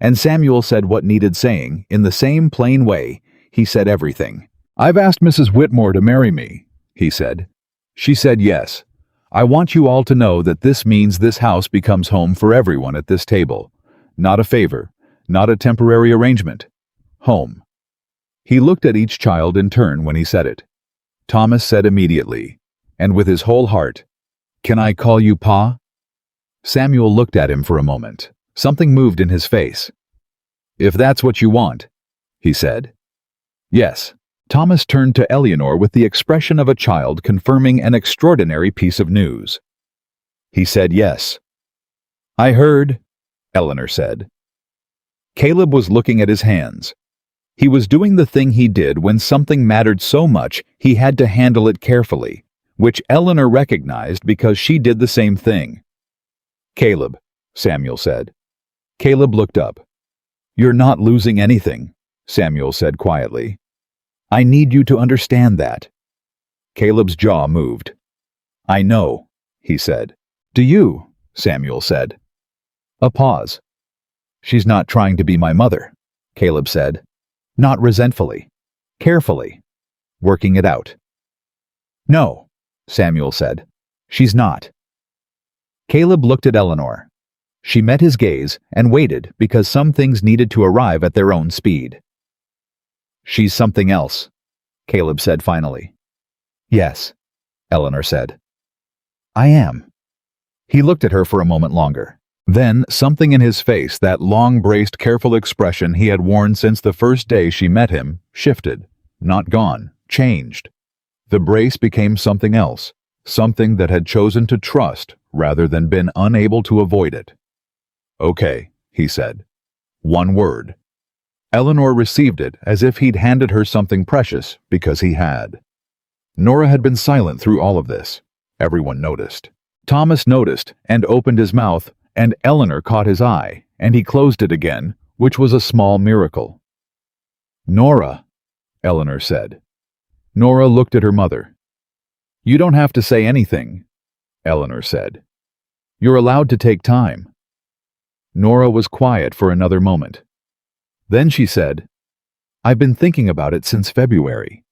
And Samuel said what needed saying, in the same plain way. He said everything. "I've asked Mrs. Whitmore to marry me," he said. "She said yes. I want you all to know that this means this house becomes home for everyone at this table. Not a favor, not a temporary arrangement. Home." He looked at each child in turn when he said it. Thomas said immediately, and with his whole heart, "Can I call you Pa?" Samuel looked at him for a moment. Something moved in his face. "If that's what you want," he said. "Yes." Thomas turned to Eleanor with the expression of a child confirming an extraordinary piece of news. He said yes. "I heard," Eleanor said. Caleb was looking at his hands. He was doing the thing he did when something mattered so much he had to handle it carefully, which Eleanor recognized because she did the same thing. "Caleb," Samuel said. Caleb looked up. "You're not losing anything," Samuel said quietly. "I need you to understand that." Caleb's jaw moved. "I know," he said. "Do you?" Samuel said. A pause. "She's not trying to be my mother," Caleb said. Not resentfully. Carefully. Working it out. "No," Samuel said. "She's not." Caleb looked at Eleanor. She met his gaze and waited because some things needed to arrive at their own speed. "She's something else," Caleb said finally. "Yes," Eleanor said. "I am." He looked at her for a moment longer. Then, something in his face, that long-braced, careful expression he had worn since the first day she met him, shifted. Not gone, changed. The brace became something else, something that had chosen to trust rather than been unable to avoid it. "Okay," he said. One word. Eleanor received it as if he'd handed her something precious, because he had. Nora had been silent through all of this. Everyone noticed. Thomas noticed and opened his mouth, and Eleanor caught his eye, and he closed it again, which was a small miracle. "Nora," Eleanor said. Nora looked at her mother. "You don't have to say anything," Eleanor said. "You're allowed to take time." Nora was quiet for another moment. Then she said, "I've been thinking about it since February."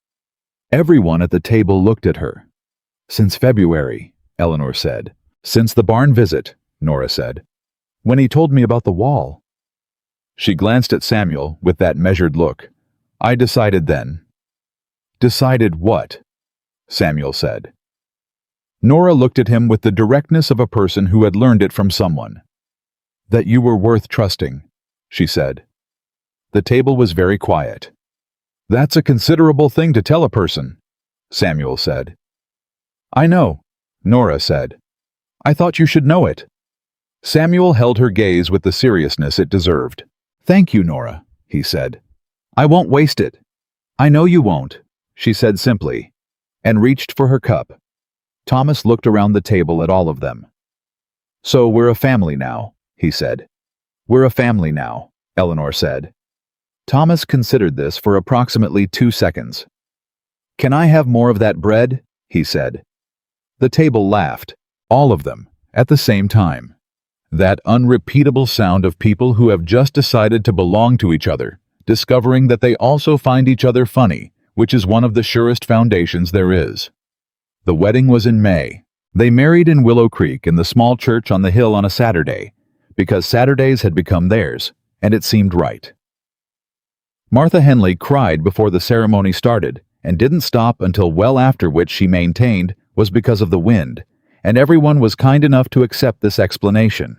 Everyone at the table looked at her. "Since February," Eleanor said. "Since the barn visit," Nora said. "When he told me about the wall." She glanced at Samuel with that measured look. "I decided then." "Decided what?" Samuel said. Nora looked at him with the directness of a person who had learned it from someone. "That you were worth trusting," she said. The table was very quiet. "That's a considerable thing to tell a person," Samuel said. "I know," Nora said. "I thought you should know it." Samuel held her gaze with the seriousness it deserved. "Thank you, Nora," he said. "I won't waste it." "I know you won't," she said simply, and reached for her cup. Thomas looked around the table at all of them. "So we're a family now," he said. "We're a family now," Eleanor said. Thomas considered this for approximately 2 seconds. "Can I have more of that bread?" he said. The table laughed, all of them, at the same time. That unrepeatable sound of people who have just decided to belong to each other, discovering that they also find each other funny, which is one of the surest foundations there is. The wedding was in May. They married in Willow Creek in the small church on the hill on a Saturday, because Saturdays had become theirs, and it seemed right. Martha Henley cried before the ceremony started, and didn't stop until well after, which she maintained was because of the wind, and everyone was kind enough to accept this explanation.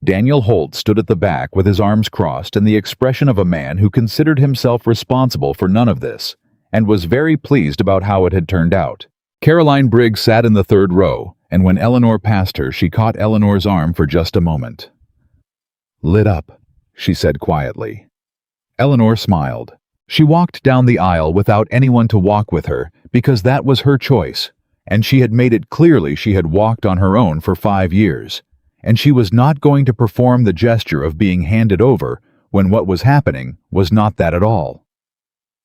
Daniel Holt stood at the back with his arms crossed and the expression of a man who considered himself responsible for none of this, and was very pleased about how it had turned out. Caroline Briggs sat in the third row, and when Eleanor passed her, she caught Eleanor's arm for just a moment. "Lit up," she said quietly. Eleanor smiled. She walked down the aisle without anyone to walk with her, because that was her choice, and she had made it clearly she had walked on her own for 5 years, and she was not going to perform the gesture of being handed over when what was happening was not that at all.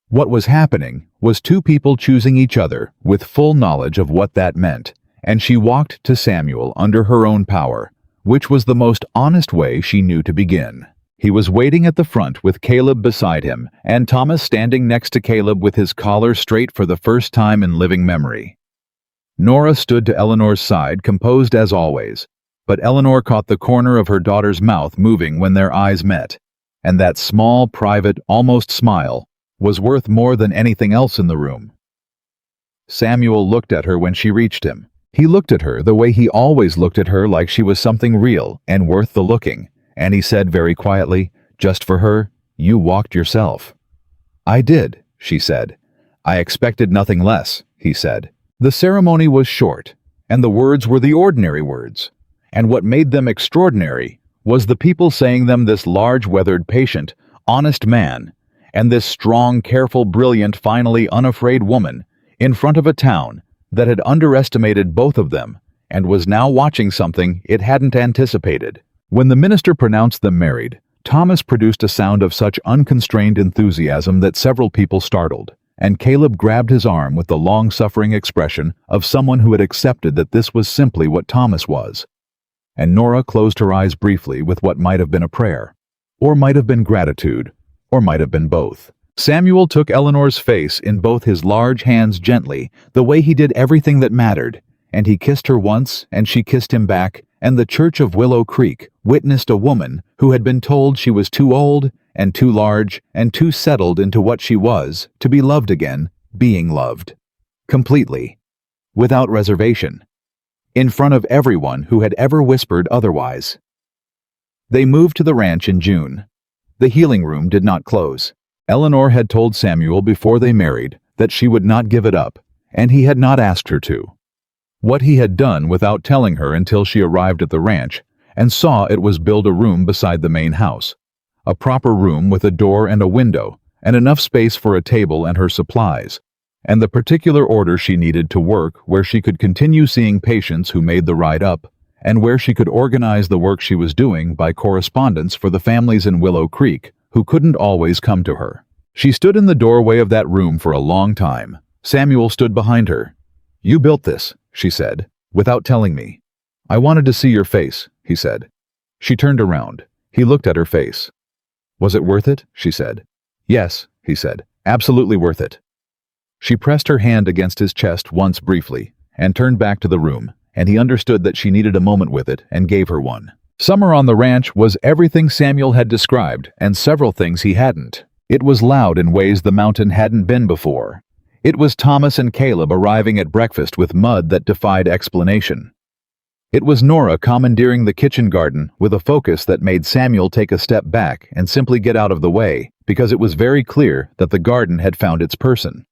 What was happening was two people choosing each other with full knowledge of what that meant, and she walked to Samuel under her own power, which was the most honest way she knew to begin. He was waiting at the front with Caleb beside him, and Thomas standing next to Caleb with his collar straight for the first time in living memory. Nora stood to Eleanor's side, composed as always, but Eleanor caught the corner of her daughter's mouth moving when their eyes met, and that small, private, almost smile was worth more than anything else in the room. Samuel looked at her when she reached him. He looked at her the way he always looked at her, like she was something real and worth the looking, and he said very quietly, "Just for her, you walked yourself." "I did," she said. "I expected nothing less," he said. The ceremony was short, and the words were the ordinary words, and what made them extraordinary was the people saying them, this large, weathered, patient, honest man, and this strong, careful, brilliant, finally unafraid woman, in front of a town that had underestimated both of them and was now watching something it hadn't anticipated. When the minister pronounced them married, Thomas produced a sound of such unconstrained enthusiasm that several people startled, and Caleb grabbed his arm with the long-suffering expression of someone who had accepted that this was simply what Thomas was. And Nora closed her eyes briefly with what might have been a prayer, or might have been gratitude, or might have been both. Samuel took Eleanor's face in both his large hands gently, the way he did everything that mattered, and he kissed her once, and she kissed him back, and the Church of Willow Creek witnessed a woman who had been told she was too old and too large and too settled into what she was to be loved again, being loved. Completely. Without reservation. In front of everyone who had ever whispered otherwise. They moved to the ranch in June. The healing room did not close. Eleanor had told Samuel before they married that she would not give it up, and he had not asked her to. What he had done without telling her until she arrived at the ranch and saw it was build a room beside the main house. A proper room with a door and a window, and enough space for a table and her supplies, and the particular order she needed to work where she could continue seeing patients who made the ride up, and where she could organize the work she was doing by correspondence for the families in Willow Creek who couldn't always come to her. She stood in the doorway of that room for a long time. Samuel stood behind her. "You built this," she said, "without telling me." "I wanted to see your face," he said. She turned around. He looked at her face. "Was it worth it?" she said. "Yes," he said, "absolutely worth it." She pressed her hand against his chest once briefly, and turned back to the room, and he understood that she needed a moment with it and gave her one. Summer on the ranch was everything Samuel had described, and several things he hadn't. It was loud in ways the mountain hadn't been before. It was Thomas and Caleb arriving at breakfast with mud that defied explanation. It was Nora commandeering the kitchen garden with a focus that made Samuel take a step back and simply get out of the way, because it was very clear that the garden had found its person.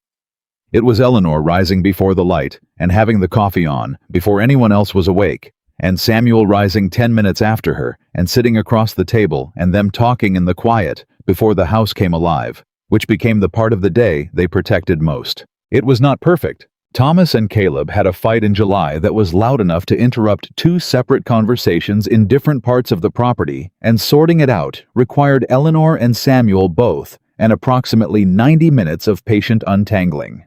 It was Eleanor rising before the light and having the coffee on before anyone else was awake, and Samuel rising 10 minutes after her and sitting across the table and them talking in the quiet before the house came alive, which became the part of the day they protected most. It was not perfect. Thomas and Caleb had a fight in July that was loud enough to interrupt two separate conversations in different parts of the property, and sorting it out required Eleanor and Samuel both and approximately 90 minutes of patient untangling.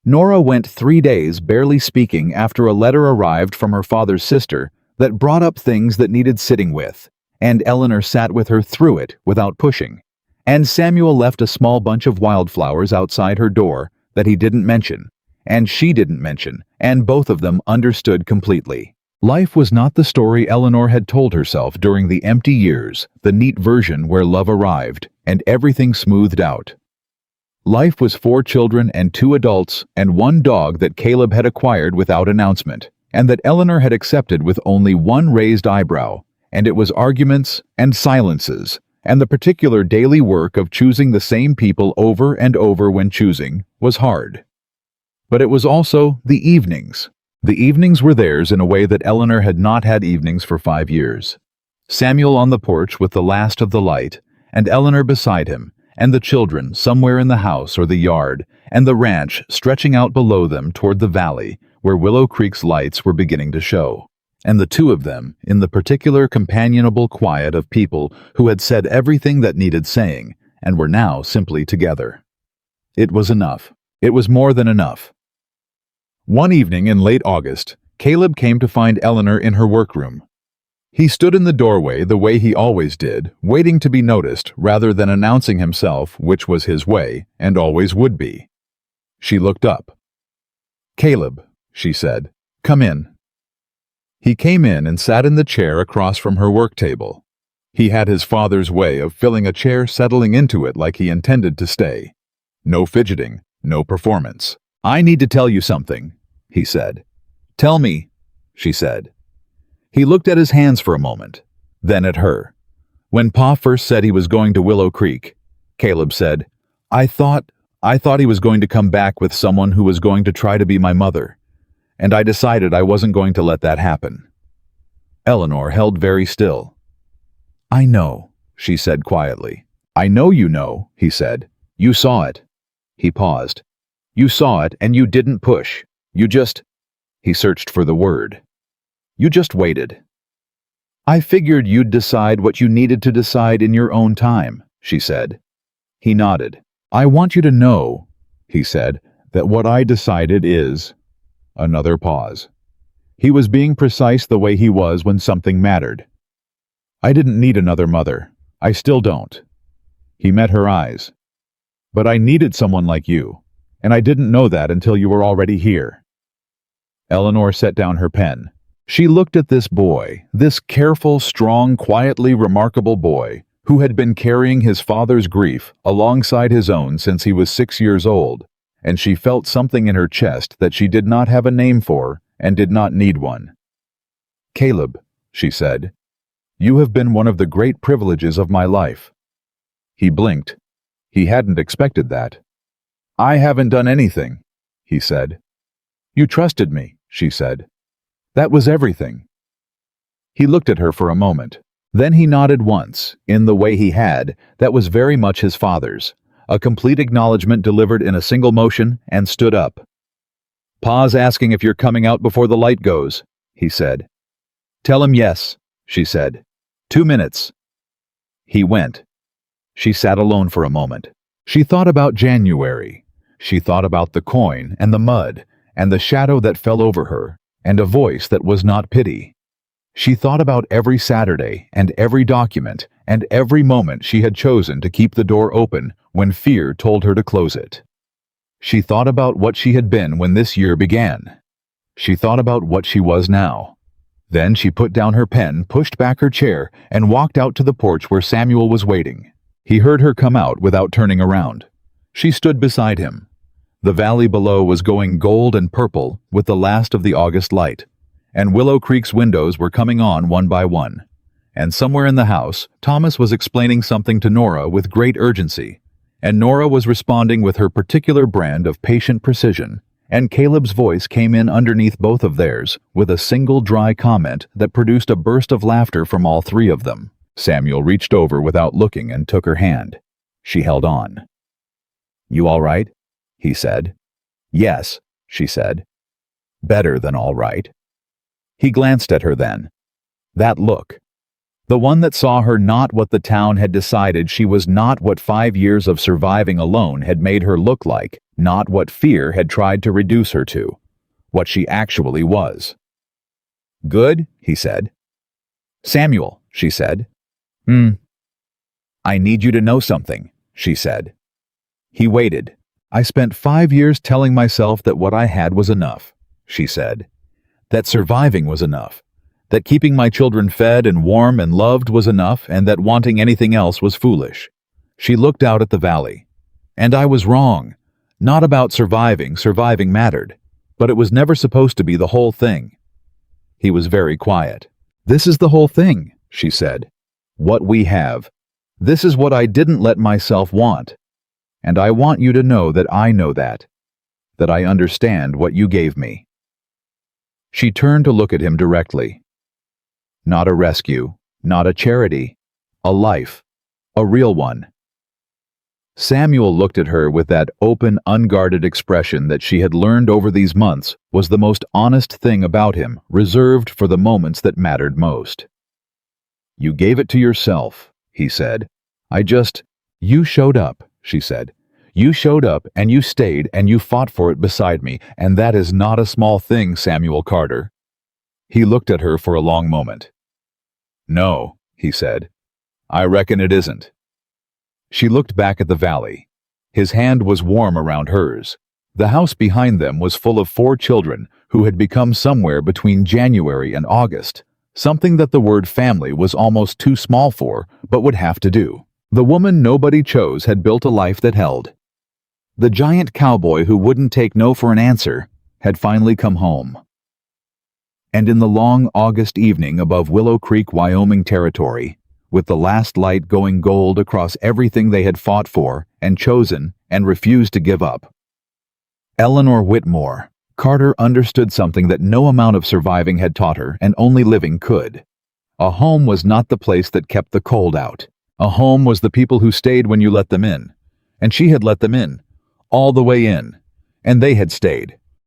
Nora went 3 days barely speaking after a letter arrived from her father's sister that brought up things that needed sitting with, and Eleanor sat with her through it without pushing. And Samuel left a small bunch of wildflowers outside her door that he didn't mention, and she didn't mention, and both of them understood completely. Life was not the story Eleanor had told herself during the empty years, the neat version where love arrived, and everything smoothed out. Life was 4 children and 2 adults and 1 dog that Caleb had acquired without announcement, and that Eleanor had accepted with only 1 raised eyebrow, and it was arguments and silences, and the particular daily work of choosing the same people over and over when choosing was hard. But it was also the evenings. The evenings were theirs in a way that Eleanor had not had evenings for 5 years. Samuel on the porch with the last of the light, and Eleanor beside him, and the children somewhere in the house or the yard, and the ranch stretching out below them toward the valley where Willow Creek's lights were beginning to show. And the 2 of them in the particular companionable quiet of people who had said everything that needed saying and were now simply together. It was enough. It was more than enough. One evening in late August, Caleb came to find Eleanor in her workroom. He stood in the doorway the way he always did, waiting to be noticed rather than announcing himself, which was his way and always would be. She looked up. "Caleb," she said, "come in." He came in and sat in the chair across from her work table. He had his father's way of filling a chair, settling into it like he intended to stay. No fidgeting, no performance. "I need to tell you something," he said. "Tell me," she said. He looked at his hands for a moment, then at her. When Pa first said he was going to Willow Creek, Caleb said, I thought he was going to come back with someone who was going to try to be my mother. And I decided I wasn't going to let that happen." Eleanor held very still. "I know," she said quietly. "I know you know," he said. "You saw it." He paused. "You saw it and you didn't push. You just—" He searched for the word. "You just waited." "I figured you'd decide what you needed to decide in your own time," she said. He nodded. "I want you to know," he said, "that what I decided is—" Another pause. He was being precise the way he was when something mattered. "I didn't need another mother. I still don't." He met her eyes. "But I needed someone like you, and I didn't know that until you were already here." Eleanor set down her pen. She looked at this boy, this careful, strong, quietly remarkable boy, who had been carrying his father's grief alongside his own since he was 6 years old, and she felt something in her chest that she did not have a name for and did not need one. "Caleb," she said, "you have been one of the great privileges of my life." He blinked. He hadn't expected that. "I haven't done anything," he said. "You trusted me," she said. "That was everything." He looked at her for a moment. Then he nodded once, in the way he had, that was very much his father's, a complete acknowledgement delivered in a single motion, and stood up. "Pa's asking if you're coming out before the light goes," he said. "Tell him yes," she said. 2 minutes. He went. She sat alone for a moment. She thought about January. She thought about the coin and the mud and the shadow that fell over her and a voice that was not pity. She thought about every Saturday and every document and every moment she had chosen to keep the door open when fear told her to close it. She thought about what she had been when this year began. She thought about what she was now. Then she put down her pen, pushed back her chair, and walked out to the porch where Samuel was waiting. He heard her come out without turning around. She stood beside him. The valley below was going gold and purple with the last of the August light, and Willow Creek's windows were coming on one by one. And somewhere in the house, Thomas was explaining something to Nora with great urgency, and Nora was responding with her particular brand of patient precision, and Caleb's voice came in underneath both of theirs with a single dry comment that produced a burst of laughter from all three of them. Samuel reached over without looking and took her hand. She held on. "You all right?" he said. "Yes," she said. "Better than all right." He glanced at her then. That look. The one that saw her not what the town had decided she was, not what 5 years of surviving alone had made her look like, not what fear had tried to reduce her to, what she actually was. "Good," he said. "Samuel," she said. "I need you to know something," she said. He waited. "I spent 5 years telling myself that what I had was enough," she said. "That surviving was enough. That keeping my children fed and warm and loved was enough, and that wanting anything else was foolish." She looked out at the valley. "And I was wrong. Not about surviving. Surviving mattered. But it was never supposed to be the whole thing." He was very quiet. "This is the whole thing," she said. "What we have. This is what I didn't let myself want. And I want you to know that I know that I understand what you gave me." She turned to look at him directly. Not a rescue, not a charity, a life, a real one. Samuel looked at her with that open, unguarded expression that she had learned over these months was the most honest thing about him, reserved for the moments that mattered most. "You gave it to yourself," he said. You showed up," she said. "You showed up, and you stayed, and you fought for it beside me, and that is not a small thing, Samuel Carter." He looked at her for a long moment. "No," he said. "I reckon it isn't." She looked back at the valley. His hand was warm around hers. The house behind them was full of 4 children who had become somewhere between January and August, something that the word family was almost too small for, but would have to do. The woman nobody chose had built a life that held. The giant cowboy who wouldn't take no for an answer had finally come home. And in the long August evening above Willow Creek, Wyoming territory, with the last light going gold across everything they had fought for and chosen and refused to give up, Eleanor Whitmore, Carter understood something that no amount of surviving had taught her and only living could. A home was not the place that kept the cold out. A home was the people who stayed when you let them in. And she had let them in, all the way in, and they had stayed.